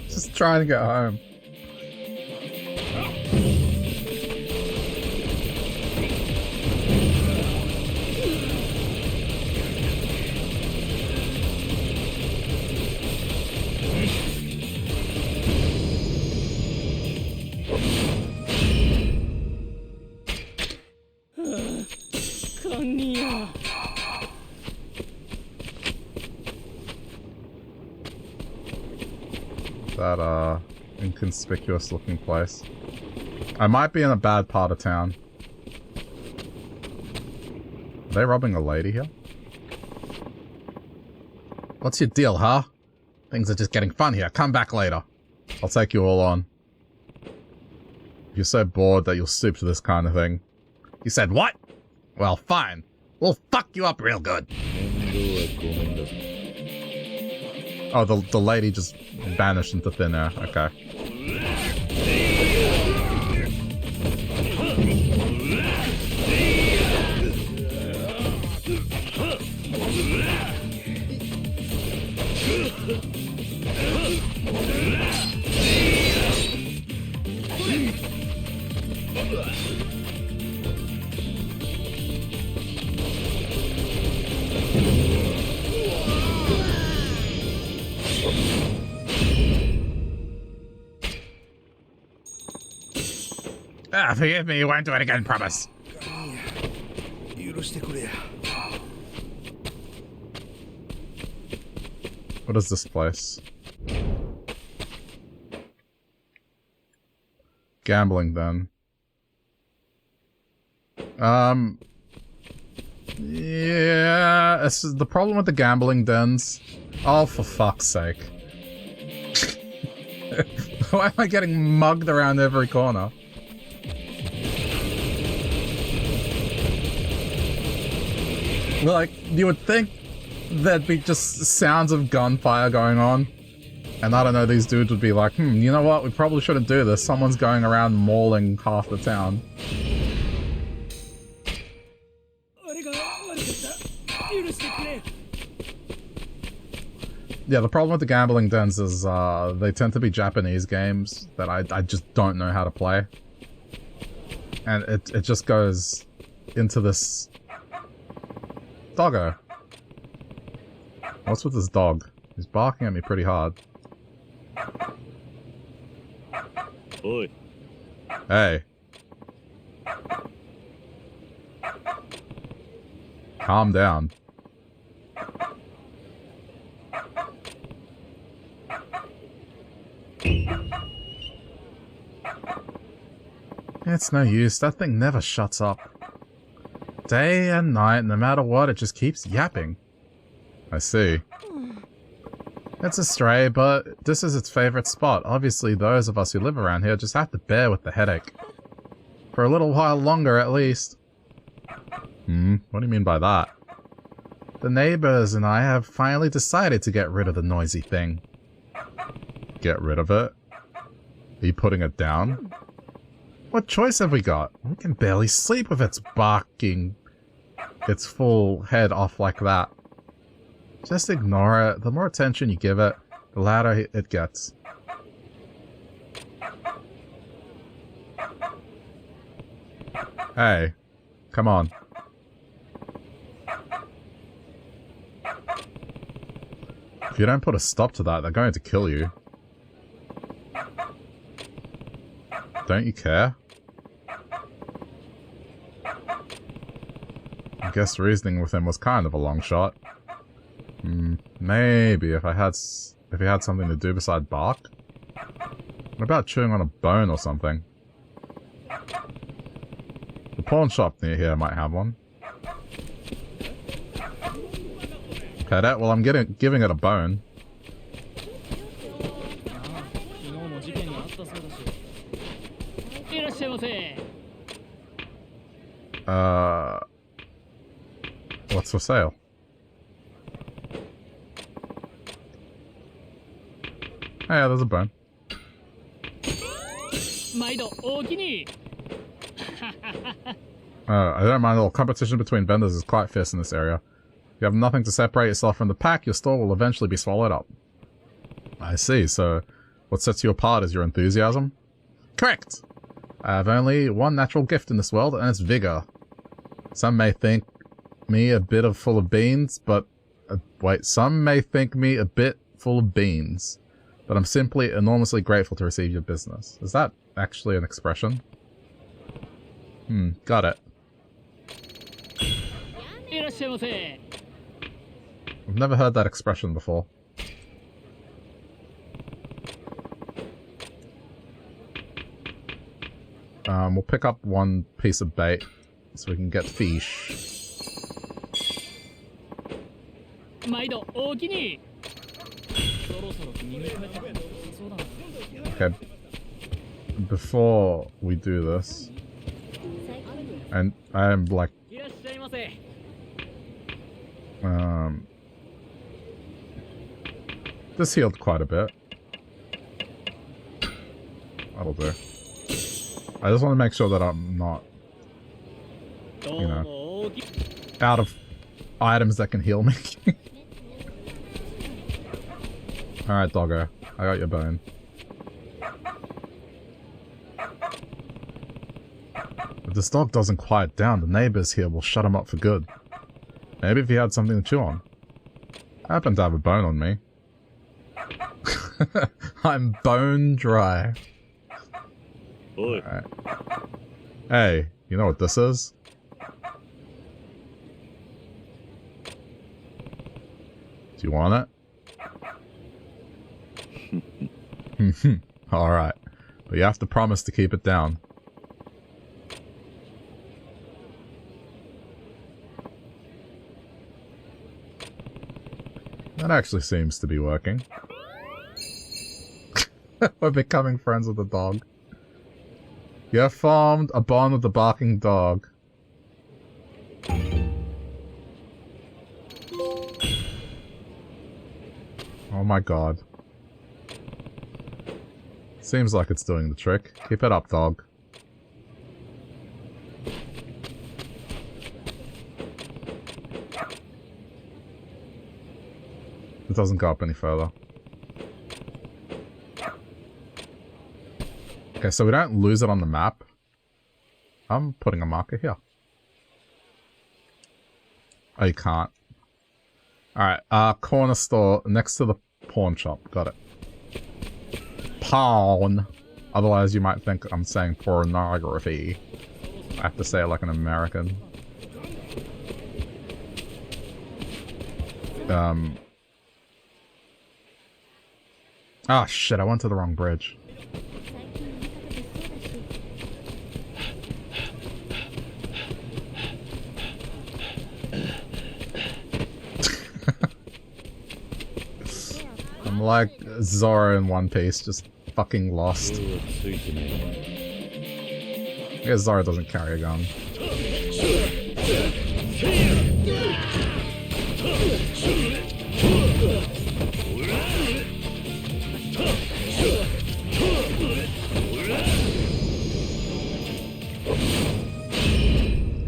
Just trying to get home. That, inconspicuous looking place. I might be in a bad part of town. Are they robbing a lady here? What's your deal, huh? Things are just getting fun here. Come back later. I'll take you all on. If you're so bored that you'll stoop to this kind of thing. You said what? Well, fine. We'll fuck you up real good. Oh, the lady just vanished into thin air. Okay. Ah, forgive me, you won't do it again, promise. What is this place? Gambling, then. Yeah, this is the problem with the gambling dens. Oh, for fuck's sake. Why am I getting mugged around every corner? Like, you would think there'd be just sounds of gunfire going on. And I don't know, these dudes would be like, you know what, we probably shouldn't do this. Someone's going around mauling half the town. Yeah, the problem with the gambling dens is they tend to be Japanese games that I just don't know how to play. And it just goes into this... Doggo. What's with this dog? He's barking at me pretty hard. Oi. Hey. Calm down. It's no use, that thing never shuts up. Day and night, no matter what, it just keeps yapping. I see. It's a stray, but this is its favorite spot. Obviously, those of us who live around here just have to bear with the headache. For a little while longer, at least. What do you mean by that? The neighbors and I have finally decided to get rid of the noisy thing. Get rid of it? Are you putting it down? What choice have we got? We can barely sleep with its barking its full head off like that. Just ignore it. The more attention you give it, the louder it gets. Hey, come on. If you don't put a stop to that, they're going to kill you. Don't you care? I guess reasoning with him was kind of a long shot. Maybe if he had something to do beside bark? What about chewing on a bone or something? The pawn shop near here might have one. Pet it? Well, I'm giving it a bone. What's for sale? Oh yeah, there's a bone. I don't mind at all. Competition between vendors is quite fierce in this area. If you have nothing to separate yourself from the pack, your store will eventually be swallowed up. I see, so what sets you apart is your enthusiasm? Correct! I have only one natural gift in this world, and it's vigor. Some may think me a bit full of beans, but... some may think me a bit full of beans. But I'm simply enormously grateful to receive your business. Is that actually an expression? Got it. I've never heard that expression before. We'll pick up one piece of bait so we can get fish. Okay. Before we do this, and I am like, this healed quite a bit. That'll do. I just want to make sure that I'm not, you know, out of items that can heal me. Alright, doggo. I got your bone. If this dog doesn't quiet down, the neighbors here will shut him up for good. Maybe if he had something to chew on. I happen to have a bone on me. I'm bone dry. Alright. Hey, you know what this is? Do you want it? Alright. But you have to promise to keep it down. That actually seems to be working. We're becoming friends with the dog. You have formed a bond with the barking dog. Oh my god. Seems like it's doing the trick. Keep it up, dog. It doesn't go up any further. Okay, so we don't lose it on the map. I'm putting a marker here. Oh, you can't. Alright, corner store next to the pawn shop. Got it. Pawn. Otherwise you might think I'm saying pornography. I have to say it like an American. Ah, shit, I went to the wrong bridge. I'm like Zora in One Piece, just fucking lost. I guess Zora doesn't carry a gun.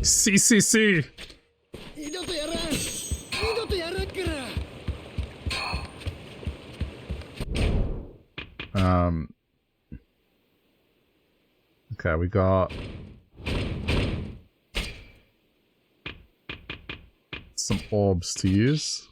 CCC! Okay, we got some orbs to use.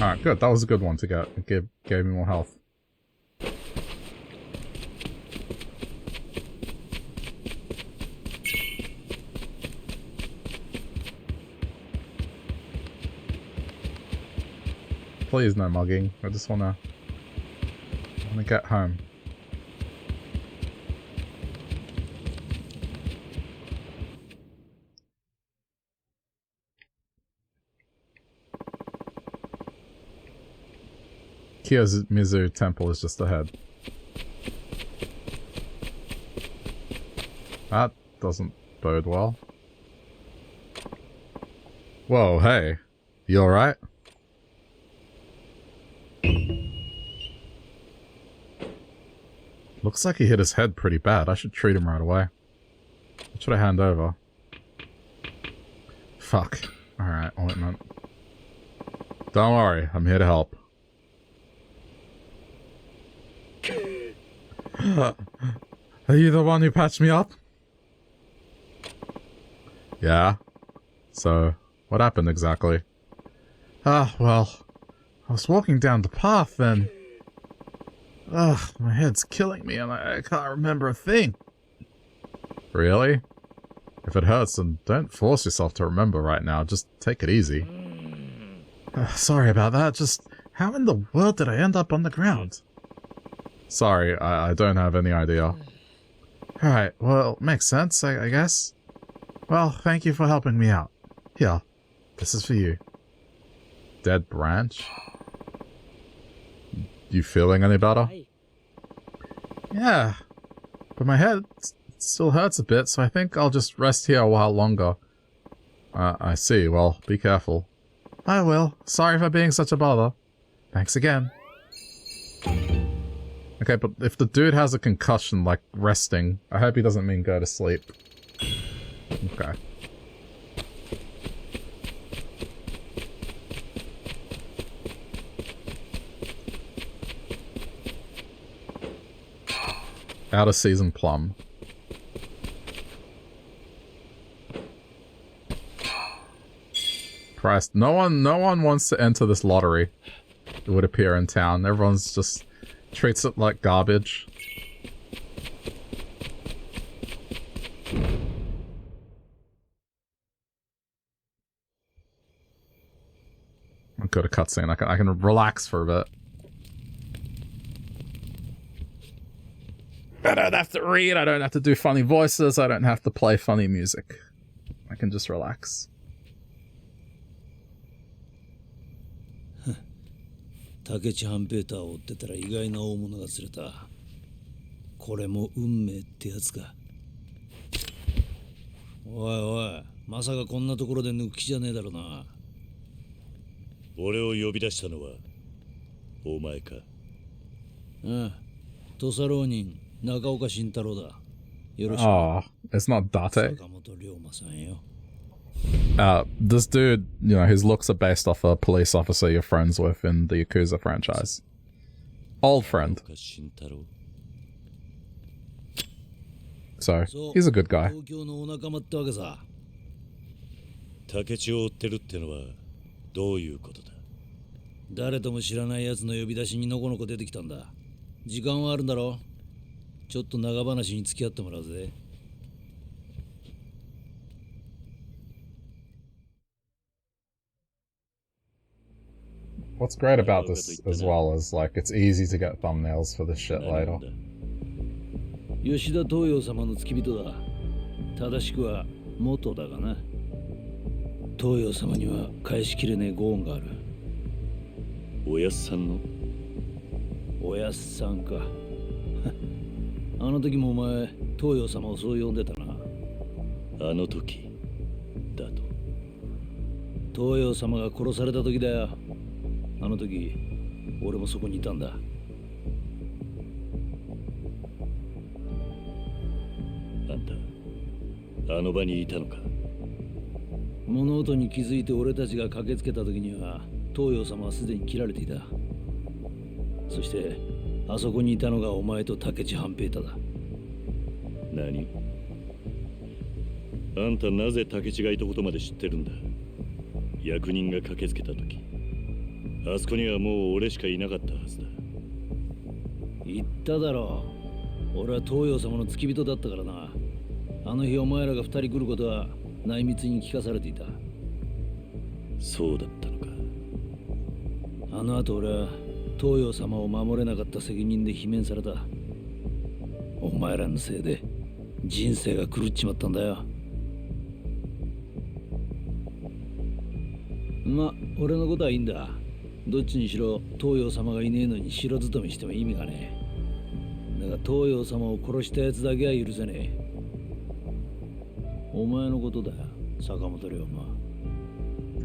Alright, good. That was a good one to get. It gave me more health. Please no mugging. I just wanna get home. Kiyomizu Temple is just ahead. That doesn't bode well. Whoa, hey. You alright? Looks like he hit his head pretty bad. I should treat him right away. What should I hand over? Fuck. Alright, ointment. Don't worry, I'm here to help. Are you the one who patched me up? Yeah. So, what happened exactly? Well, I was walking down the path and... Ugh, my head's killing me and I can't remember a thing. Really? If it hurts, then don't force yourself to remember right now. Just take it easy. Sorry about that. Just how in the world did I end up on the ground? Sorry, I don't have any idea. Alright, well, makes sense, I guess. Well, thank you for helping me out. Here, this is for you. Dead branch? You feeling any better? Yeah, but my head still hurts a bit, so I think I'll just rest here a while longer. I see. Well, be careful. I will. Sorry for being such a bother. Thanks again. Okay, but if the dude has a concussion, like resting, I hope he doesn't mean go to sleep. Okay. Out of season plum. Christ, no one wants to enter this lottery. It would appear in town. Everyone's just treats it like garbage. I'll go to cutscene. I can relax for a bit. I don't have to read. I don't have to do funny voices. I don't have to play funny music. I can just relax. 竹地半平太を追ってたら意外な大物が釣れた。これも運命ってやつか。おいおい、まさかこんなところで抜く気じゃねえだろな。俺を呼び出したのはお前か。ああ、土佐浪人中岡慎太郎だ。よろしく。Oh, it's not Date. 坂本龍馬さんよ。This dude, you know, his looks are based off a police officer you're friends with in the Yakuza franchise. Old friend. So, he's a good guy. 東京のお仲間ってわけさ。竹地を追ってるってのはどういうことだ。誰とも知らない奴の呼び出しにのこのこ出てきたんだ。時間はあるんだろ。ちょっと長話に付き合ってもらうぜ。What's great about this as well is, like, it's easy to get thumbnails for this shit later. 吉田東洋様の付き人だ。正しくは元だがな。東洋様には返しきれねえご恩がある。おやっさんのおやっさんか。あの時もお前、東洋様をそう呼んでたな。あの時だと。東洋様が殺された時だよ。あの時、俺もそこにいたんだ。あんた、あの場にいたのか。物音に気づいて俺たちが駆けつけた時には、東洋様はすでに切られていた。そして、あそこにいたのがお前と竹地半平太だ。何？あんたなぜ竹地がいたことまで知ってるんだ。役人が駆けつけた時。あそこにはもう俺しかいなかったはずだ。言っただろう。俺は東洋様の付き人だったからな。あの日お前らが二人来ることは内密に聞かされていた。そうだったのか。あの後俺は東洋様を守れなかった責任で罷免された。お前らのせいで人生が狂っちまったんだよ。ま、俺のことはいいんだ。どっちにしろ東洋様がいねえのに城勤めしても意味がねえ。だが東洋様を殺したやつだけは許せねえ。お前のことだよ、坂本龍馬。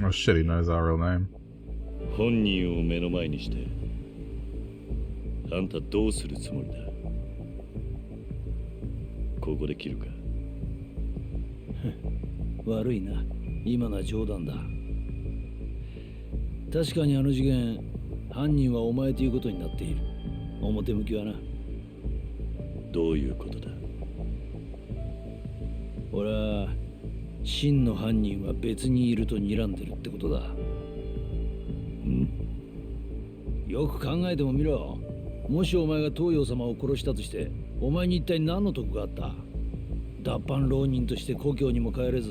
Oh shit, he knows our real name. 本人を目の前にしてあんたどうするつもりだ。ここで切るか。悪いな、今のは冗談だ。確かにあの事件、犯人はお前ということになっている。表向きはな。どういうことだ？俺は真の犯人は別にいると睨んでるってことだ。よく考えてもみろ。もしお前が東洋様を殺したとして、お前に一体何の得があった？脱藩浪人として故郷にも帰れず、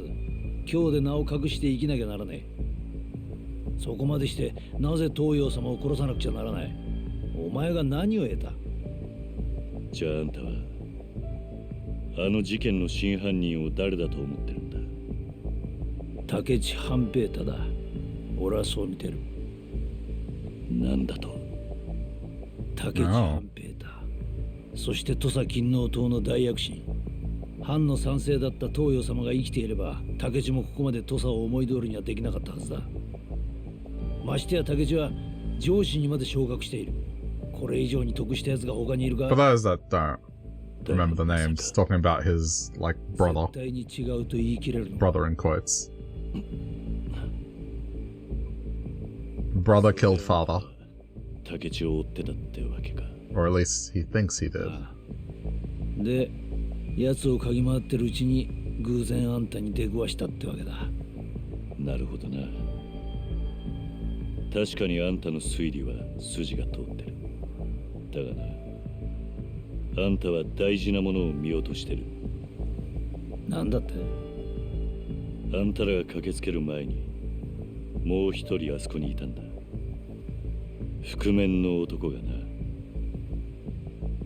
今日で名を隠して生きなきゃならねえ。そこまでしてなぜ東洋様を殺さなくちゃならない？お前が何を得た？じゃああんたはあの事件の真犯人を誰だと思ってるんだ？竹地半平太だ。俺はそう見てる。なんだと？竹地半平太、そして土佐勤王党の大躍進。藩の賛成だった東洋様が生きていれば、竹地もここまで土佐を思い通りにはできなかったはずだ。ましてや竹地は上司にまで昇格している。これ以上に得したやつが他にいるか？ For those that don't remember the names, talking about his, like, brother. 絶対に違うと言い切れるの。Brother in quotes. Brother killed father. 竹地を追ってたってわけか。Or at least he thinks he did. で、奴を嗅ぎ回ってるうちに偶然あんたに出くわしたってわけだ。なるほどな。確かにあんたの推理は筋が通ってる。だがな、あんたは大事なものを見落としてる。なんだって？あんたらが駆けつける前にもう一人あそこにいたんだ。覆面の男がな。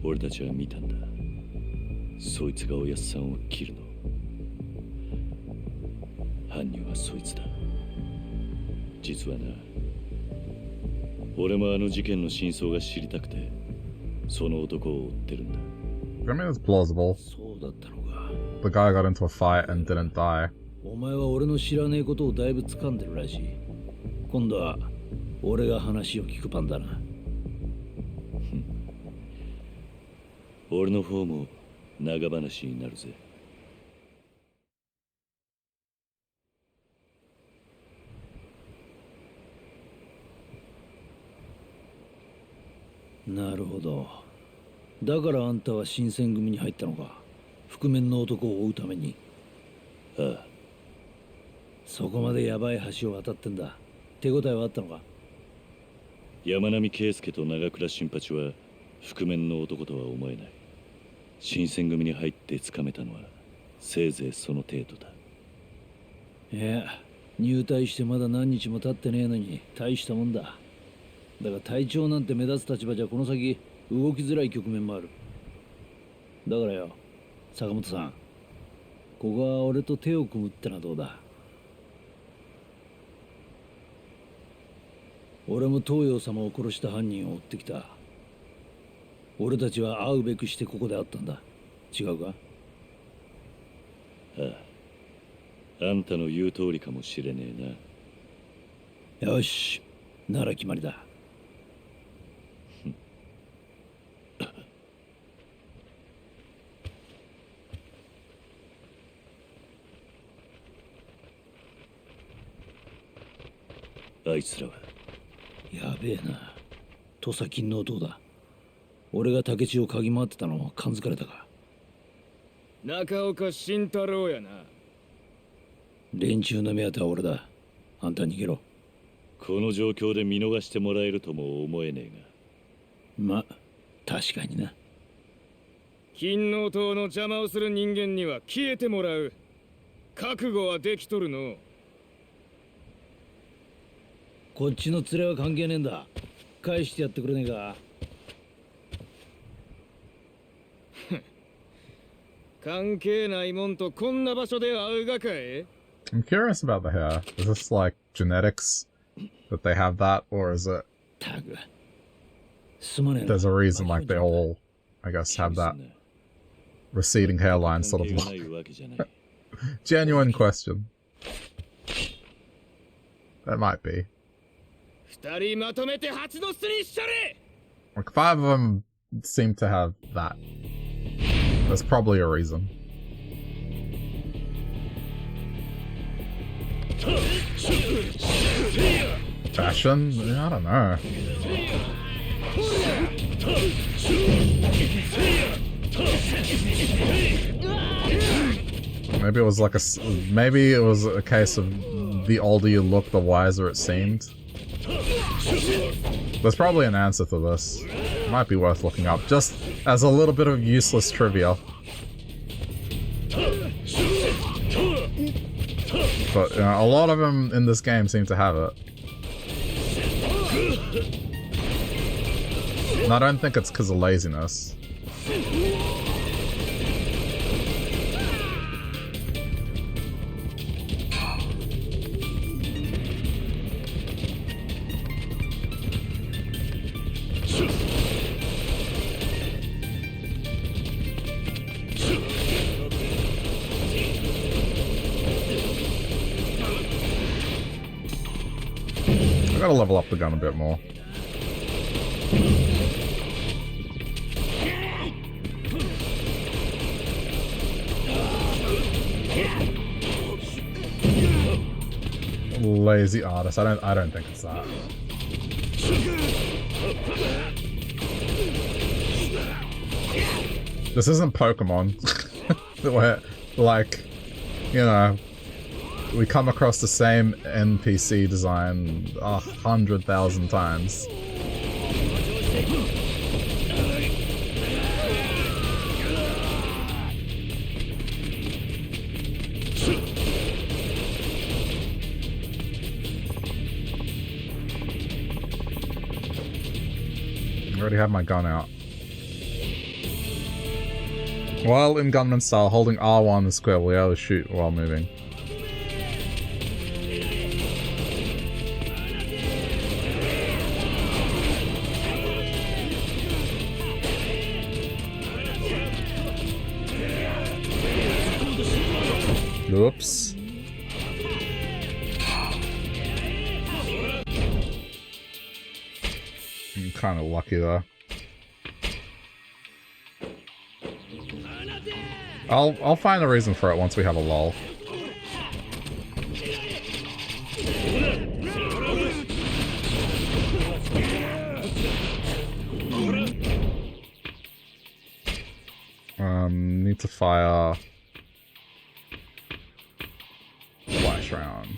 俺たちは見たんだ。そいつがおやっさんを切るの。犯人はそいつだ。実はな、俺もあの事件の真相が知りたくてその男を追ってるんだ。I mean, it's plausible. そうだったのか。 The guy got into a fight and didn't die. お前は俺の知らねえことをだいぶ掴んでるらしい。今度は俺が話を聞く番だな。俺の方も長話になるぜ。なるほど。だからあんたは新選組に入ったのか。覆面の男を追うために。ああ。そこまでヤバい橋を渡ってんだ。手応えはあったのか？山並圭介と長倉新八は覆面の男とは思えない。新選組に入ってつかめたのはせいぜいその程度だ。いや、入隊してまだ何日も経ってねえのに大したもんだ。だが隊長なんて目立つ立場じゃこの先動きづらい局面もある。だからよ、坂本さん、ここは俺と手を組むってのはどうだ？俺も東洋様を殺した犯人を追ってきた。俺たちは会うべくしてここで会ったんだ。違うか？ああ。あんたの言う通りかもしれねえな。よし、なら決まりだ。あいつらはやべえな。土佐勤王党だ。俺が竹地を嗅ぎ回ってたのを感づかれたか。中岡慎太郎やな。連中の目当ては俺だ。あんた逃げろ。この状況で見逃してもらえるとも思えねえが。ま、確かにな。勤王党の邪魔をする人間には消えてもらう。覚悟はできとるの。こっちの連れは関係ねえんだ。返してやってくれねえか。関係ないもんとこんな場所で会うがかい？ I'm curious about the hair. Is this like genetics that they have that, or is it there's a reason like they all, I guess, have that receding hairline sort of look? Genuine question. That might be. Like 5 of them seem to have that. There's probably a reason. Fashion? I don't know. Maybe it was like maybe it was a case of the older you look, the wiser it seemed. There's probably an answer to this. Might be worth looking up, just as a little bit of useless trivia. But, you know, a lot of them in this game seem to have it. And I don't think it's because of laziness. I gotta level up the gun a bit more. Lazy artist. I don't think it's that. This isn't Pokemon. Where, like, you know, we come across the same NPC design 100,000 times. I already have my gun out. While in gunman style, holding R1 and square will be able to shoot while moving. Oops. I'm kind of lucky though. I'll find a reason for it once we have a lull. Need to fire flash round.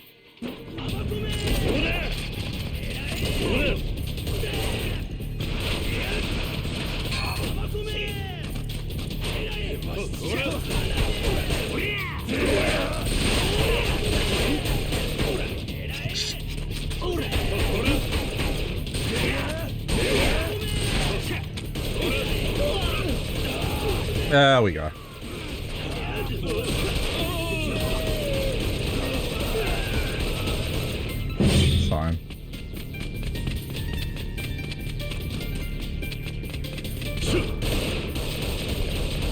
There we go. It's fine.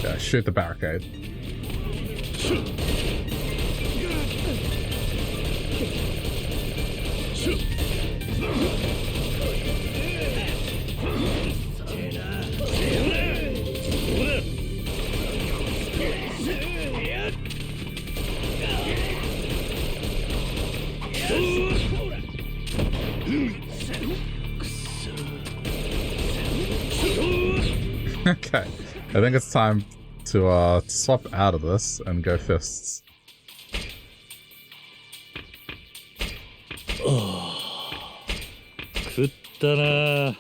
Yeah, shoot the barricade. Okay, I think it's time to swap out of this and go fists. Oh, 食ったな。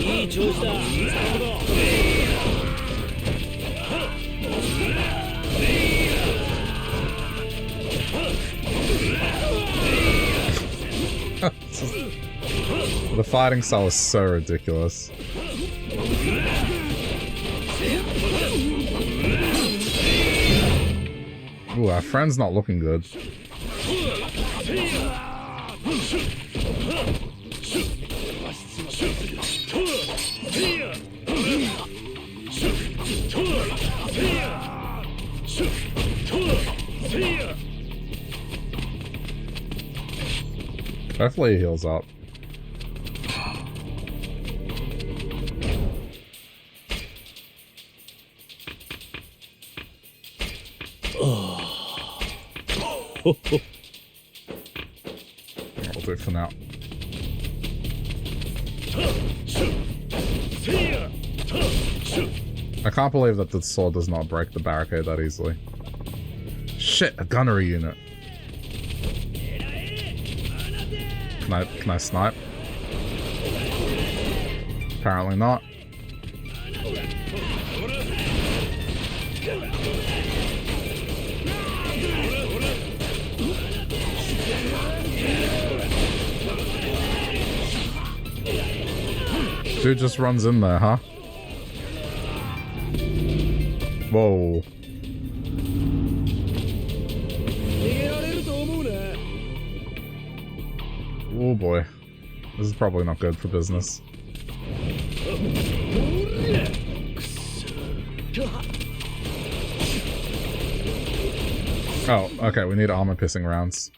いい調子だ。The fighting style is so ridiculous. Ooh, our friend's not looking good. Hopefully he heals up. I'll do it for now. I can't believe that the sword does not break the barricade that easily. Shit, a gunnery unit. Can I snipe? Apparently not. Dude just runs in there, huh? Whoa. Oh boy. This is probably not good for business. Oh, okay, we need armor-piercing rounds.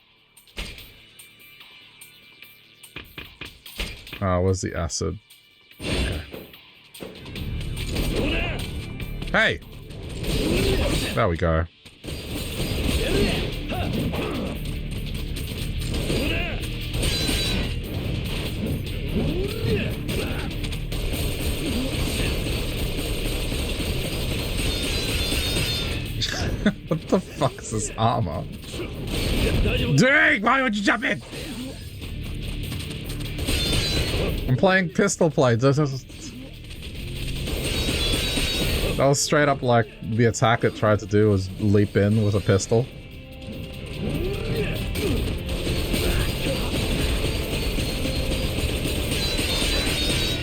Where's the acid? Okay. Hey! There we go. What the fuck is this armor? Dang! Why would you jump in? I'm playing pistol play. That was straight up like the attack it tried to do was leap in with a pistol.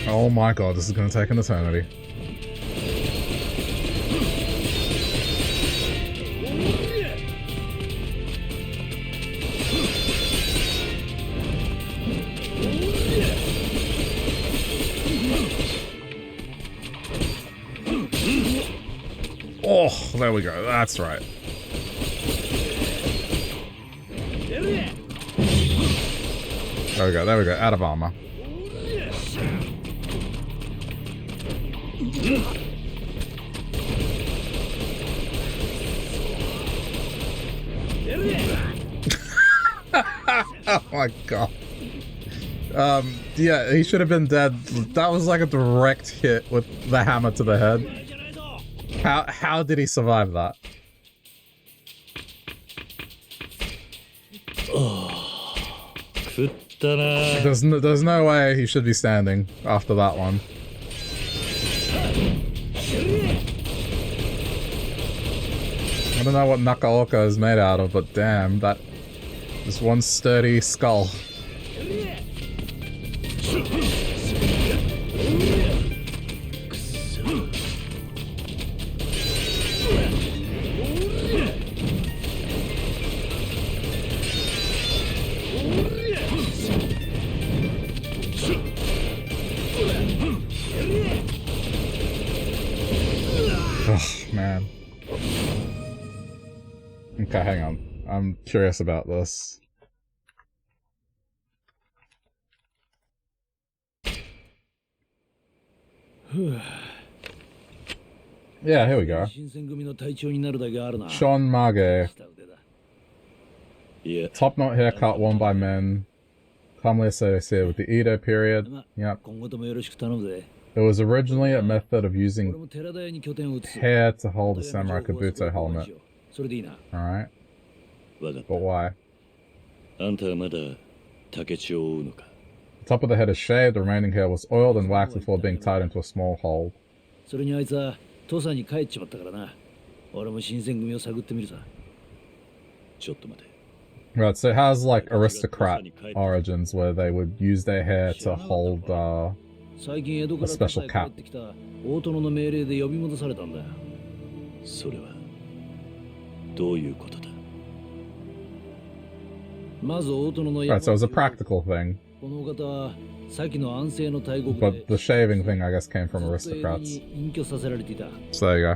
Oh my god, this is gonna take an eternity. Oh, there we go. That's right. There we go. There we go. Out of armor. Oh my god. Yeah, he should have been dead. That was like a direct hit with the hammer to the head. How did he survive that? There's no way he should be standing after that one. I don't know what Nakaoka is made out of, but damn, that is one sturdy skull. Man. Okay, hang on. I'm curious about this. Yeah, here we go. Sean Mage. Top knot haircut worn by men. Commonly associated with the Edo period. Yep. It was originally a method of using hair to hold a samurai kabuto helmet. Alright. But why? The top of the head is shaved, the remaining hair was oiled and waxed before being tied into a small hole. Right, so it has like aristocrat origins where they would use their hair to hold a special cap. Right, so it was a practical thing. But the shaving thing, I guess, came from aristocrats. So there you go.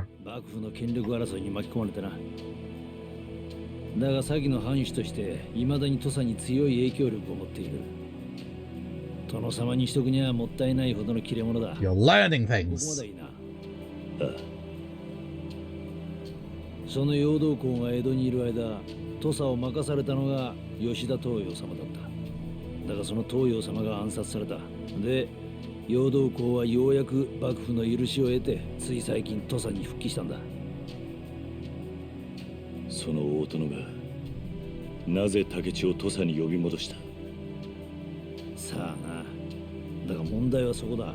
だが先の藩主として未だに土佐に強い影響力を持っている。殿様にしとくにはもったいないほどの切れ者だ。 You're learning ここま things. でいいな。その陽動公が江戸にいる間、土佐を任されたのが吉田東洋様だった。だがその東洋様が暗殺された。で、陽動公はようやく幕府の許しを得て、つい最近土佐に復帰したんだ。その大殿がなぜ竹地を土佐に呼び戻した？さあな。だが問題はそこだ。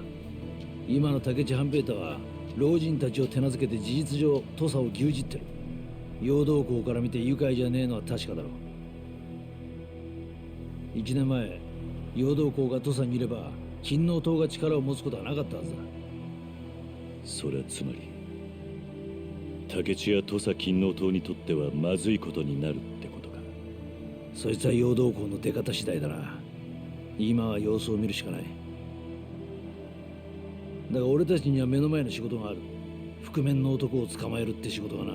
今の竹地半平太は老人たちを手なずけて事実上土佐を牛耳ってる。陽動公から見て愉快じゃねえのは確かだろう。1年前、陽動公が土佐にいれば勤王党が力を持つことはなかったはずだ。それはつまり竹地や土佐勤王党にとってはまずいことになるってことか。そいつは陽動公の出方次第だな。今は様子を見るしかない。だが俺たちには目の前の仕事がある。覆面の男を捕まえるって仕事がな。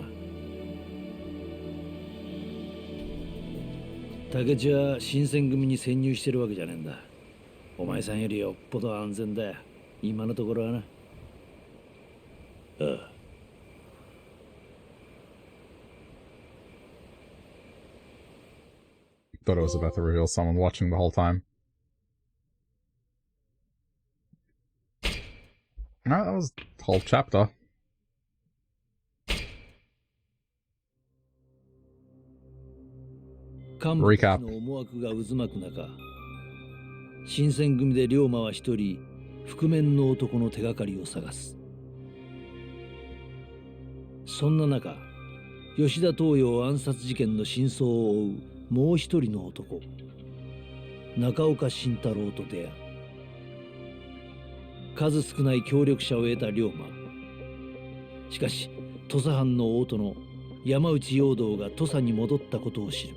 竹地は新選組に潜入してるわけじゃねえんだ。お前さんよりよっぽど安全だよ。今のところはな。ああ。Thought it was about to reveal someone watching the whole time. No, that was the whole chapter. 幹部たちの思惑が渦巻く中、新選組で龍馬は一人覆面の男の手がかりを探す。そんな中、吉田東洋暗殺事件の真相を追うもう一人の男、中岡慎太郎と出会う。数少ない協力者を得た龍馬。しかし土佐藩の大殿山内容堂が土佐に戻ったことを知る。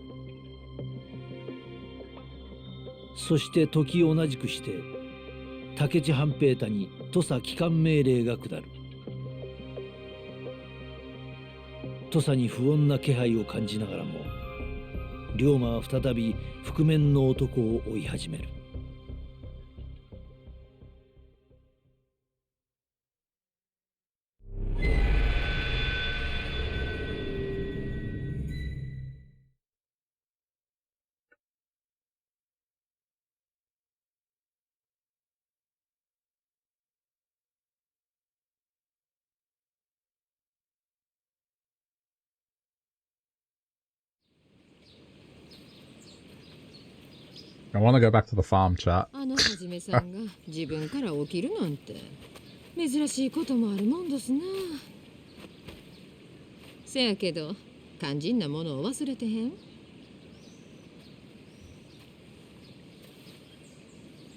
そして時同じくして竹地半平太に土佐帰還命令が下る。土佐に不穏な気配を感じながらも龍馬は再び覆面の男を追い始める。I want to go back to the farm chat. あのはじめさんが自分から起きるなんて珍しいこともあるもんですな。せやけど肝心なものを忘れてへん。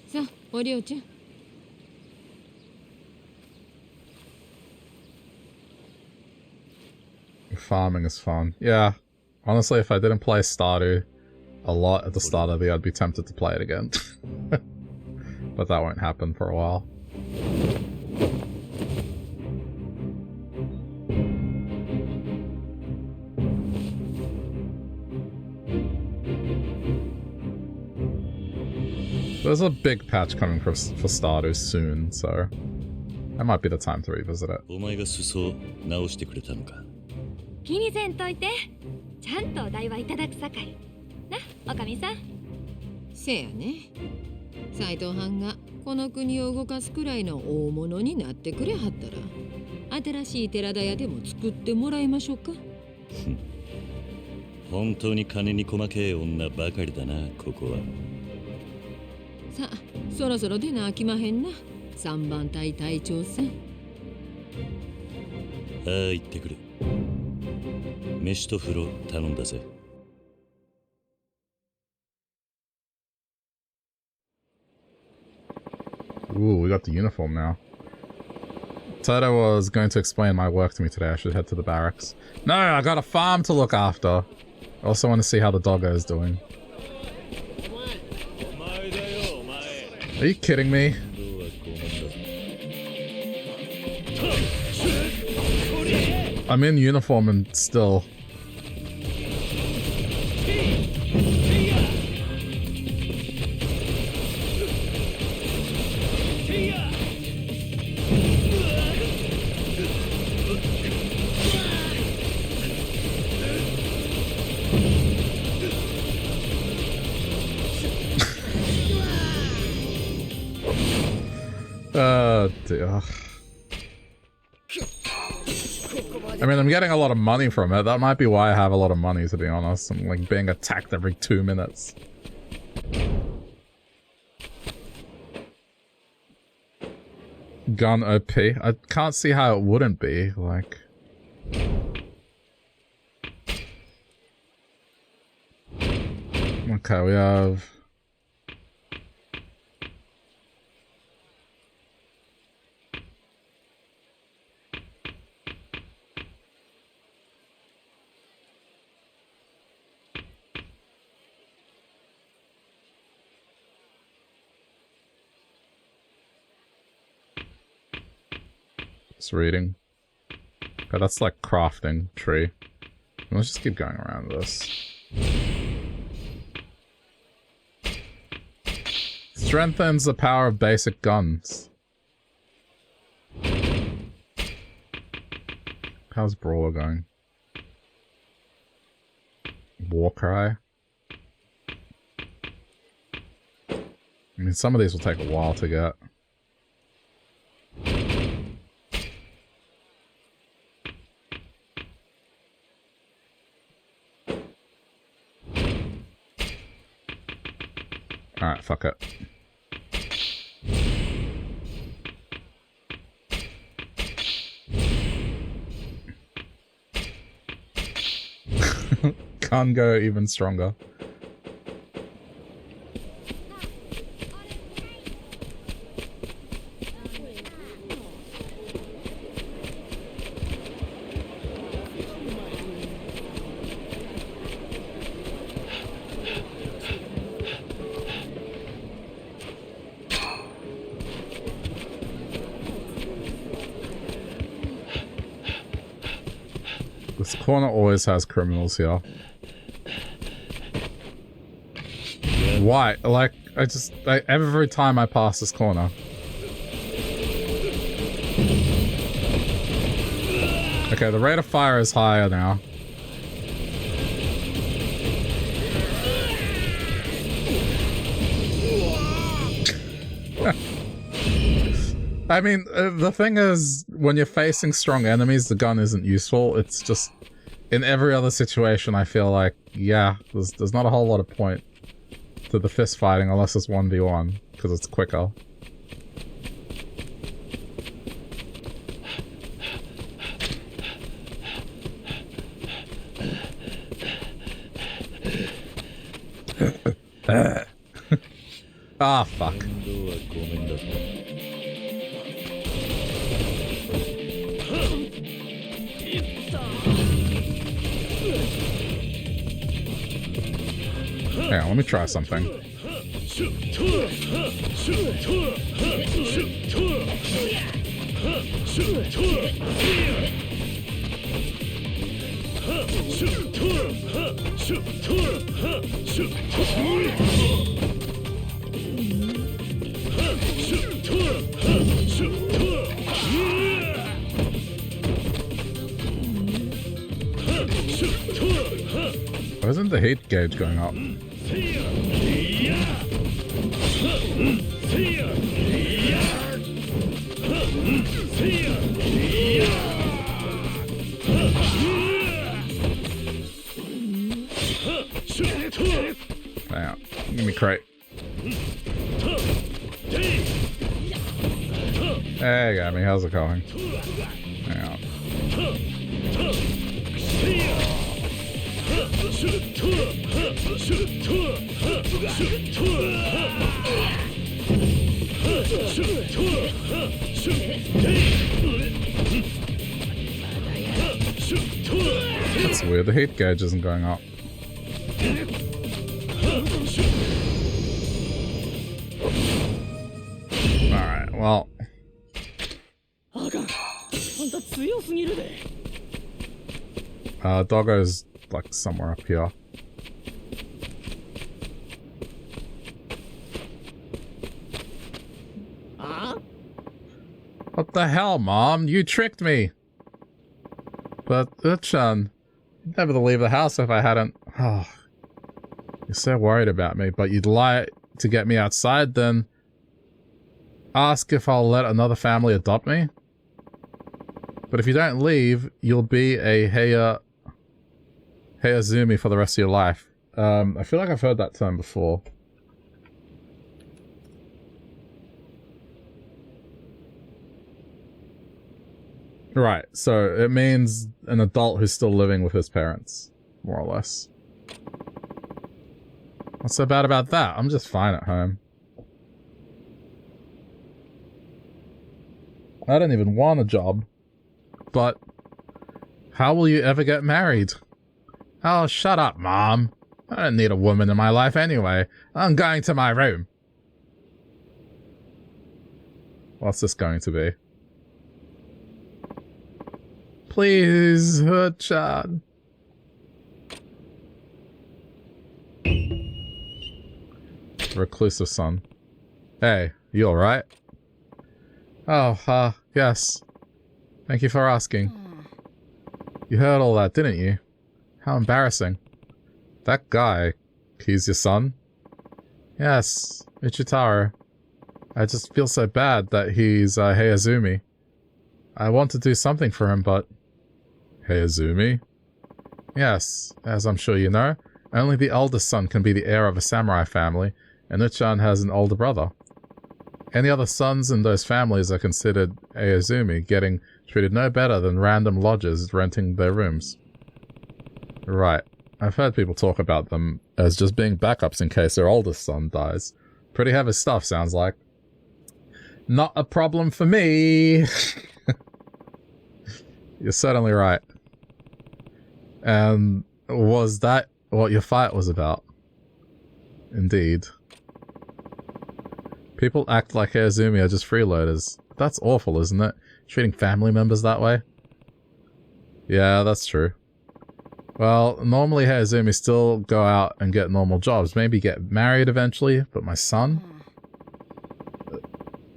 さあ、おりょうちゃん。Farming is fun. Yeah. Honestly, if I didn't play Stardew a lot at the start of the year, I'd be tempted to play it again. But that won't happen for a while. There's a big patch coming for Stardew soon, so that might be the time to revisit it. お前が裾直してくれたのか。気にせんといて。ちゃんとお代はいただくさかい。な、おかみさん。せやね。斎藤藩がこの国を動かすくらいの大物になってくれはったら、新しい寺田屋でも作ってもらいましょうか。本当に金に細けえ女ばかりだな、ここは。さあ、そろそろ出なあきまへんな。3番隊隊長さん。ああ、行ってくる。飯と風呂頼んだぜ。Ooh, we got the uniform now. Toto was going to explain my work to me today. I should head to the barracks. No, I got a farm to look after. I also want to see how the doggo is doing. Are you kidding me? I'm in uniform and still... Dear. I mean, I'm getting a lot of money from it. That might be why I have a lot of money, to be honest. I'm like being attacked every 2 minutes. Gun OP. I can't see how it wouldn't be, like... Okay, we have... Just reading. Okay, that's like crafting tree. Let's just keep going around this. Strengthens the power of basic guns. How's Brawler going? Warcry? I mean, some of these will take a while to get. Alright, fuck it. Can't go even stronger. This corner always has criminals here. Why? Like, every time I pass this corner. Okay, the rate of fire is higher now. I mean, the thing is, when you're facing strong enemies, the gun isn't useful. It's just, in every other situation, I feel like, yeah, there's not a whole lot of point to the fist fighting unless it's 1v1, because it's quicker. Ah, fuck. Yeah, let me try something. Why isn't the heat gauge going up? Damn, give me crate. Hey, got me. How's it going? Yeah. That's weird. The heat gauge isn't going up. Alright, well. Doggo's like somewhere up here. What the hell, Mom? You tricked me! But, Uchan, you'd never leave the house if I hadn't... Oh, you're so worried about me, but you'd lie to get me outside then... Ask if I'll let another family adopt me. But if you don't leave, you'll be a Heizumi for the rest of your life. I feel like I've heard that term before. Right, so it means an adult who's still living with his parents, more or less. What's so bad about that? I'm just fine at home. I don't even want a job. But how will you ever get married? Oh, shut up, Mom. I don't need a woman in my life anyway. I'm going to my room. What's this going to be? Please, Hood-chan. Reclusive son. Hey, you alright? Oh, yes. Thank you for asking. You heard all that, didn't you? How embarrassing. That guy, he's your son? Yes, Ichitaro. I just feel so bad that he's Heizumi. I want to do something for him, but... Heizumi? Yes, as I'm sure you know, only the eldest son can be the heir of a samurai family, and Uchan has an older brother. Any other sons in those families are considered Heizumi, getting treated no better than random lodgers renting their rooms. Right. I've heard people talk about them as just being backups in case their oldest son dies. Pretty heavy stuff, sounds like. Not a problem for me! You're certainly right. And was that what your fight was about? Indeed. People act like Heizumi are just freeloaders. That's awful, isn't it? Treating family members that way? Yeah, that's true. Well, normally Heizumi still go out and get normal jobs. Maybe get married eventually, but my son?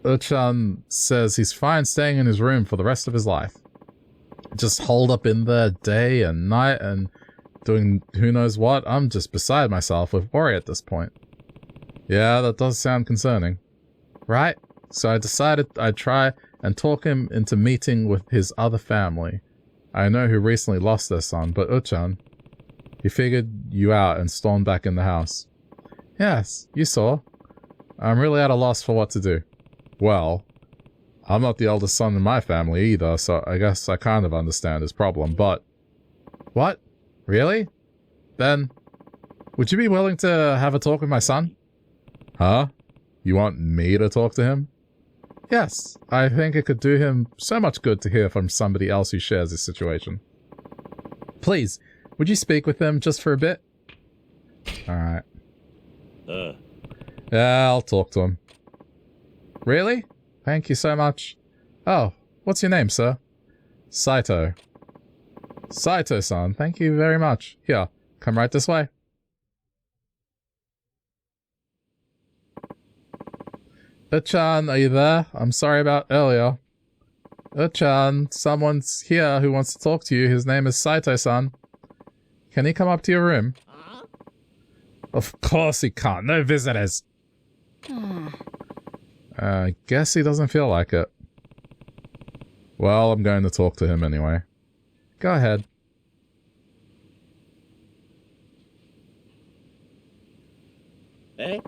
Uchan says he's fine staying in his room for the rest of his life. Just holed up in there day and night and doing who knows what. I'm just beside myself with worry at this point. Yeah, that does sound concerning. Right? So I decided I'd try and talk him into meeting with his other family. I know who recently lost their son, but Uchan, he figured you out and stormed back in the house. Yes, you saw. I'm really at a loss for what to do. Well, I'm not the eldest son in my family either, so I guess I kind of understand his problem, but... What? Really? Then, would you be willing to have a talk with my son? Huh? You want me to talk to him? Yes, I think it could do him so much good to hear from somebody else who shares his situation. Please, would you speak with him just for a bit? Alright. Yeah, I'll talk to him. Really? Thank you so much. Oh, what's your name, sir? Saito. Saito-san, thank you very much. Here, come right this way. Uchan, are you there? I'm sorry about earlier. Uchan, someone's here who wants to talk to you. His name is Saito-san. Can he come up to your room? Of course he can't. No visitors. I guess he doesn't feel like it. Well, I'm going to talk to him anyway. Go ahead. Eh?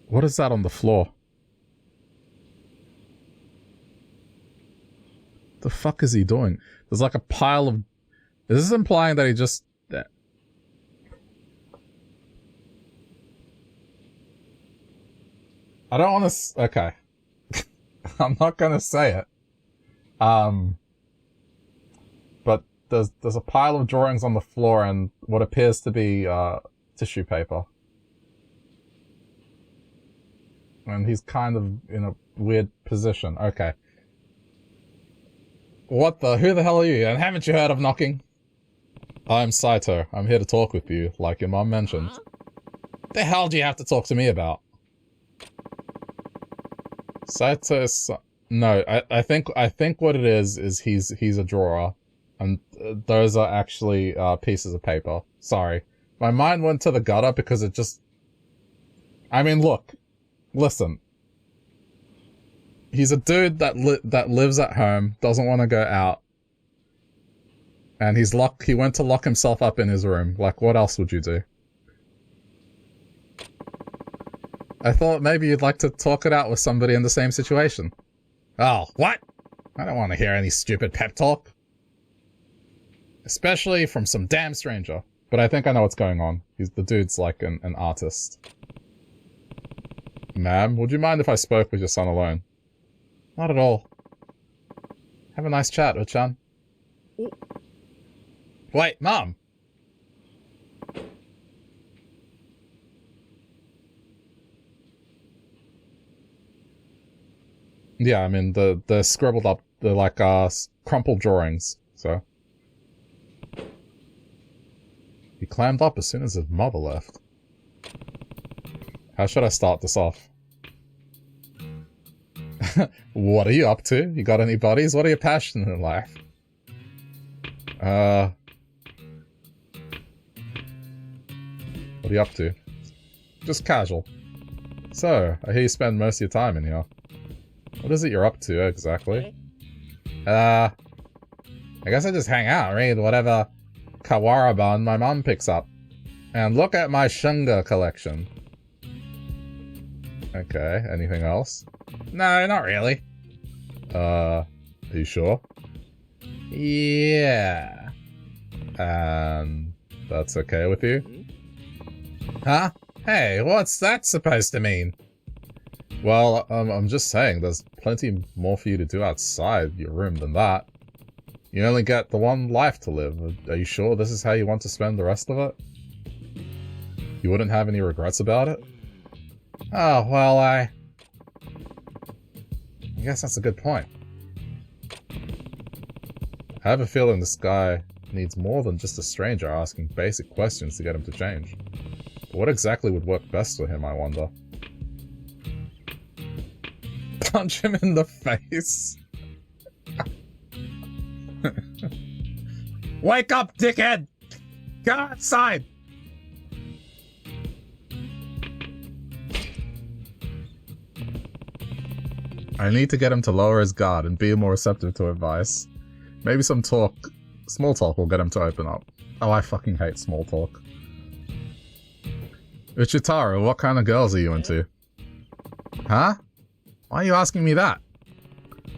What is that on the floor? The fuck is he doing? There's like a pile of... Is this implying that he just... I don't want to... Okay. I'm not going to say it. But there's a pile of drawings on the floor and what appears to be tissue paper. And he's kind of in a weird position. Okay. What the... Who the hell are you? And haven't you heard of knocking? I'm Saito. I'm here to talk with you, like your mom mentioned. The hell do you have to talk to me about? Saito's... No, I think what it is he's a drawer. And those are actually pieces of paper. Sorry. My mind went to the gutter because it just... I mean, look. Listen. He's a dude that lives at home, doesn't want to go out. And he went to lock himself up in his room. Like, what else would you do? I thought maybe you'd like to talk it out with somebody in the same situation. Oh, what? I don't want to hear any stupid pep talk. Especially from some damn stranger. But I think I know what's going on. The dude's like an artist. Ma'am, would you mind if I spoke with your son alone? Not at all. Have a nice chat, Uchan. Wait, Mom! Yeah, I mean, the scribbled up, the like, crumpled drawings, so. He clammed up as soon as his mother left. How should I start this off? What are you up to? You got any buddies? What are your passions in life? What are you up to? Just casual. So, I hear you spend most of your time in here. What is it you're up to, exactly? I guess I just hang out, read whatever Kawaraban my mom picks up. And look at my shunga collection. Okay, anything else? No, not really. Are you sure? Yeah. And that's okay with you? Huh? Hey, what's that supposed to mean? Well, I'm just saying, there's plenty more for you to do outside your room than that. You only get the one life to live. Are you sure this is how you want to spend the rest of it? You wouldn't have any regrets about it? Oh, well, I guess that's a good point. I have a feeling this guy needs more than just a stranger asking basic questions to get him to change. But what exactly would work best for him, I wonder? Punch him in the face. Wake up, dickhead! Go outside! I need to get him to lower his guard and be more receptive to advice. Maybe some small talk will get him to open up. Oh, I fucking hate small talk. Uchitaro, what kind of girls are you into? Huh? Why are you asking me that?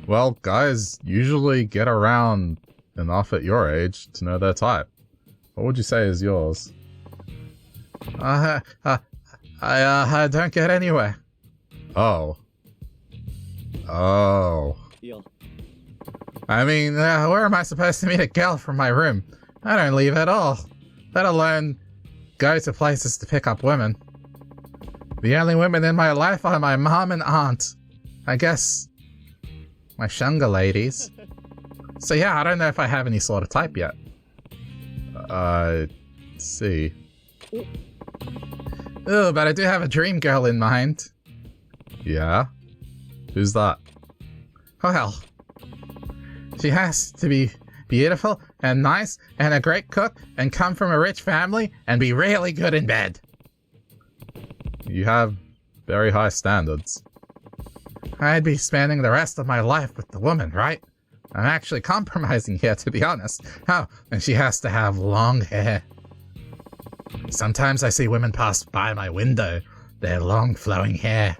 Well, guys usually get around enough at your age to know their type. What would you say is yours? I don't get anywhere. Oh. Oh. I mean, where am I supposed to meet a girl from my room? I don't leave at all. Let alone go to places to pick up women. The only women in my life are my mom and aunt. I guess my shunga ladies. So yeah, I don't know if I have any sort of type yet. See. Oh, but I do have a dream girl in mind. Yeah? Who's that? Well, she has to be beautiful and nice and a great cook and come from a rich family and be really good in bed. You have very high standards. I'd be spending the rest of my life with the woman, right? I'm actually compromising here, to be honest. Oh, and she has to have long hair. Sometimes I see women pass by my window, their long flowing hair.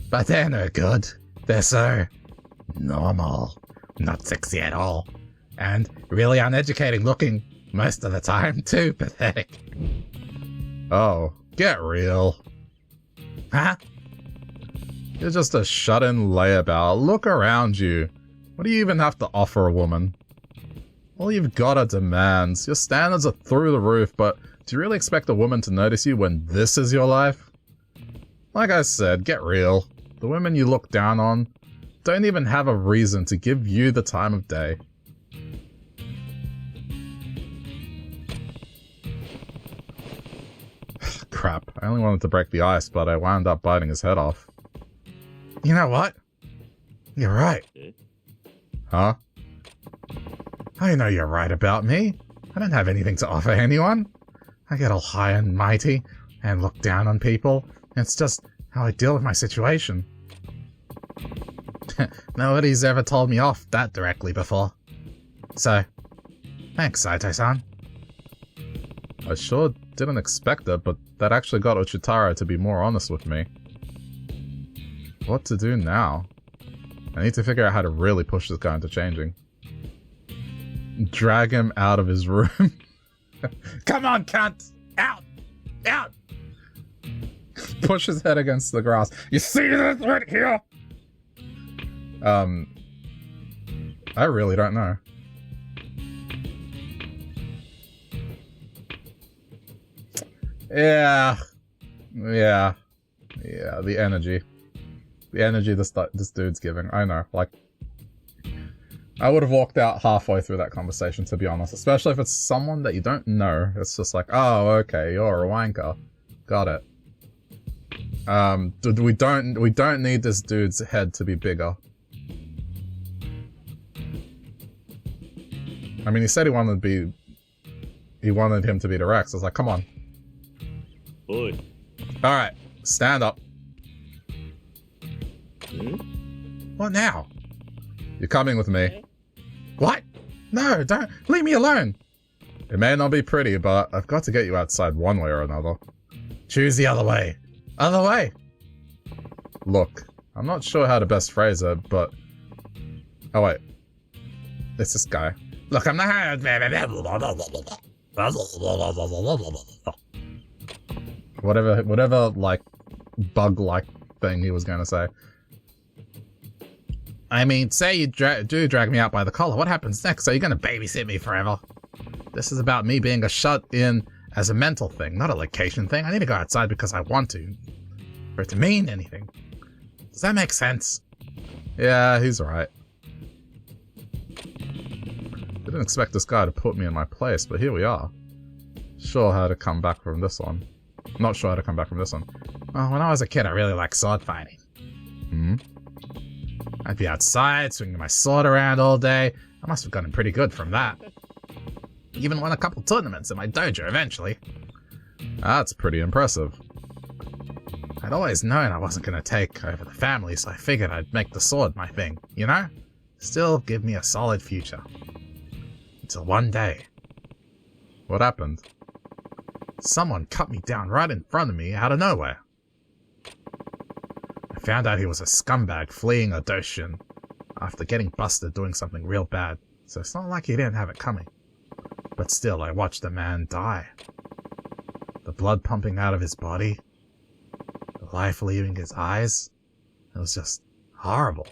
But they're no good. They're so normal. Not sexy at all. And really uneducating looking most of the time, too. Pathetic. Oh, get real. Huh? You're just a shut-in layabout. Look around you. What do you even have to offer a woman? All you've got are demands. Your standards are through the roof, but do you really expect a woman to notice you when this is your life? Like I said, get real. The women you look down on don't even have a reason to give you the time of day. Crap, I only wanted to break the ice, but I wound up biting his head off. You know what? You're right. Huh? I know you're right about me. I don't have anything to offer anyone. I get all high and mighty and look down on people. It's just how I deal with my situation. Nobody's ever told me off that directly before. So, thanks, Saito-san. I sure didn't expect it, but that actually got Uchitaro to be more honest with me. What to do now? I need to figure out how to really push this guy into changing. Drag him out of his room. Come on, cunt! Out! Out! Push his head against the grass. You see this right here? I really don't know. Yeah, the energy. The energy this dude's giving. I know, like, I would have walked out halfway through that conversation, to be honest. Especially if it's someone that you don't know. It's just like, oh, okay, you're a wanker. Got it. We don't need this dude's head to be bigger. I mean, he said he wanted him to be the Rex. I was like, come on. Oi. Alright, stand up. What now? You're coming with me. What? No, don't. Leave me alone. It may not be pretty, but I've got to get you outside one way or another. Choose the other way. Other way. Look, I'm not sure how to best phrase it, but... Oh, wait. It's this guy. Look, I'm not... Whatever, like, bug-like thing he was going to say. I mean, say you do drag me out by the collar, what happens next? Are you going to babysit me forever? This is about me being shut-in as a mental thing, not a location thing. I need to go outside because I want to. For it to mean anything. Does that make sense? Yeah, he's right. Didn't expect this guy to put me in my place, but here we are. Sure how to come back from this one. Not sure how to come back from this one. Well, when I was a kid, I really liked sword fighting. I'd be outside, swinging my sword around all day. I must have gotten pretty good from that. Even won a couple tournaments in my dojo eventually. That's pretty impressive. I'd always known I wasn't going to take over the family, so I figured I'd make the sword my thing, you know? Still give me a solid future. Until one day. What happened? Someone cut me down right in front of me out of nowhere. I found out he was a scumbag fleeing a doshin after getting busted doing something real bad, so it's not like he didn't have it coming. But still, I watched the man die. The blood pumping out of his body, the life leaving his eyes. It was just horrible.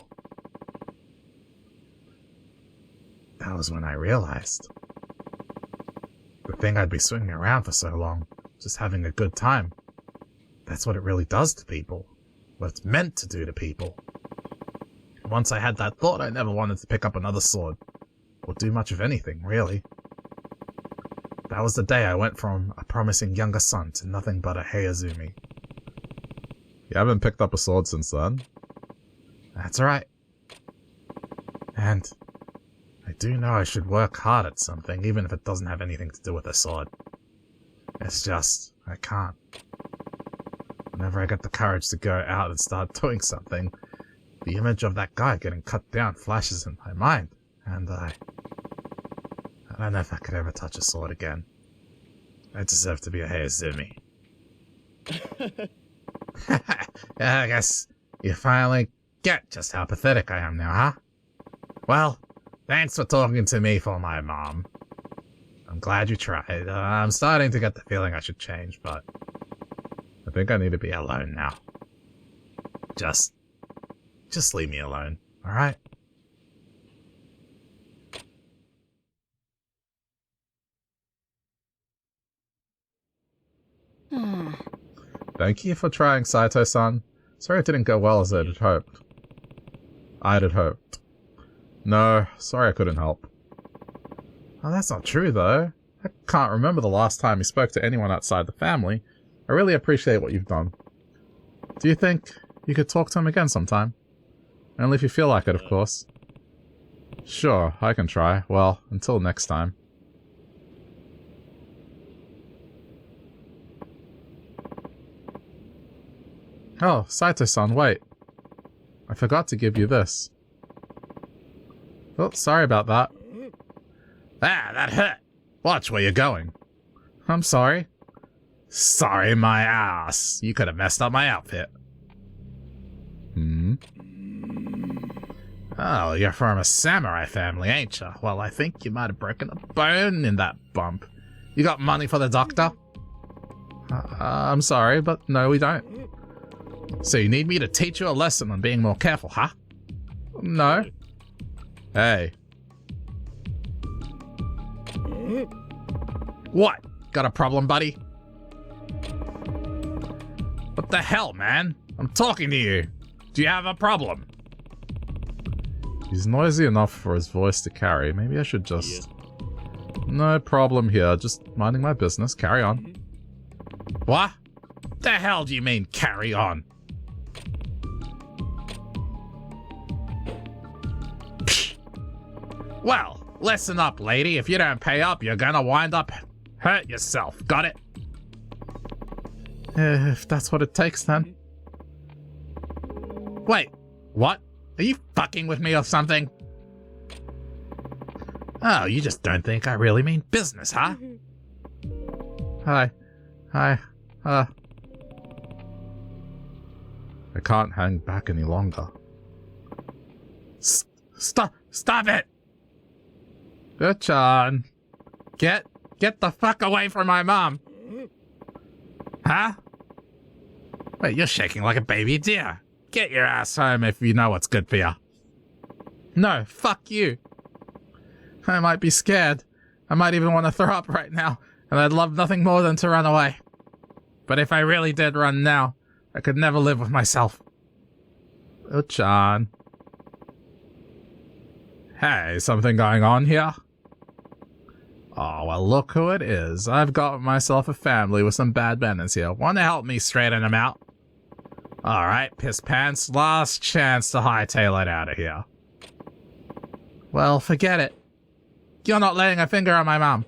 That was when I realized. The thing I'd be swinging around for so long, just having a good time. That's what it really does to people. What it's meant to do to people. Once I had that thought, I never wanted to pick up another sword. Or do much of anything, really. That was the day I went from a promising younger son to nothing but a Heiazumi. You haven't picked up a sword since then? That's right. And I do know I should work hard at something, even if it doesn't have anything to do with a sword. It's just, I can't. Whenever I get the courage to go out and start doing something, the image of that guy getting cut down flashes in my mind, and I don't know if I could ever touch a sword again. I deserve to be a Heiazumi. I guess you finally get just how pathetic I am now, huh? Well, thanks for talking to me for my mom. I'm glad you tried. I'm starting to get the feeling I should change, but I think I need to be alone now. Just leave me alone, alright? Thank you for trying, Saito-san. Sorry it didn't go well as I'd hoped. No, sorry I couldn't help. Oh, that's not true, though. I can't remember the last time you spoke to anyone outside the family. I really appreciate what you've done. Do you think you could talk to him again sometime? Only if you feel like it, of course. Sure, I can try. Well, until next time. Oh, Saito-san, wait. I forgot to give you this. Oh, sorry about that. Ah, that hurt. Watch where you're going. I'm sorry. Sorry, my ass. You could have messed up my outfit. Hmm? Oh, you're from a samurai family, ain't you? Well, I think you might have broken a bone in that bump. You got money for the doctor? I'm sorry, but no, we don't. So you need me to teach you a lesson on being more careful, huh? No. Hey. What? Got a problem, buddy? What the hell, man? I'm talking to you. Do you have a problem? He's noisy enough for his voice to carry. Maybe I should just... No problem here. Just minding my business. Carry on. What? The hell do you mean, carry on? Well, listen up, lady. If you don't pay up, you're gonna wind up hurt yourself. Got it? If that's what it takes, then. Wait, what? Are you fucking with me or something? Oh, you just don't think I really mean business, huh? Hi. I can't hang back any longer. Stop it! Good-chan. Get the fuck away from my mom. Huh? Wait, you're shaking like a baby deer. Get your ass home if you know what's good for you. No, fuck you. I might be scared. I might even want to throw up right now, and I'd love nothing more than to run away. But if I really did run now, I could never live with myself. Uchan. Hey, something going on here? Oh, well, look who it is. I've got myself a family with some bad manners here. Want to help me straighten them out? Alright, piss pants, last chance to hightail it out of here. Well, forget it. You're not laying a finger on my mom.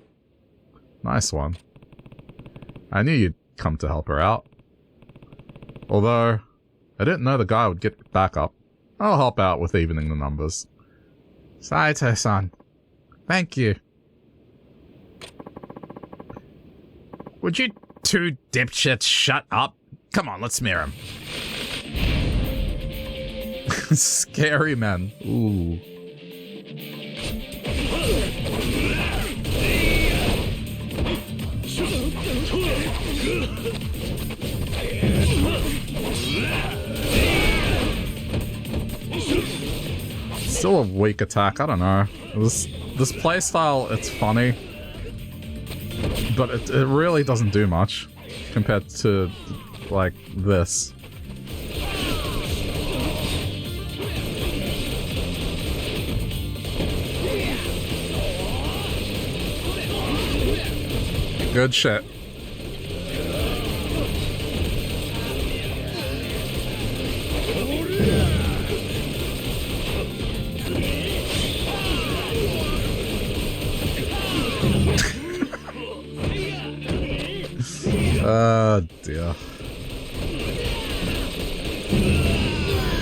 Nice one. I knew you'd come to help her out. Although, I didn't know the guy would get back up. I'll help out with evening the numbers. Saito-san. Thank you. Would you two dipshits shut up? Come on, let's smear him. Scary man. Ooh. Still a weak attack, I don't know. This playstyle, it's funny. But it really doesn't do much compared to, like, this. Good shit. Oh dear.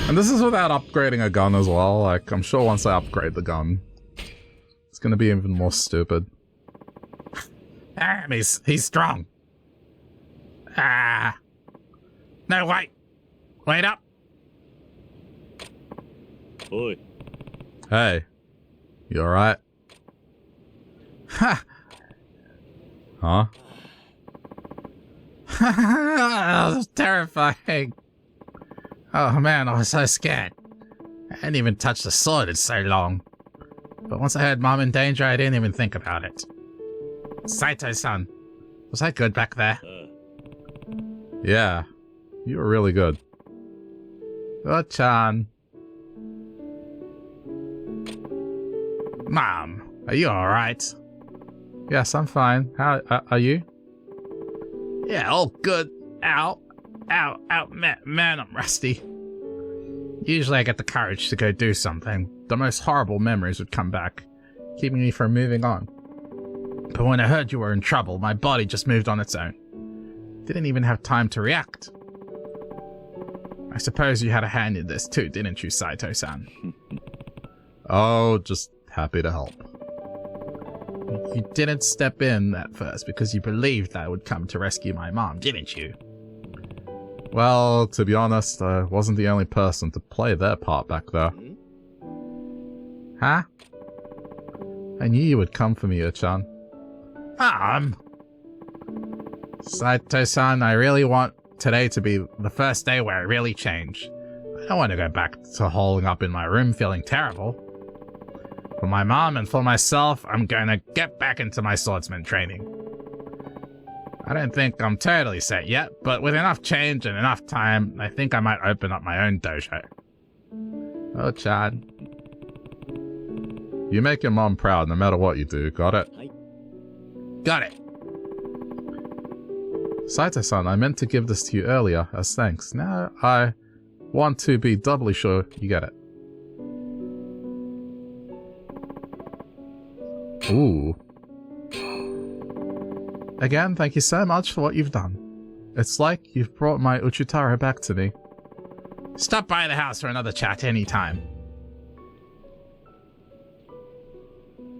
And this is without upgrading a gun as well. Like, I'm sure once I upgrade the gun, it's gonna be even more stupid. Damn, he's strong. Ah. No, wait. Wait up. Oi. Hey. You alright? Ha! Huh? That was terrifying. Oh man, I was so scared. I hadn't even touched the sword in so long. But once I heard Mom in danger, I didn't even think about it. Saito-san, was I good back there? Yeah, you were really good. Oh-chan. Mom, are you alright? Yes, I'm fine. How are you? Yeah, all good. Ow. Man, I'm rusty. Usually I get the courage to go do something. The most horrible memories would come back, keeping me from moving on. But when I heard you were in trouble, my body just moved on its own. Didn't even have time to react. I suppose you had a hand in this too, didn't you, Saito-san? Oh, just happy to help. You didn't step in at first because you believed I would come to rescue my mom, didn't you? Well, to be honest, I wasn't the only person to play their part back there. Huh? I knew you would come for me, Uchan. Saito-san, I really want today to be the first day where I really change. I don't want to go back to holding up in my room feeling terrible. For my mom and for myself, I'm gonna get back into my swordsman training. I don't think I'm totally set yet, but with enough change and enough time, I think I might open up my own dojo. Oh, Chad. You make your mom proud no matter what you do, got it? Got it! Saito-san, I meant to give this to you earlier as thanks. Now I want to be doubly sure you get it. Ooh. Again, thank you so much for what you've done. It's like you've brought my Uchitaro back to me. Stop by the house for another chat anytime.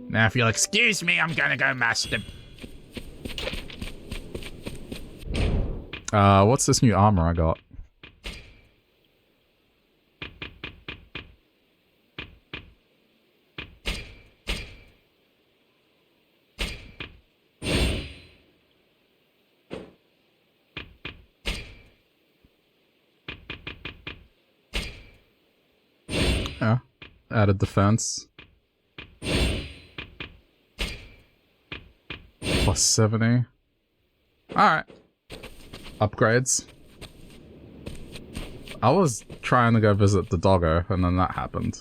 Now if you'll excuse me, I'm gonna go master. What's this new armor I got? Yeah, added defense. Plus 70. Alright. Upgrades. I was trying to go visit the doggo, and then that happened.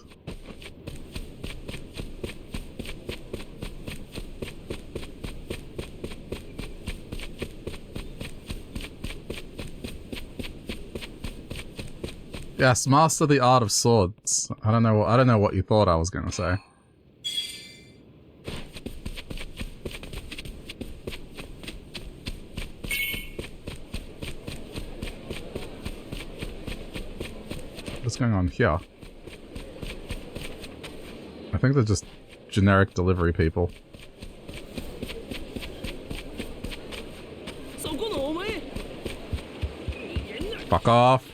Yes, master the art of swords. I don't know what you thought I was gonna say. What's going on here? I think they're just generic delivery people. Fuck off.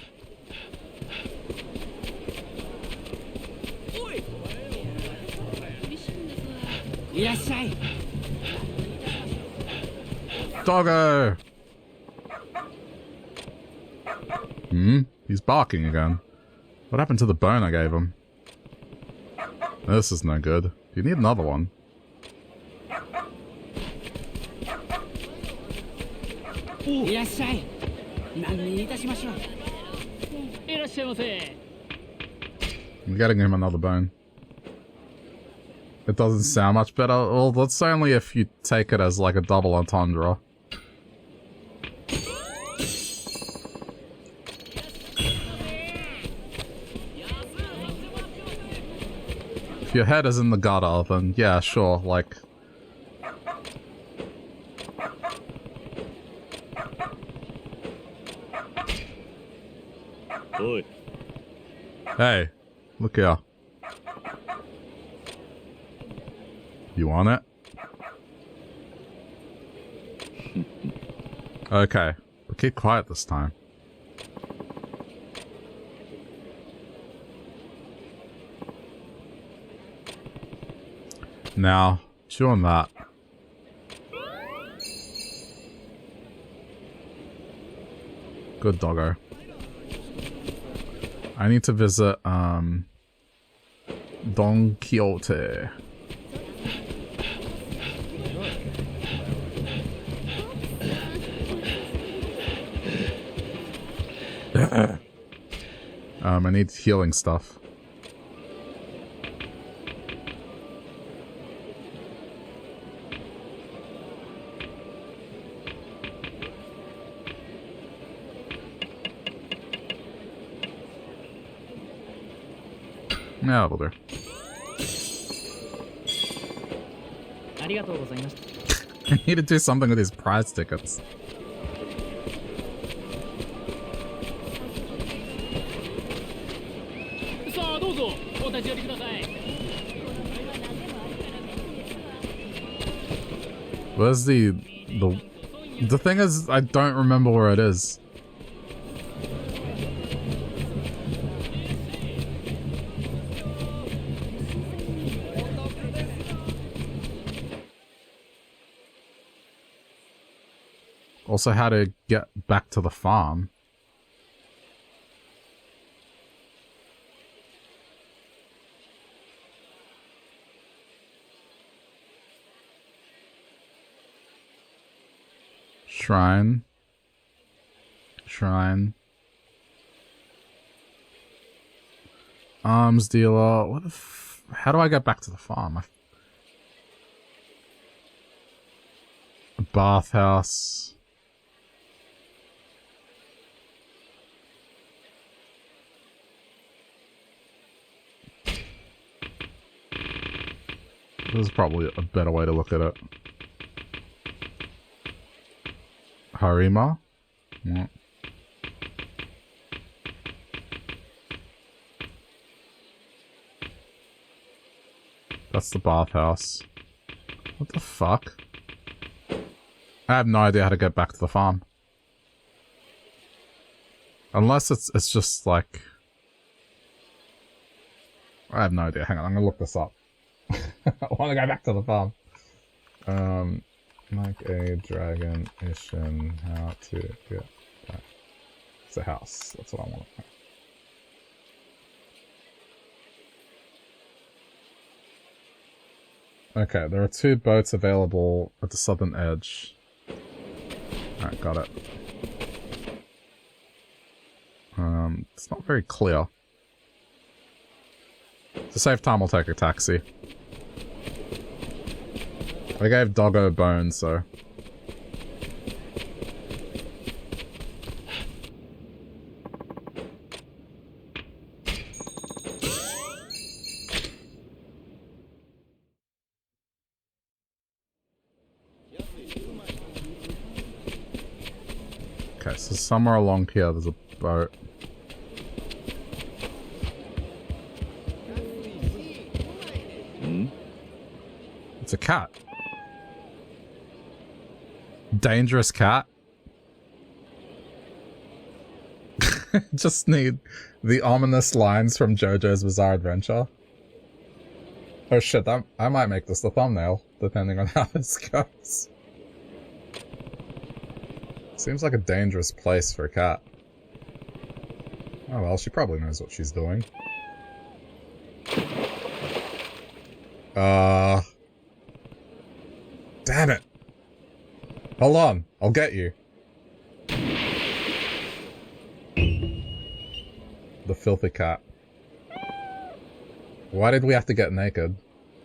Doggo! He's barking again. What happened to the bone I gave him? This is no good. You need another one. I'm getting him another bone. It doesn't sound much better. Well, that's only if you take it as like a double entendre. If your head is in the gutter, then yeah, sure, like... Oi. Hey, look here. You want it? Okay, but keep quiet this time. Now, chew on that. Good doggo. I need to visit, Don Quixote. I need healing stuff. Yeah, that'll do. I need to do something with these prize tickets. Where's the thing is, I don't remember where it is. Also, how to get back to the farm. Shrine. Shrine. Arms dealer. What if... How do I get back to the farm? A bathhouse. There's probably a better way to look at it. Harima? Yeah. That's the bathhouse. What the fuck? I have no idea how to get back to the farm. Unless it's just like... I have no idea. Hang on, I'm gonna look this up. I want to go back to the farm. Like a dragon Ishin, how to get back. It's a house. That's what I want to know. Okay, there are 2 boats available at the southern edge. Alright, got it. It's not very clear. To save time, I'll take a taxi. I gave Doggo bones, so... Okay, so somewhere along here there's a boat. It's a cat. Dangerous cat. Just need the ominous lines from JoJo's Bizarre Adventure. Oh shit, I might make this the thumbnail, depending on how this goes. Seems like a dangerous place for a cat. Oh well, she probably knows what she's doing. Damn it! Hold on, I'll get you. The filthy cat. Why did we have to get naked?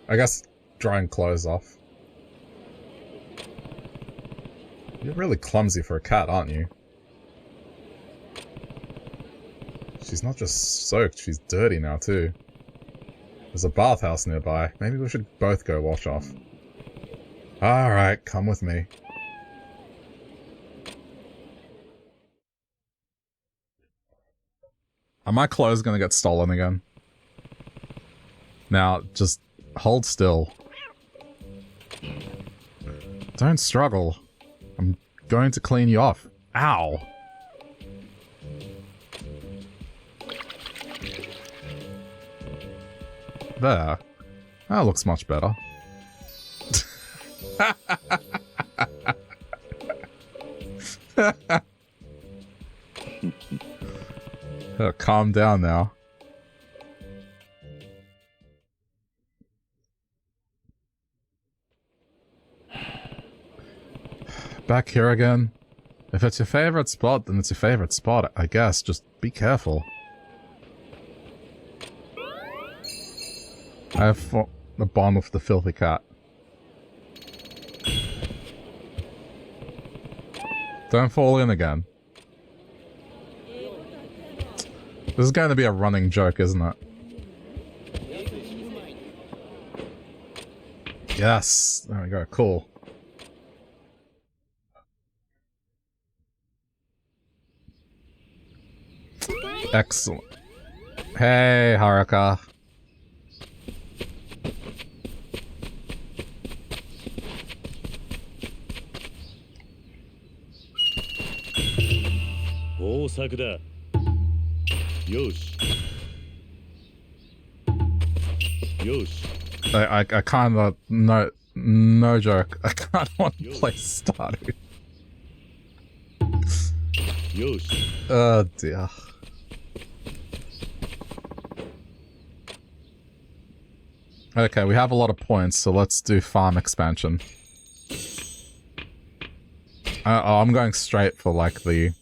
I guess drying clothes off. You're really clumsy for a cat, aren't you? She's not just soaked, she's dirty now too. There's a bathhouse nearby. Maybe we should both go wash off. Alright, come with me. Are my clothes gonna get stolen again? Now, just hold still. Don't struggle. I'm going to clean you off. Ow! There. That looks much better. Calm down now. Back here again. If it's your favorite spot, then it's your favorite spot, I guess. Just be careful. I have a bond with the filthy cat. Don't fall in again. This is going to be a running joke, isn't it? Yes! There we go, cool. Excellent. Hey, Haruka. Oh, 作だ。よし。よし。I kind of no joke. I kind of want to play Stardew. Oh dear. Okay, we have a lot of points, so let's do farm expansion. I'm going straight for like the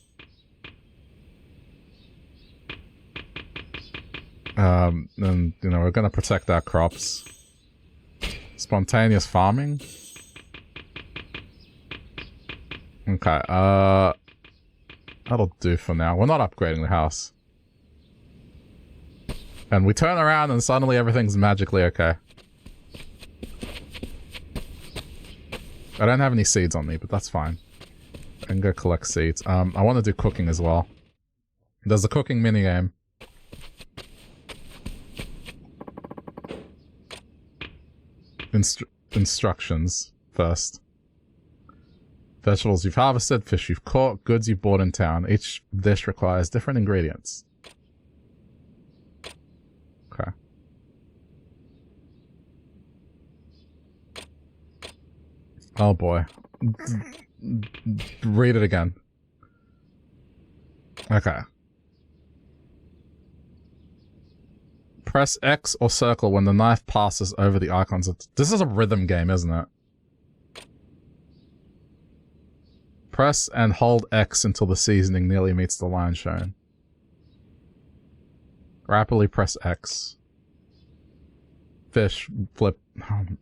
and you know, we're gonna protect our crops. Spontaneous farming. Okay, that'll do for now. We're not upgrading the house. And we turn around and suddenly everything's magically okay. I don't have any seeds on me, but that's fine. I can go collect seeds. I want to do cooking as well. There's a cooking minigame. Instructions first. Vegetables you've harvested, fish you've caught, goods you've bought in town. Each dish requires different ingredients. Okay. Oh boy. Read it again. Okay. Press X or circle when the knife passes over the icons. This is a rhythm game, isn't it? Press and hold X until the seasoning nearly meets the line shown. Rapidly press X. Fish, flip.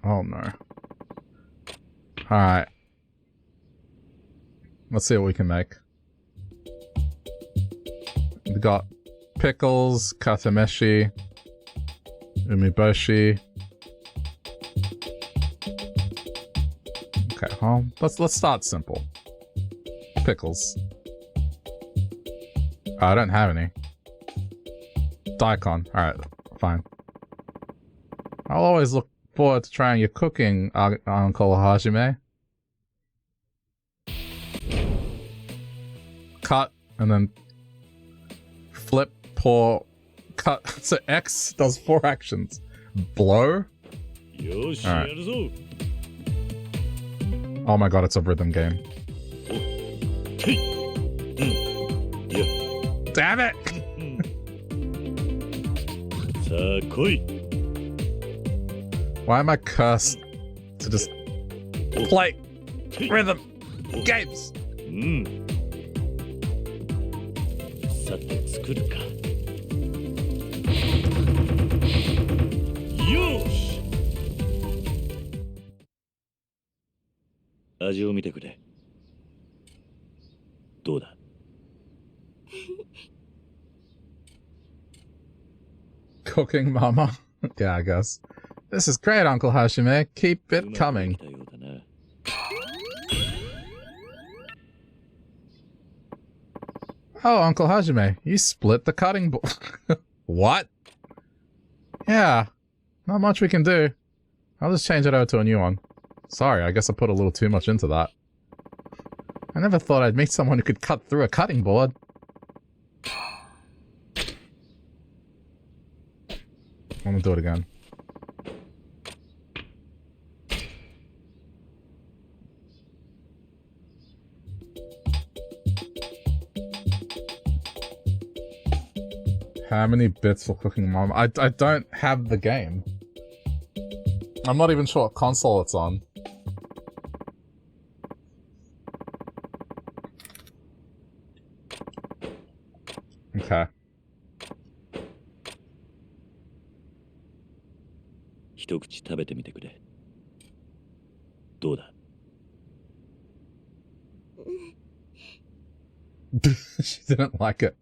Oh no. Alright. Let's see what we can make. We got pickles, katameshi, umiboshi. Okay, well, let's start simple. Pickles. Oh, I don't have any. Daikon. Alright, fine. I'll always look forward to trying your cooking, Uncle Hajime. Cut, and then flip, pour, cut. So X does 4 actions. Blow? Alright. Oh my god, it's a rhythm game. Damn it! Why am I cursed to just play rhythm games? Cooking mama? Yeah, I guess. This is great, Uncle Hashime. Keep it coming. Oh, Uncle Hajime, you split the cutting board. What? Yeah, not much we can do. I'll just change it over to a new one. Sorry, I guess I put a little too much into that. I never thought I'd meet someone who could cut through a cutting board. I'm gonna do it again. How many bits for cooking mom? I don't have the game. I'm not even sure what console it's on. Okay. She didn't like it.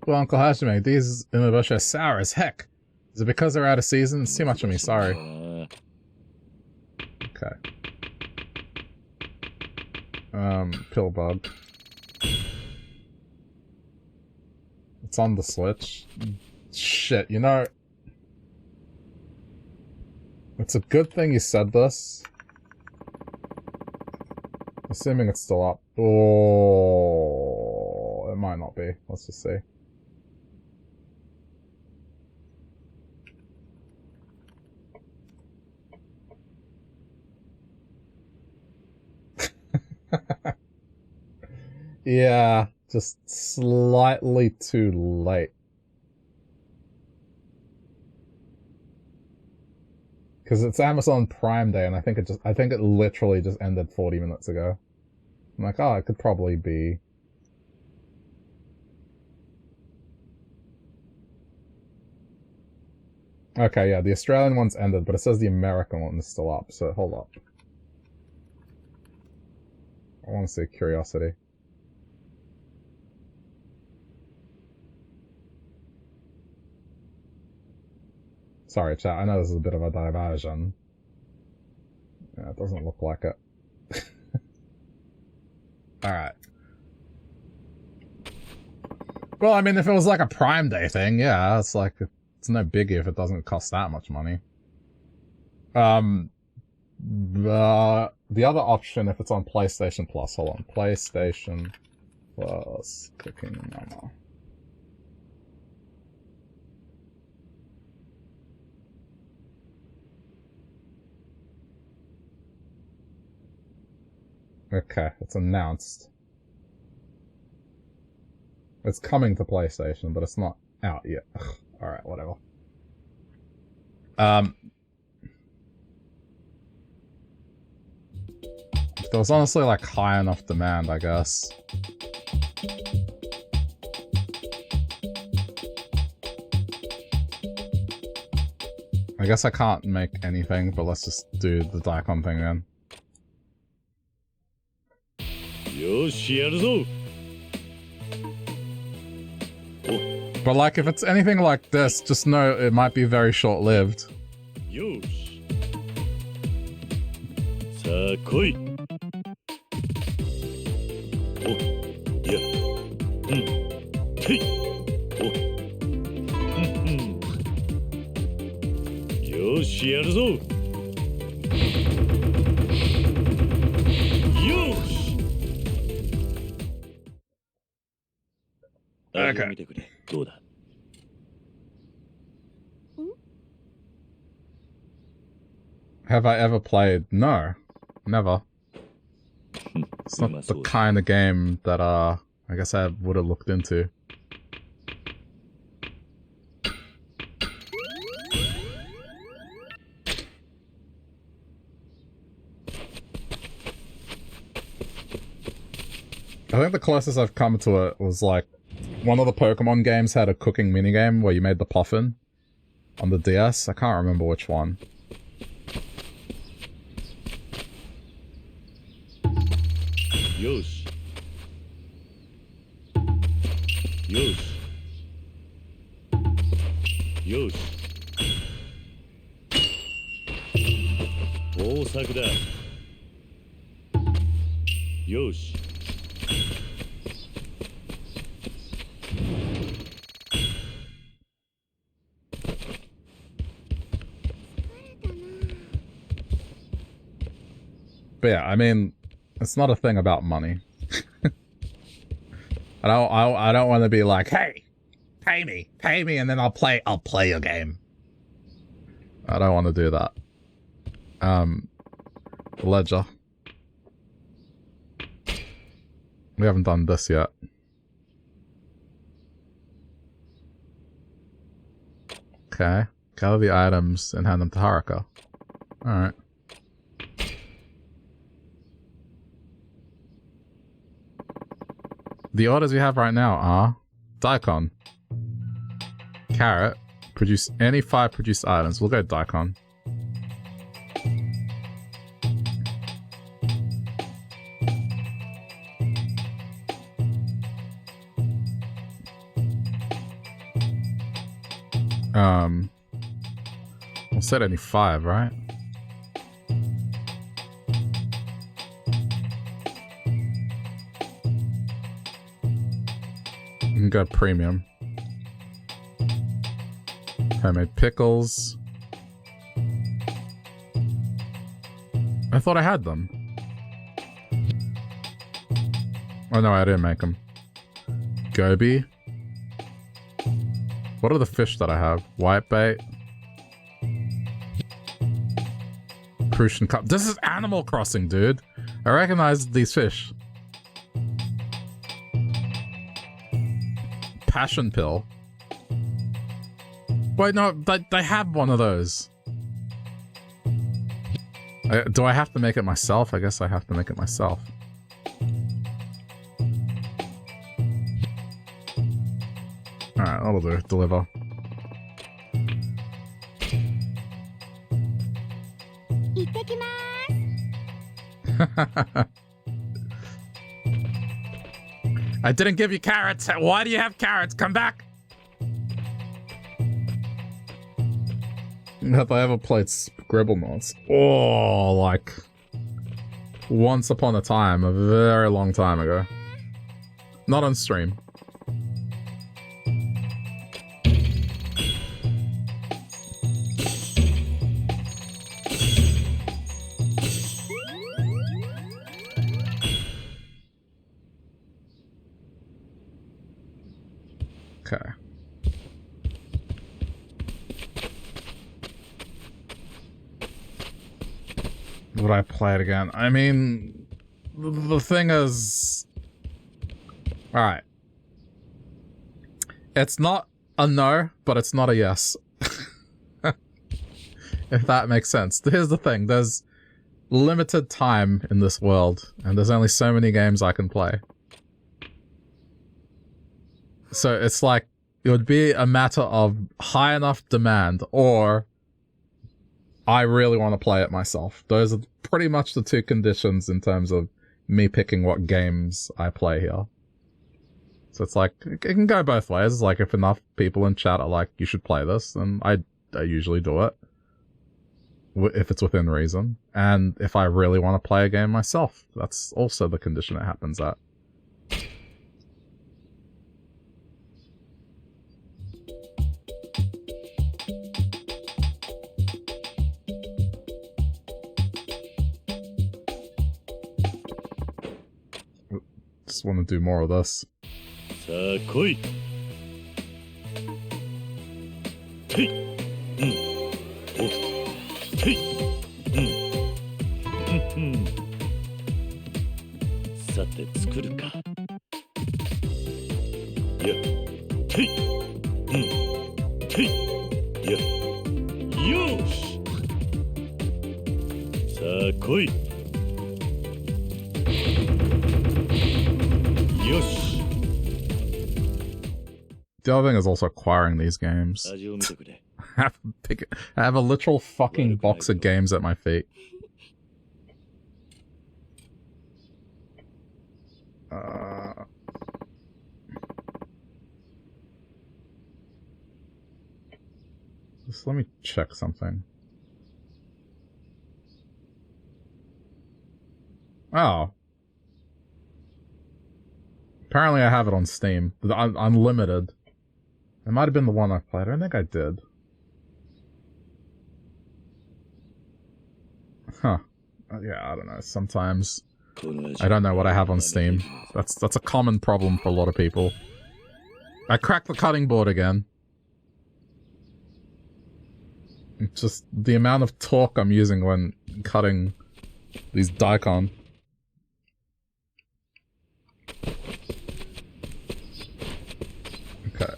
Well, Uncle Hajime, these umiboshi are sour as heck. Is it because they're out of season? It's too much of me, sorry. Okay. Pill bug. It's on the Switch. Shit, you know... It's a good thing you said this. Assuming it's still up. Oh, it might not be. Let's just see. Yeah, just slightly too late. Because it's Amazon Prime Day, and I think it literally just ended 40 minutes ago. I'm like, oh, it could probably be. Okay, yeah, the Australian one's ended, but it says the American one is still up, so hold up. I want to see Curiosity. Sorry, chat, I know this is a bit of a diversion. Yeah, it doesn't look like it. Alright. Well, I mean, if it was like a Prime Day thing, yeah, it's like, it's no biggie if it doesn't cost that much money. The other option, if it's on PlayStation Plus, hold on, PlayStation Plus, Cooking Mama. Okay, it's announced. It's coming to PlayStation, but it's not out yet. Alright, whatever. There was honestly like high enough demand, I guess. I guess I can't make anything, but let's just do the Daikon thing then. But like, if it's anything like this, just know it might be very short-lived. Okay. Have I ever played? No. Never. It's not the kind of game that, I guess I would have looked into. I think the closest I've come to it was like, one of the Pokemon games had a cooking minigame where you made the puffin on the DS. I can't remember which one. Yosh. Yosh. Yosh. 大作だ。よし。But yeah, I mean, it's not a thing about money. I don't want to be like, hey, pay me, and then I'll play your game. I don't want to do that. Ledger. We haven't done this yet. Okay, gather the items and hand them to Haruka. Alright. The orders we have right now are Daikon, Carrot, produce any 5 produced items. We'll go Daikon. We'll set any 5, right? We can go premium. Homemade pickles. I thought I had them. Oh no, I didn't make them. Goby. What are the fish that I have? Whitebait. Crucian cup. This is Animal Crossing, dude. I recognize these fish. Passion pill. Wait, no, they have one of those. Do I have to make it myself? I guess I have to make it myself. Alright, that'll do. Deliver. I didn't give you carrots. Why do you have carrots? Come back. Have I ever played Scribblenauts? Oh, like once upon a time, a very long time ago. Not on stream. Okay. Would I play it again? I mean, the thing is... Alright. It's not a no, but it's not a yes. If that makes sense. Here's the thing, there's limited time in this world, and there's only so many games I can play. So it's like, it would be a matter of high enough demand, or I really want to play it myself. Those are pretty much the two conditions in terms of me picking what games I play here. So it's like, it can go both ways. Like, if enough people in chat are like, you should play this, then I usually do it. If it's within reason. And if I really want to play a game myself, that's also the condition it happens at. Just want to do more of this. The other thing is also acquiring these games. I have a literal fucking box of games at my feet. Just let me check something. Oh. Apparently I have it on Steam. Unlimited. It might have been the one I played. I don't think I did. Huh. Yeah, I don't know. Sometimes I don't know what I have on Steam. That's a common problem for a lot of people. I cracked the cutting board again. It's just the amount of torque I'm using when cutting these daikon. Okay.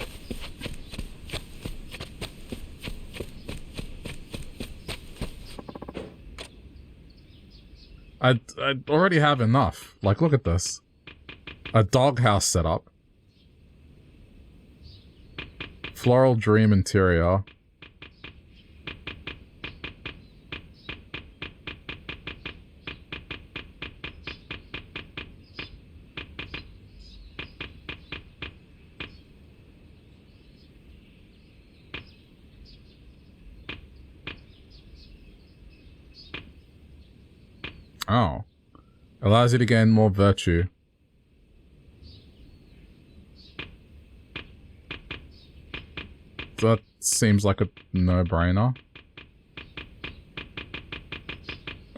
I already have enough. Like, look at this. A doghouse setup. Floral dream interior. Oh. Allows you to gain more virtue. So seems like a no-brainer.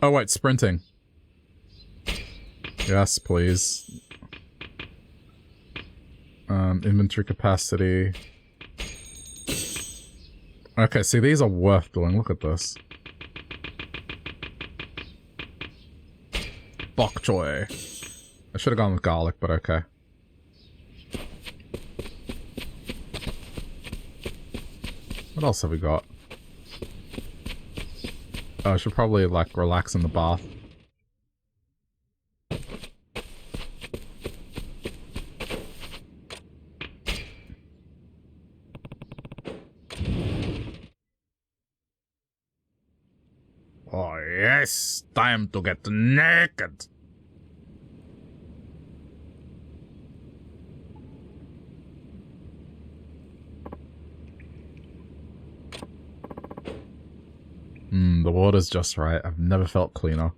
Oh wait, sprinting. Yes, please. Inventory capacity. Okay, see, these are worth doing. Look at this. Bok choy. I should have gone with garlic, but okay. What else have we got? Oh, I should probably, like, relax in the bath. Oh, yes! Time to get naked! The water's just right. I've never felt cleaner.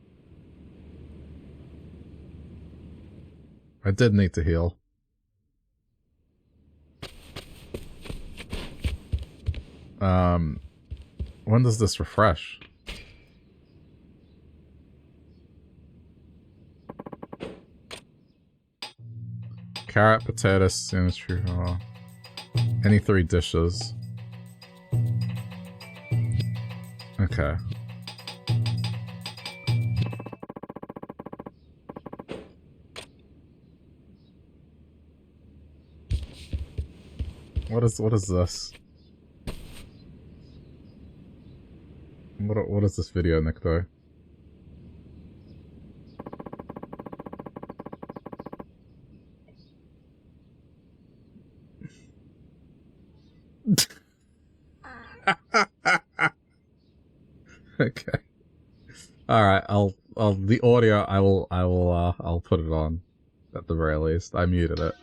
I did need to heal. When does this refresh? Carrot, potatoes, symmetry, any 3 dishes. Okay. What is this? What is this video, Nikto? Okay. Alright, the audio I'll put it on at the very least. I muted it.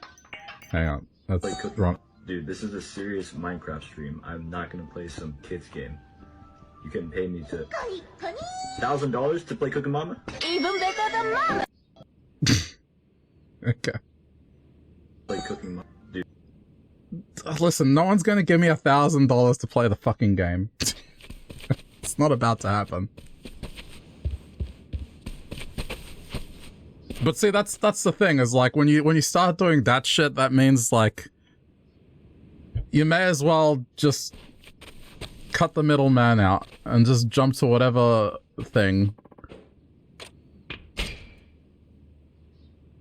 Hang on. That's wrong. Dude, this is a serious Minecraft stream. I'm not gonna play some kids game. You can pay me to $1,000 to play Cooking Mama? Even better than Mama! Okay. Play Cooking Mama. Dude. Listen, no one's gonna give me $1,000 to play the fucking game. It's not about to happen. But see, that's the thing, is like when you start doing that shit, that means like you may as well just cut the middleman out and just jump to whatever thing.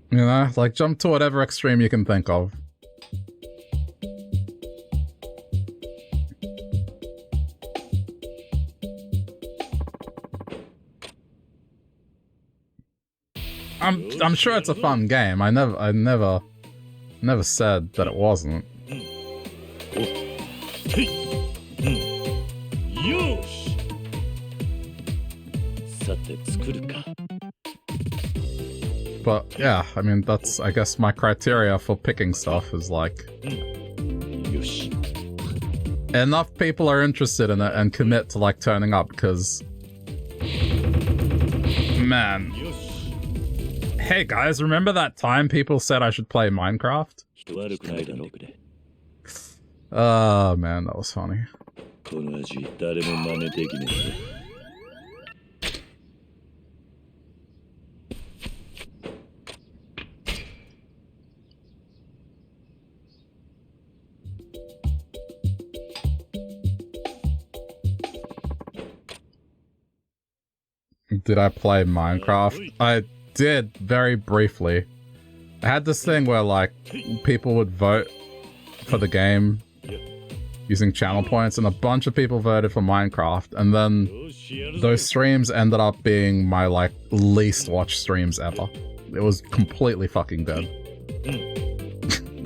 You know, like jump to whatever extreme you can think of. I'm sure it's a fun game. I never said that it wasn't. But yeah, I mean, that's, I guess, my criteria for picking stuff is like enough people are interested in it and commit to like turning up, because man, hey guys, remember that time people said I should play Minecraft? Oh man, that was funny. Did I play Minecraft? I did, very briefly. I had this thing where like people would vote for the game using channel points, and a bunch of people voted for Minecraft, and then those streams ended up being my like least watched streams ever. It was completely fucking dead.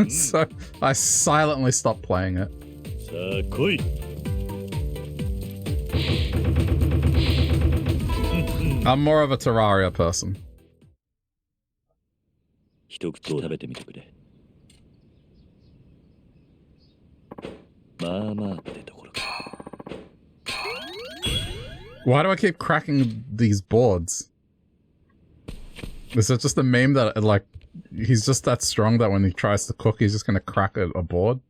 So I silently stopped playing it. I'm more of a Terraria person. Why do I keep cracking these boards? Is it just a meme that, like, he's just that strong that when he tries to cook, he's just gonna crack a board?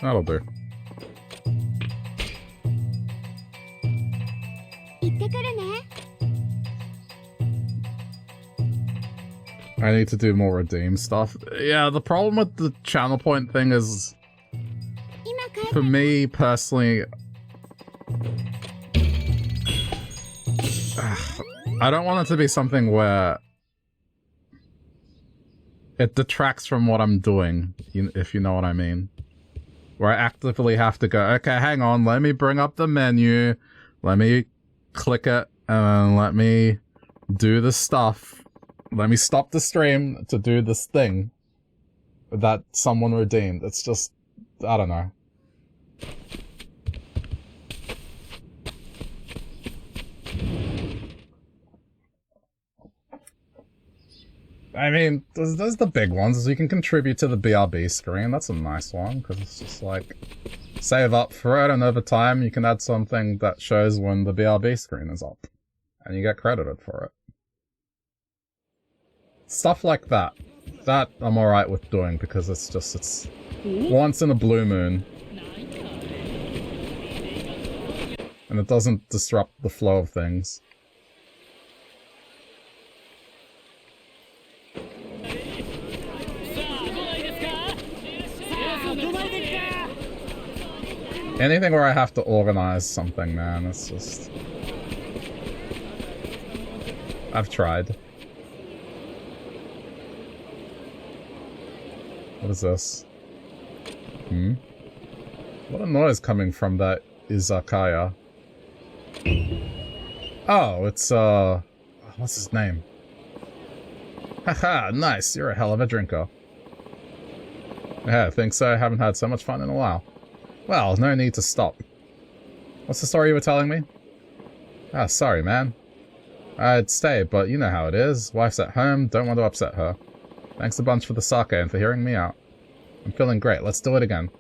That'll do. 行ってくるね。 I need to do more redeem stuff. Yeah, the problem with the channel point thing is, 今帰る。 for me personally, I don't want it to be something where it detracts from what I'm doing, if you know what I mean. Where I actively have to go, okay, hang on, let me bring up the menu, let me click it, and let me do the stuff. Let me stop the stream to do this thing that someone redeemed. It's just, I don't know. I mean, there's the big ones. You can contribute to the BRB screen. That's a nice one, because it's just like, save up for it, and over time you can add something that shows when the BRB screen is up. And you get credited for it. Stuff like that. That I'm alright with doing, because it's once in a blue moon. And it doesn't disrupt the flow of things. Anything where I have to organize something, man, it's just... I've tried. What is this? What a noise coming from that izakaya. Oh, it's, what's his name? Haha, nice, you're a hell of a drinker. Yeah, I think so. I haven't had so much fun in a while. Well, no need to stop. What's the story you were telling me? Ah, sorry, man. I'd stay, but you know how it is. Wife's at home, don't want to upset her. Thanks a bunch for the sake and for hearing me out. I'm feeling great, let's do it again.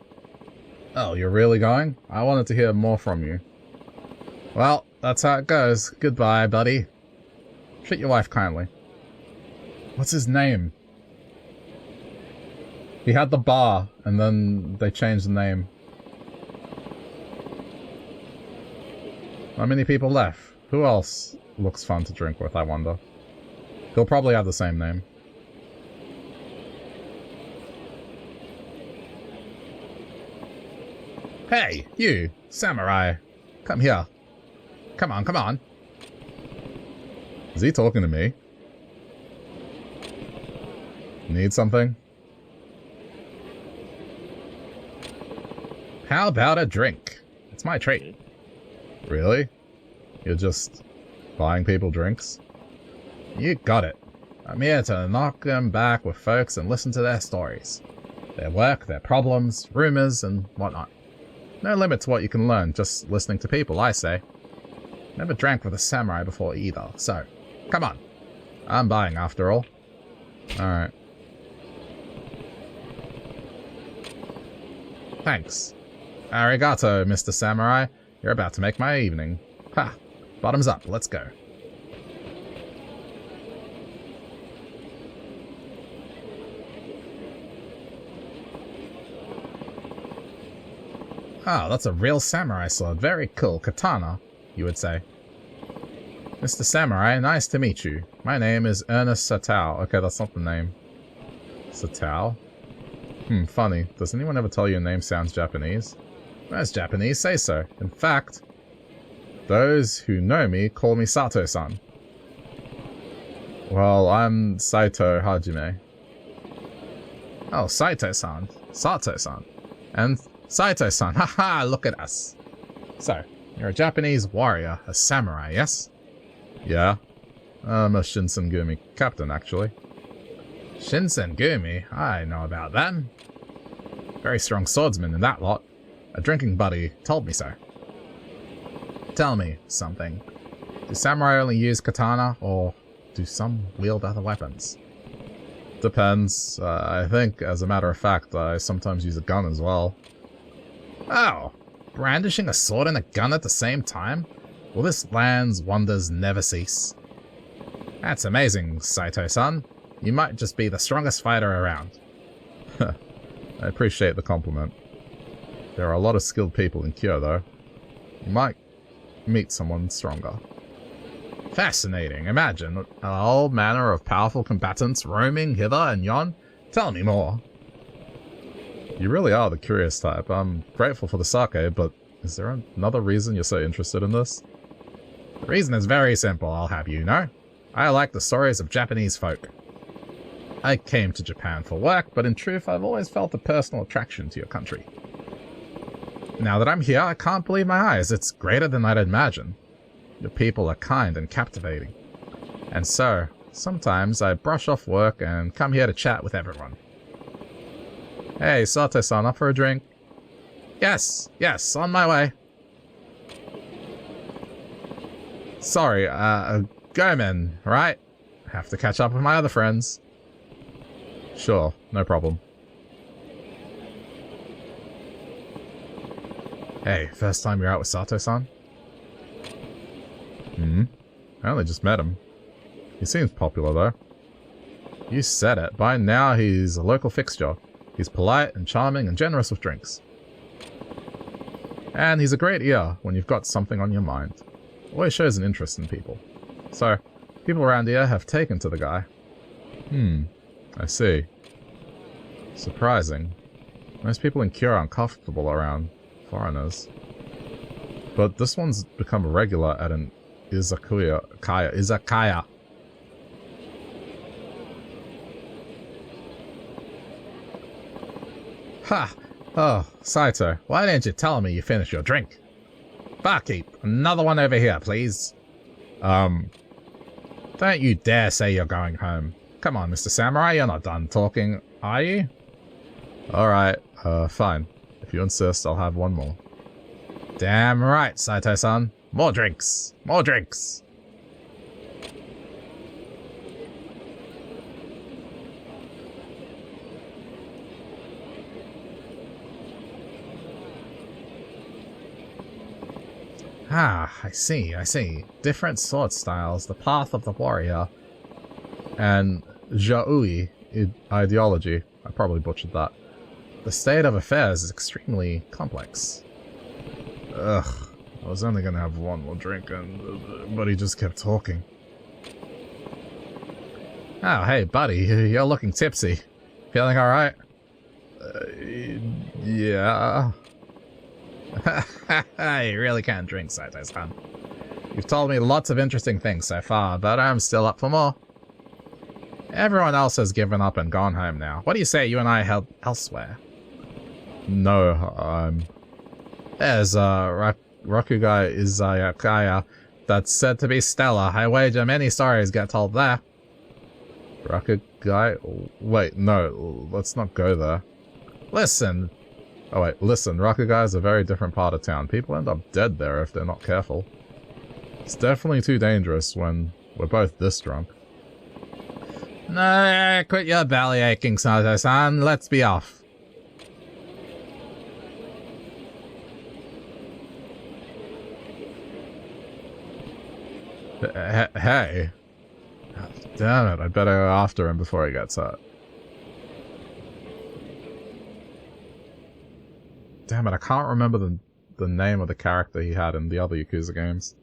Oh, you're really going? I wanted to hear more from you. Well, that's how it goes. Goodbye, buddy. Treat your wife kindly. What's his name? He had the bar, and then they changed the name. Not many people left. Who else looks fun to drink with, I wonder? He'll probably have the same name. Hey, you, samurai. Come here. Come on, come on. Is he talking to me? Need something? How about a drink? It's my treat. Really? You're just buying people drinks? You got it. I'm here to knock them back with folks and listen to their stories. Their work, their problems, rumors, and whatnot. No limit to what you can learn just listening to people, I say. Never drank with a samurai before either, so come on. I'm buying after all. Alright. Thanks. Arigato, Mr. Samurai. You're about to make my evening. Ha! Bottoms up, let's go. Ah, that's a real samurai sword. Very cool. Katana, you would say. Mr. Samurai, nice to meet you. My name is Ernest Satao. Okay, that's not the name. Satao? Funny. Does anyone ever tell you your name sounds Japanese? As Japanese say so. In fact, those who know me call me Sato-san. Well, I'm Saito Hajime. Oh, Saito-san. Sato-san. And Saito-san. Haha, look at us. So, you're a Japanese warrior, a samurai, yes? Yeah. I'm a Shinsengumi captain, actually. Shinsengumi? I know about that. Very strong swordsman in that lot. A drinking buddy told me so. Tell me something. Do samurai only use katana, or do some wield other weapons? Depends. I think, as a matter of fact, I sometimes use a gun as well. Oh! Brandishing a sword and a gun at the same time? Will this land's wonders never cease? That's amazing, Saito-san. You might just be the strongest fighter around. I appreciate the compliment. There are a lot of skilled people in Kyo, though. You might meet someone stronger. Fascinating. Imagine all manner of powerful combatants roaming hither and yon. Tell me more. You really are the curious type. I'm grateful for the sake, but is there another reason you're so interested in this? The reason is very simple, I'll have you know. I like the stories of Japanese folk. I came to Japan for work, but in truth I've always felt a personal attraction to your country. Now that I'm here, I can't believe my eyes. It's greater than I'd imagined. Your people are kind and captivating. And so, sometimes I brush off work and come here to chat with everyone. Hey, Sato-san, up for a drink? Yes, on my way. Sorry, Gomen, right? Have to catch up with my other friends. Sure, no problem. Hey, first time you're out with Sato-san? I only just met him. He seems popular, though. You said it. By now, he's a local fixture. He's polite and charming and generous with drinks. And he's a great ear when you've got something on your mind. Always shows an interest in people. So, people around here have taken to the guy. I see. Surprising. Most people in Kyo are uncomfortable around foreigners. But this one's become a regular at an izakaya. Ha! Oh, Saito, why didn't you tell me you finished your drink? Barkeep, another one over here, please. Don't you dare say you're going home. Come on, Mr. Samurai, you're not done talking, are you? Alright, fine. If you insist, I'll have one more. Damn right, Saito-san. More drinks! More drinks! Ah, I see. Different sword styles, the path of the warrior, and Jaui ideology. I probably butchered that. The state of affairs is extremely complex. Ugh, I was only gonna have one more drink, but he just kept talking. Oh, hey, buddy, you're looking tipsy. Feeling alright? Yeah. You really can't drink, Saito-san. You've told me lots of interesting things so far, but I'm still up for more. Everyone else has given up and gone home now. What do you say you and I head elsewhere? No, there's Rakugai Izayakaya that's said to be stellar. I wager many stories get told there. Rakugai? Wait, no, let's not go there. Listen. Oh wait, listen, Rakugai is a very different part of town. People end up dead there if they're not careful. It's definitely too dangerous when we're both this drunk. No, quit your belly aching, Sato-san. Let's be off. Hey. Damn it, I better go after him before he gets hurt. Damn it, I can't remember the name of the character he had in the other Yakuza games.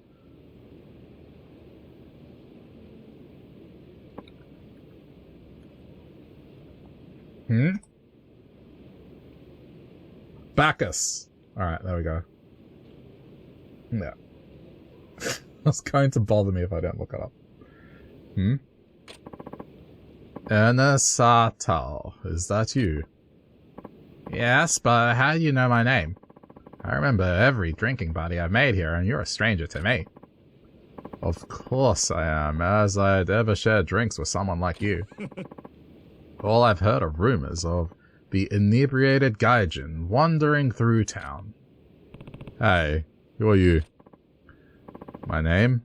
Bacchus! Alright, there we go. Yeah. That's going to bother me if I don't look it up. Enesato, is that you? Yes, but how do you know my name? I remember every drinking buddy I've made here, and you're a stranger to me. Of course I am, as I'd ever share drinks with someone like you. All I've heard are rumors of the inebriated gaijin wandering through town. Hey, who are you? My name?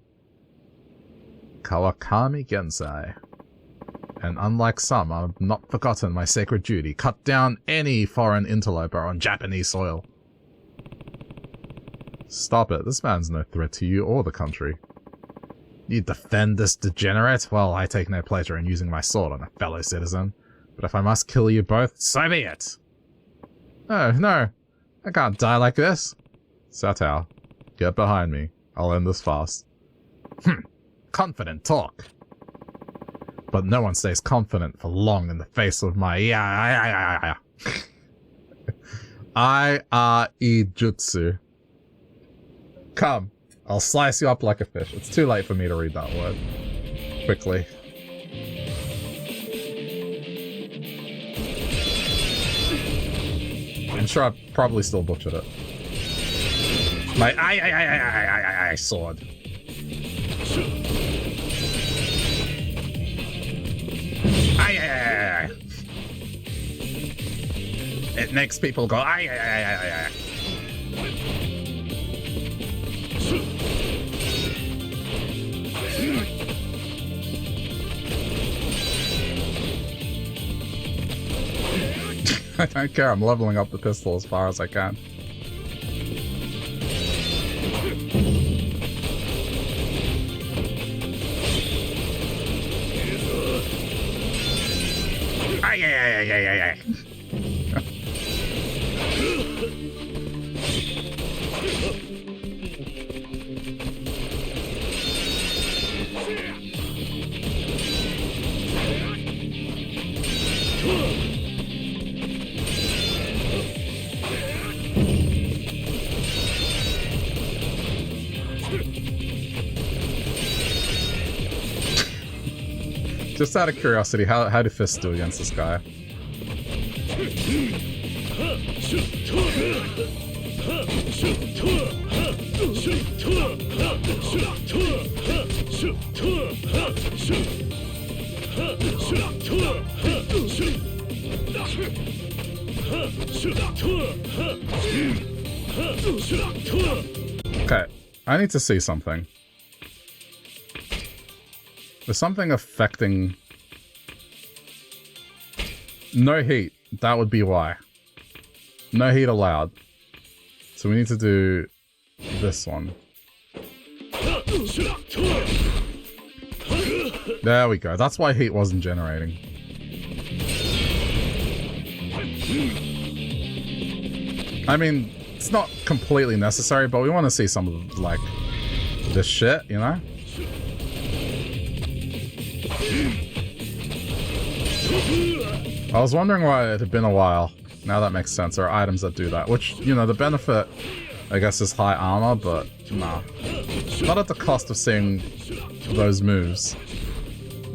Kawakami Gensai. And unlike some, I've not forgotten my sacred duty. Cut down any foreign interloper on Japanese soil. Stop it. This man's no threat to you or the country. You defend this degenerate? Well, I take no pleasure in using my sword on a fellow citizen. But if I must kill you both, so be it! Oh, no. I can't die like this. Satao, get behind me. I'll end this fast. Confident talk. But no one stays confident for long in the face of my I-jutsu. Come, I'll slice you up like a fish. It's too late for me to read that word. Quickly. I'm sure I probably still butchered it. My I sword. It makes people go I. I don't care, I'm leveling up the pistol as far as I can. Ay. Just out of curiosity, how do fists do against this guy? Okay, I need to see something. There's something affecting... No heat. That would be why. No heat allowed. So we need to do this one. There we go. That's why heat wasn't generating. I mean, it's not completely necessary, but we want to see some of, like, this shit, you know? I was wondering why it had been a while. Now that makes sense. There are items that do that. Which, you know, the benefit, I guess, is high armor, but nah. Not at the cost of seeing those moves.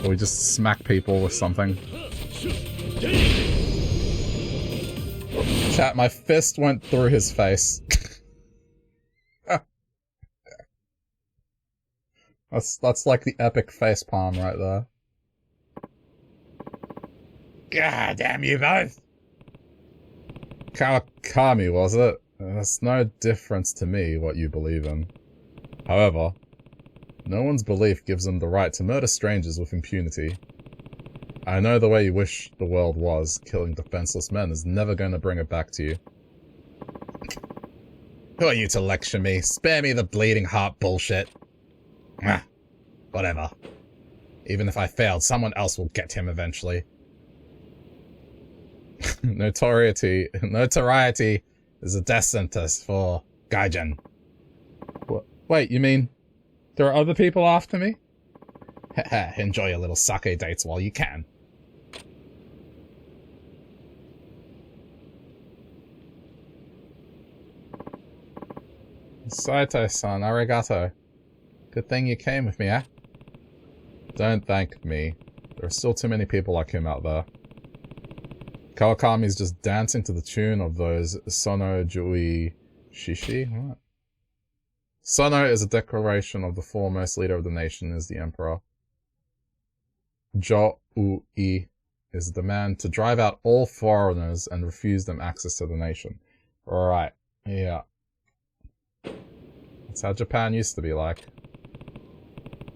Or we just smack people with something. Chat, my fist went through his face. That's like the epic face palm right there. God damn you both! Kawakami, was it? There's no difference to me what you believe in. However, no one's belief gives them the right to murder strangers with impunity. I know the way you wish the world was. Killing defenseless men is never going to bring it back to you. Who are you to lecture me? Spare me the bleeding heart bullshit. Whatever. Even if I failed, someone else will get him eventually. Notoriety is a death sentence for Gaijin. Wait, you mean there are other people after me? Enjoy your little sake dates while you can. Saito-san, arigato. Good thing you came with me, eh? Don't thank me. There are still too many people like him out there. Kawakami's just dancing to the tune of those Sono Jui Shishi? What? Sono is a declaration of the foremost leader of the nation is the emperor. Jo-ui is the demand to drive out all foreigners and refuse them access to the nation. Right, yeah. That's how Japan used to be like.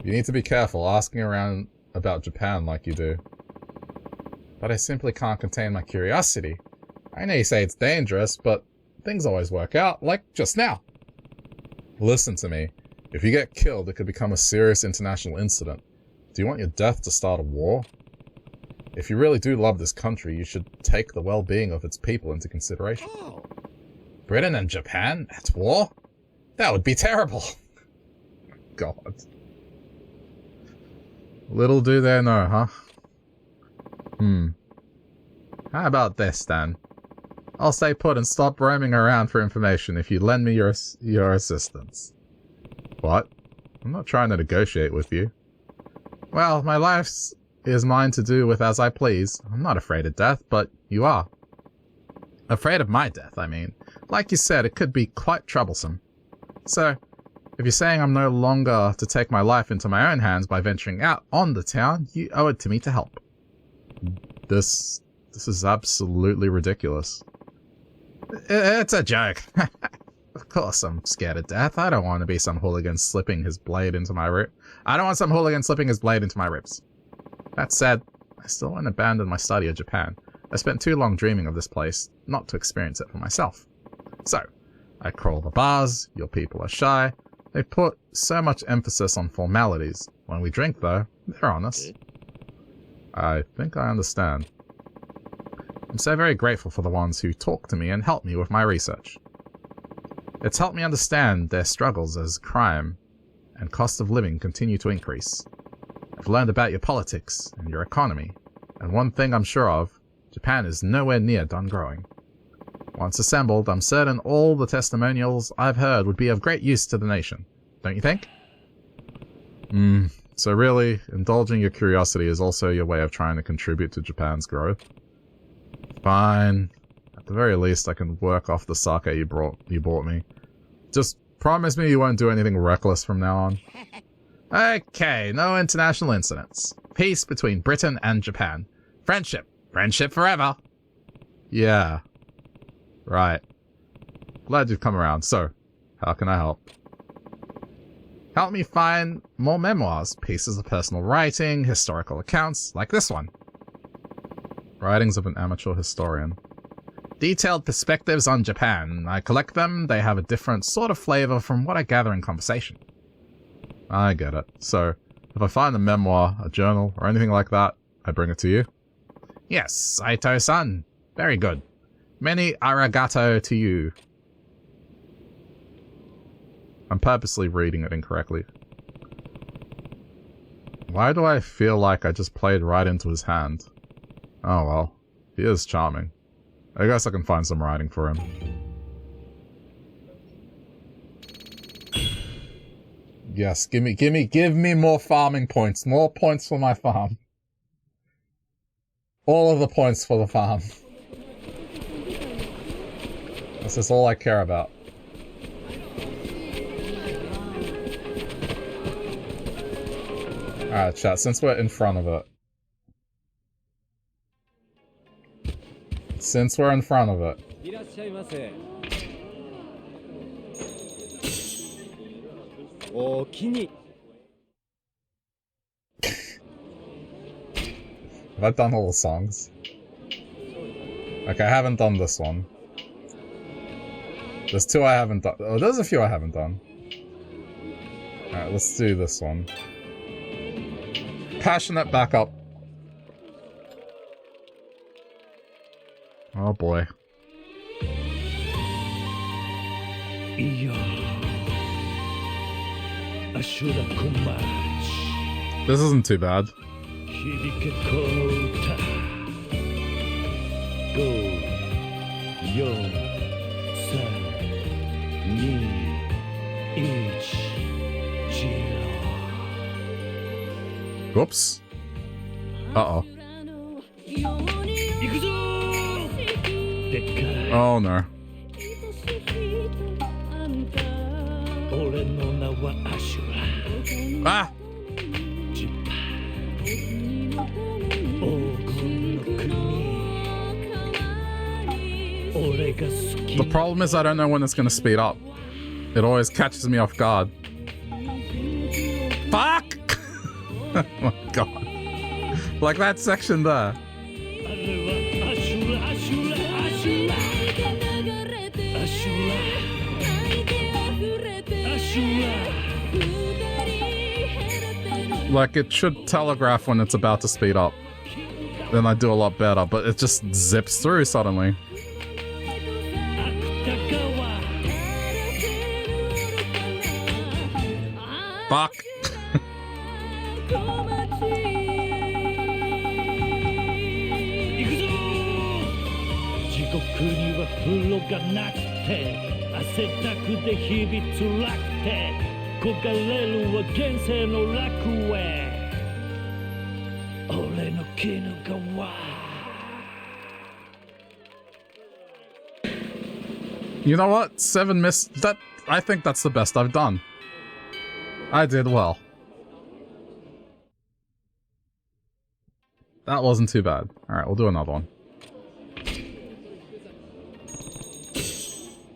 You need to be careful asking around about Japan like you do. But I simply can't contain my curiosity. I know you say it's dangerous, but things always work out, like just now. Listen to me. If you get killed, it could become a serious international incident. Do you want your death to start a war? If you really do love this country, you should take the well-being of its people into consideration. Britain and Japan at war? That would be terrible. God. Little do they know, huh? How about this, then? I'll stay put and stop roaming around for information if you lend me your assistance. What? I'm not trying to negotiate with you. Well, my life is mine to do with as I please. I'm not afraid of death, but you are. Afraid of my death, I mean. Like you said, it could be quite troublesome. So, if you're saying I'm no longer to take my life into my own hands by venturing out on the town, you owe it to me to help. This is absolutely ridiculous. It's a joke. Of course I'm scared of death. I don't want to be some hooligan slipping his blade into my rib. I don't want some hooligan slipping his blade into my ribs. That said, I still won't abandon my study of Japan. I spent too long dreaming of this place, not to experience it for myself. So, I crawl the bars, your people are shy. They put so much emphasis on formalities. When we drink, though, they're honest. I think I understand. I'm so very grateful for the ones who talk to me and help me with my research. It's helped me understand their struggles as crime and cost of living continue to increase. I've learned about your politics and your economy, and one thing I'm sure of, Japan is nowhere near done growing. Once assembled, I'm certain all the testimonials I've heard would be of great use to the nation. Don't you think? So really, indulging your curiosity is also your way of trying to contribute to Japan's growth? Fine. At the very least, I can work off the sake you bought me. Just promise me you won't do anything reckless from now on. Okay, no international incidents. Peace between Britain and Japan. Friendship. Friendship forever. Yeah. Right. Glad you've come around. So, how can I help? Help me find more memoirs, pieces of personal writing, historical accounts, like this one. Writings of an amateur historian. Detailed perspectives on Japan. I collect them, they have a different sort of flavor from what I gather in conversation. I get it. So, if I find a memoir, a journal, or anything like that, I bring it to you? Yes, Saito-san. Very good. Many arigato to you. I'm purposely reading it incorrectly. Why do I feel like I just played right into his hand? Oh well, he is charming. I guess I can find some writing for him. Yes, give me more farming points. More points for my farm. All of the points for the farm. This is all I care about. Alright, chat, since we're in front of it. Since we're in front of it. Have I done all the songs? Okay, I haven't done this one. There's two I haven't done. Oh, there's a few I haven't done. Alright, let's do this one. Passionate backup. Oh boy. This isn't too bad. Whoops. Uh-oh. Oh no. Ah! The problem is I don't know when it's gonna speed up. It always catches me off guard. Fuck! Oh my god. Like that section there. Like, it should telegraph when it's about to speed up. Then I do a lot better, but it just zips through suddenly. Fuck. 地獄には風呂がなくて汗だくで日々辛くて焦がれるは現世の楽園俺の絹川 You know what? 7 missed. That I think that's the best I've done. I did well. That wasn't too bad. Alright, we'll do another one.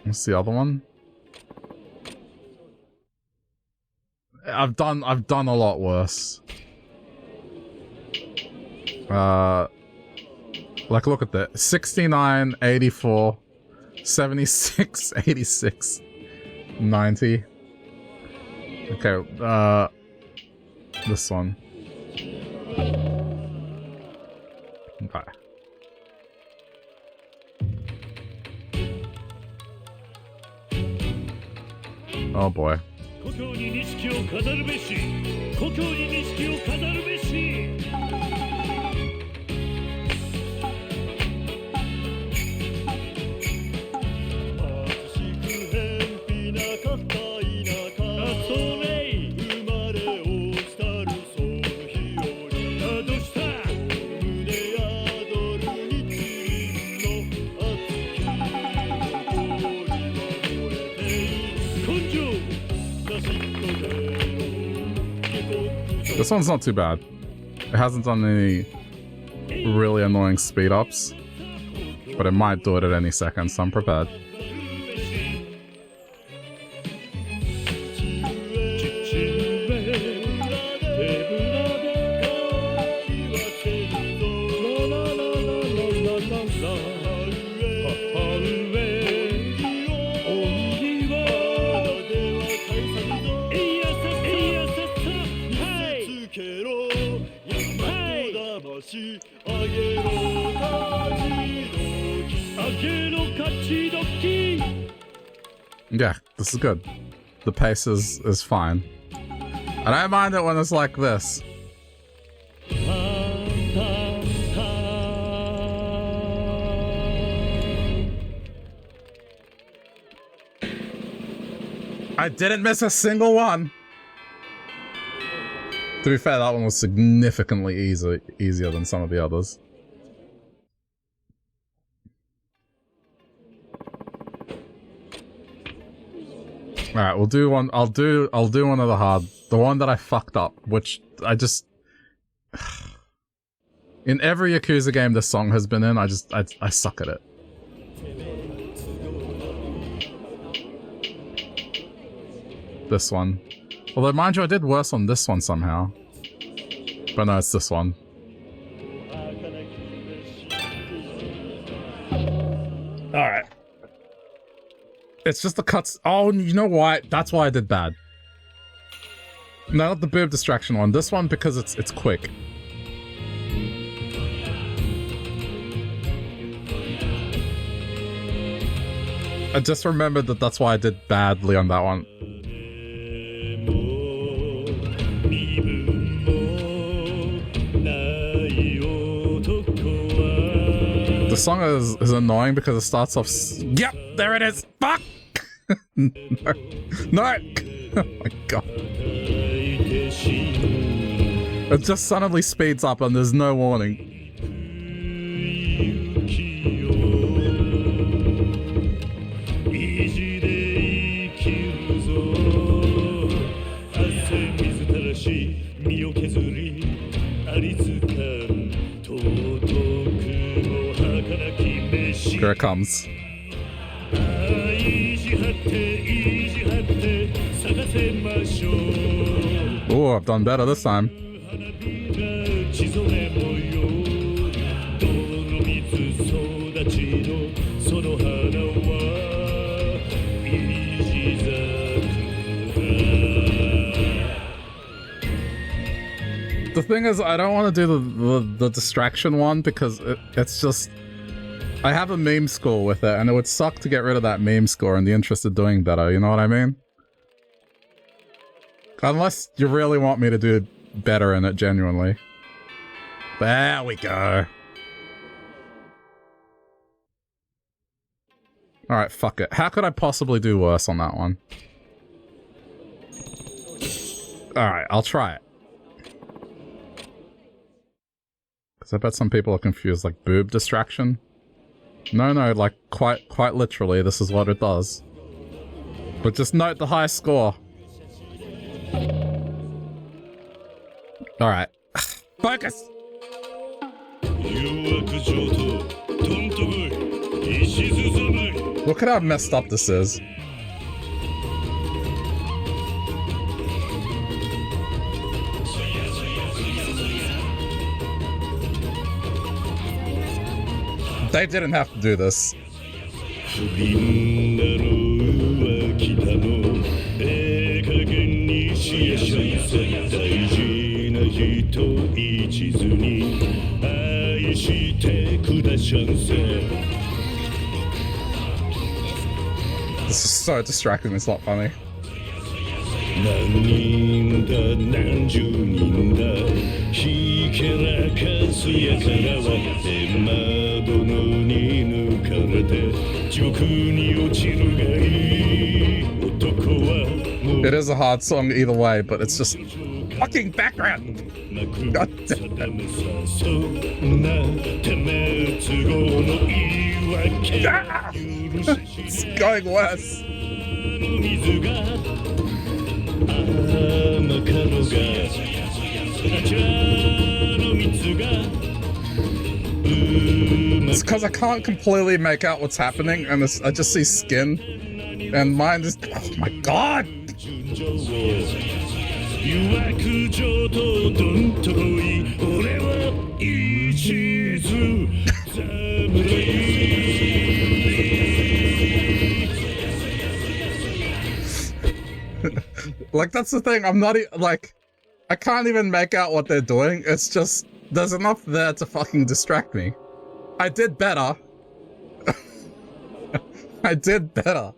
What's the other one? I've done a lot worse. Like look at that. 69, 84, 76, 86, 90. Okay, this one. Okay. Oh boy. 故郷に錦を飾るべし故郷に錦を飾るべし This one's not too bad. It hasn't done any really annoying speed ups, but it might do it at any second, so I'm prepared. Yeah, this is good. The pace is fine. I don't mind it when it's like this. I didn't miss a single one. To be fair, that one was significantly easier than some of the others. Alright, we'll do one. I'll do one of the hard. The one that I fucked up, which I just... In every Yakuza game this song has been in, I suck at it. This one. Although, mind you, I did worse on this one somehow. But no, it's this one. Alright. It's just the cuts. Oh, you know why? That's why I did bad. No, not the boob distraction one. This one because it's quick. I just remembered that that's why I did badly on that one. The song is annoying because it starts off. Yep, there it is. Fuck. No. No. Oh my god. It just suddenly speeds up and there's no warning. Here it comes. Oh, I've done better this time. The thing is, I don't want to do the distraction one because it's just... I have a meme score with it, and it would suck to get rid of that meme score in the interest of doing better, you know what I mean? Unless you really want me to do better in it, genuinely. There we go. Alright, fuck it. How could I possibly do worse on that one? Alright, I'll try it. Because I bet some people are confused, like boob distraction. No, like quite literally, this is what it does. But just note the high score. Alright. Focus! Look at how messed up this is. They didn't have to do this. This is so distracting, it's not funny. It is a hard song either way, but it's just fucking background. God damn it. Ah! It's going worse. It's because I can't completely make out what's happening, and I just see skin, and mine is. Oh my god! Like, that's the thing, I'm not like, I can't even make out what they're doing. It's just, there's enough there to fucking distract me. I did better. I did better.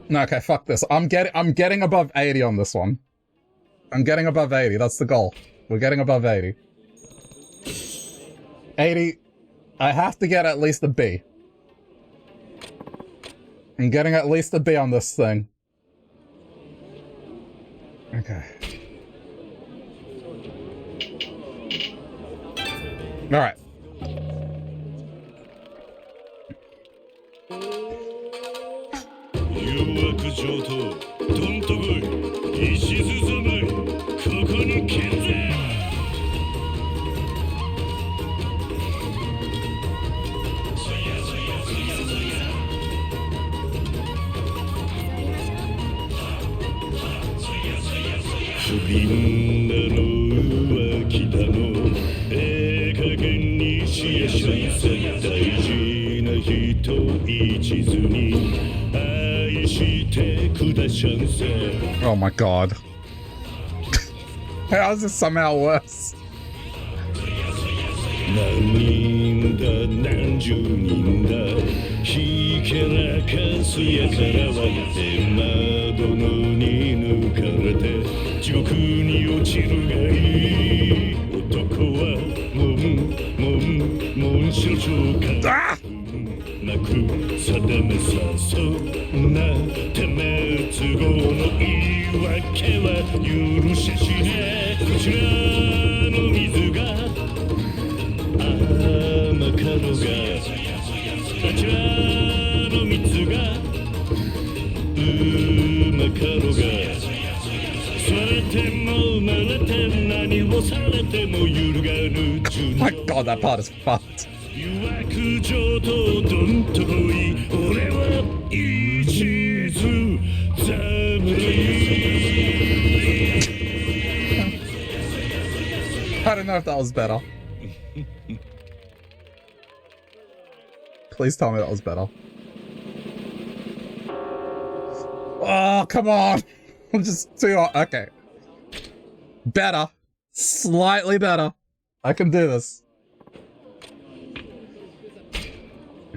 No, okay, fuck this. I'm getting above 80 on this one. I'm getting above 80, that's the goal. We're getting above 80. 80, I have to get at least a B. I'm getting at least a B on this thing. Okay. Alright. Oh my god. How is this somehow worse? Ah! My god, that part is fucked. I don't know if that was better. Please tell me that was better. Oh, come on! I'm just too hot. Okay. Better. Slightly better. I can do this.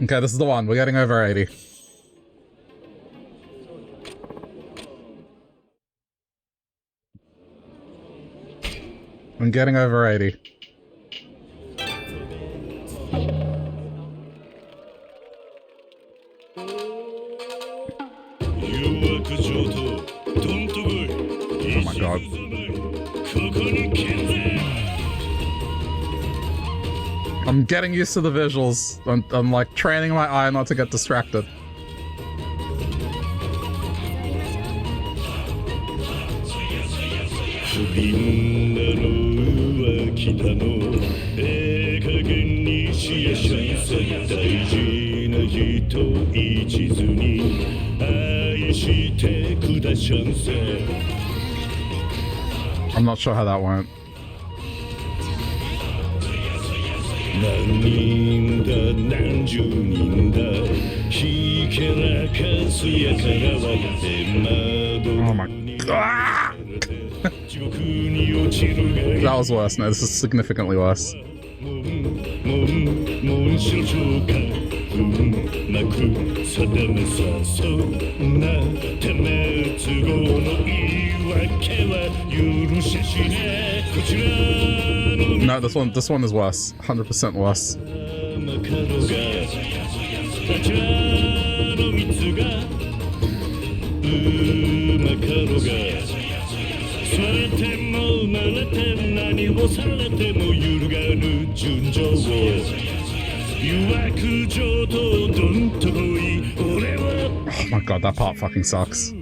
Okay, this is the one. We're getting over 80. I'm getting over 80. Oh my god. I'm getting used to the visuals. I'm like training my eye not to get distracted. I'm not sure how that went. Oh my god. That was worse. No, this is significantly worse. No, this one is worse. 100% worse. Oh my god, that part fucking sucks.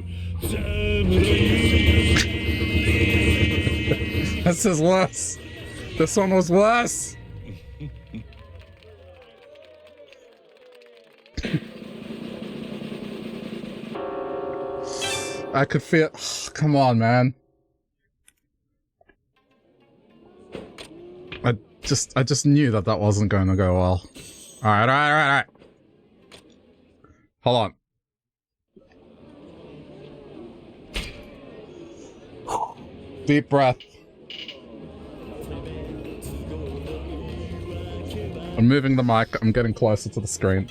This is worse. This one was worse. I could feel. Oh, come on, man. I just knew that wasn't going to go well. All right. Hold on. Deep breath. I'm moving the mic. I'm getting closer to the screen.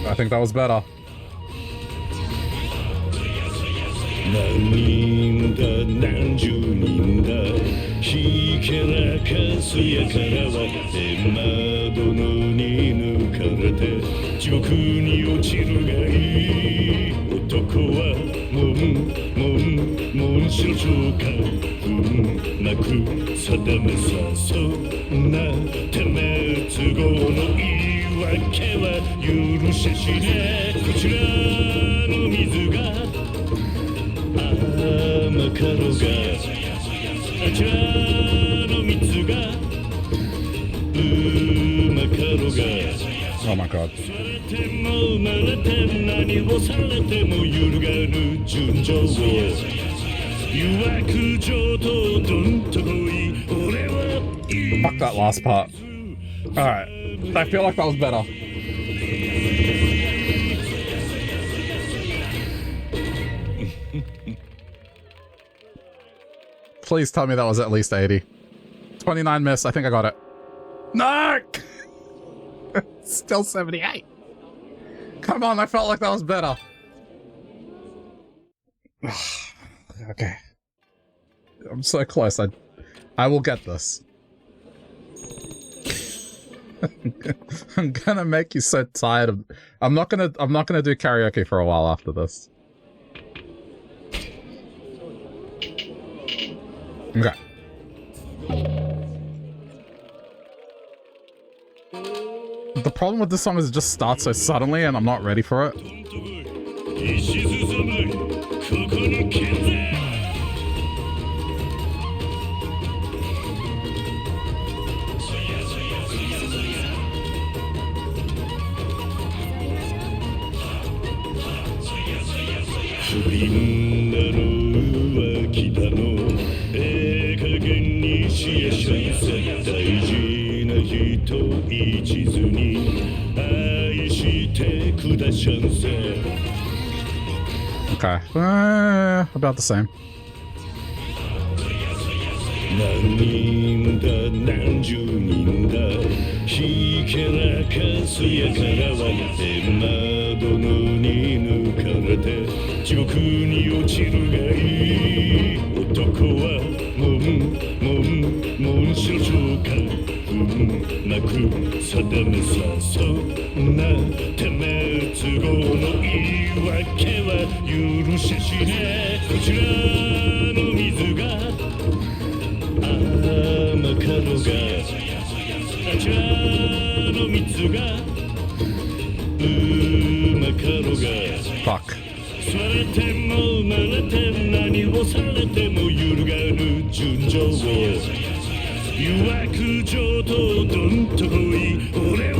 I think that was better. Oh my god. Fuck that last part. Alright. I feel like that was better. Please tell me that was at least 80. 29 miss. I think I got it. No! Still 78. Come on, I felt like that was better. Okay. I'm so close. I will get this. I'm gonna make you so tired of. I'm not gonna do karaoke for a while after this. Okay. The problem with this song is it just starts so suddenly and I'm not ready for it. スピンだの浮気だの加減にしやしゃいさ大事な人一途に愛してくだしゃんせ Okay. About the same. 何人だ何十人だひけらかすやからは天窓のに抜かれて地獄に落ちるがいい男はもんしろそうかなく定めさそんなてめ都合の言い訳は許ししねこちらの水が甘かろがあちらの蜜がうまかろが Fuck. されてもなれて何をされても揺るがぬ純情を誘惑上とどんとこい俺は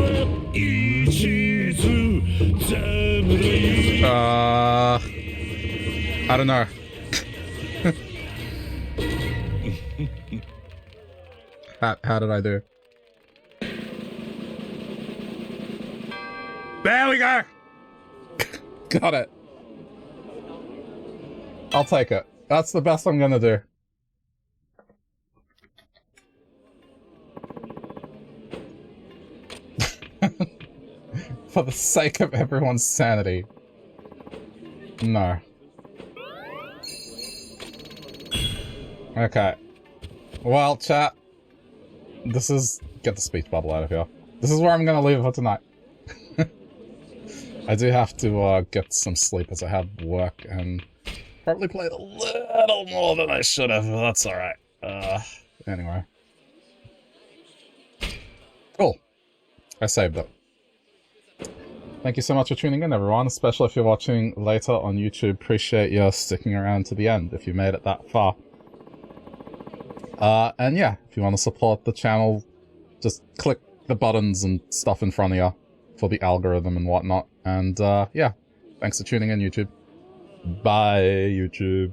一途侍 I don't know. How did I do? There we go! Got it. I'll take it. That's the best I'm gonna do. For the sake of everyone's sanity. No. Okay. Well, chat. This is... Get the speech bubble out of here. This is where I'm gonna leave it for tonight. I do have to get some sleep as I have work and probably played a little more than I should have, but that's alright. Anyway. Cool. I saved it. Thank you so much for tuning in, everyone, especially if you're watching later on YouTube. Appreciate you sticking around to the end if you made it that far. And yeah, if you want to support the channel, just click the buttons and stuff in front of you for the algorithm and whatnot. And yeah, thanks for tuning in, YouTube. Bye, YouTube.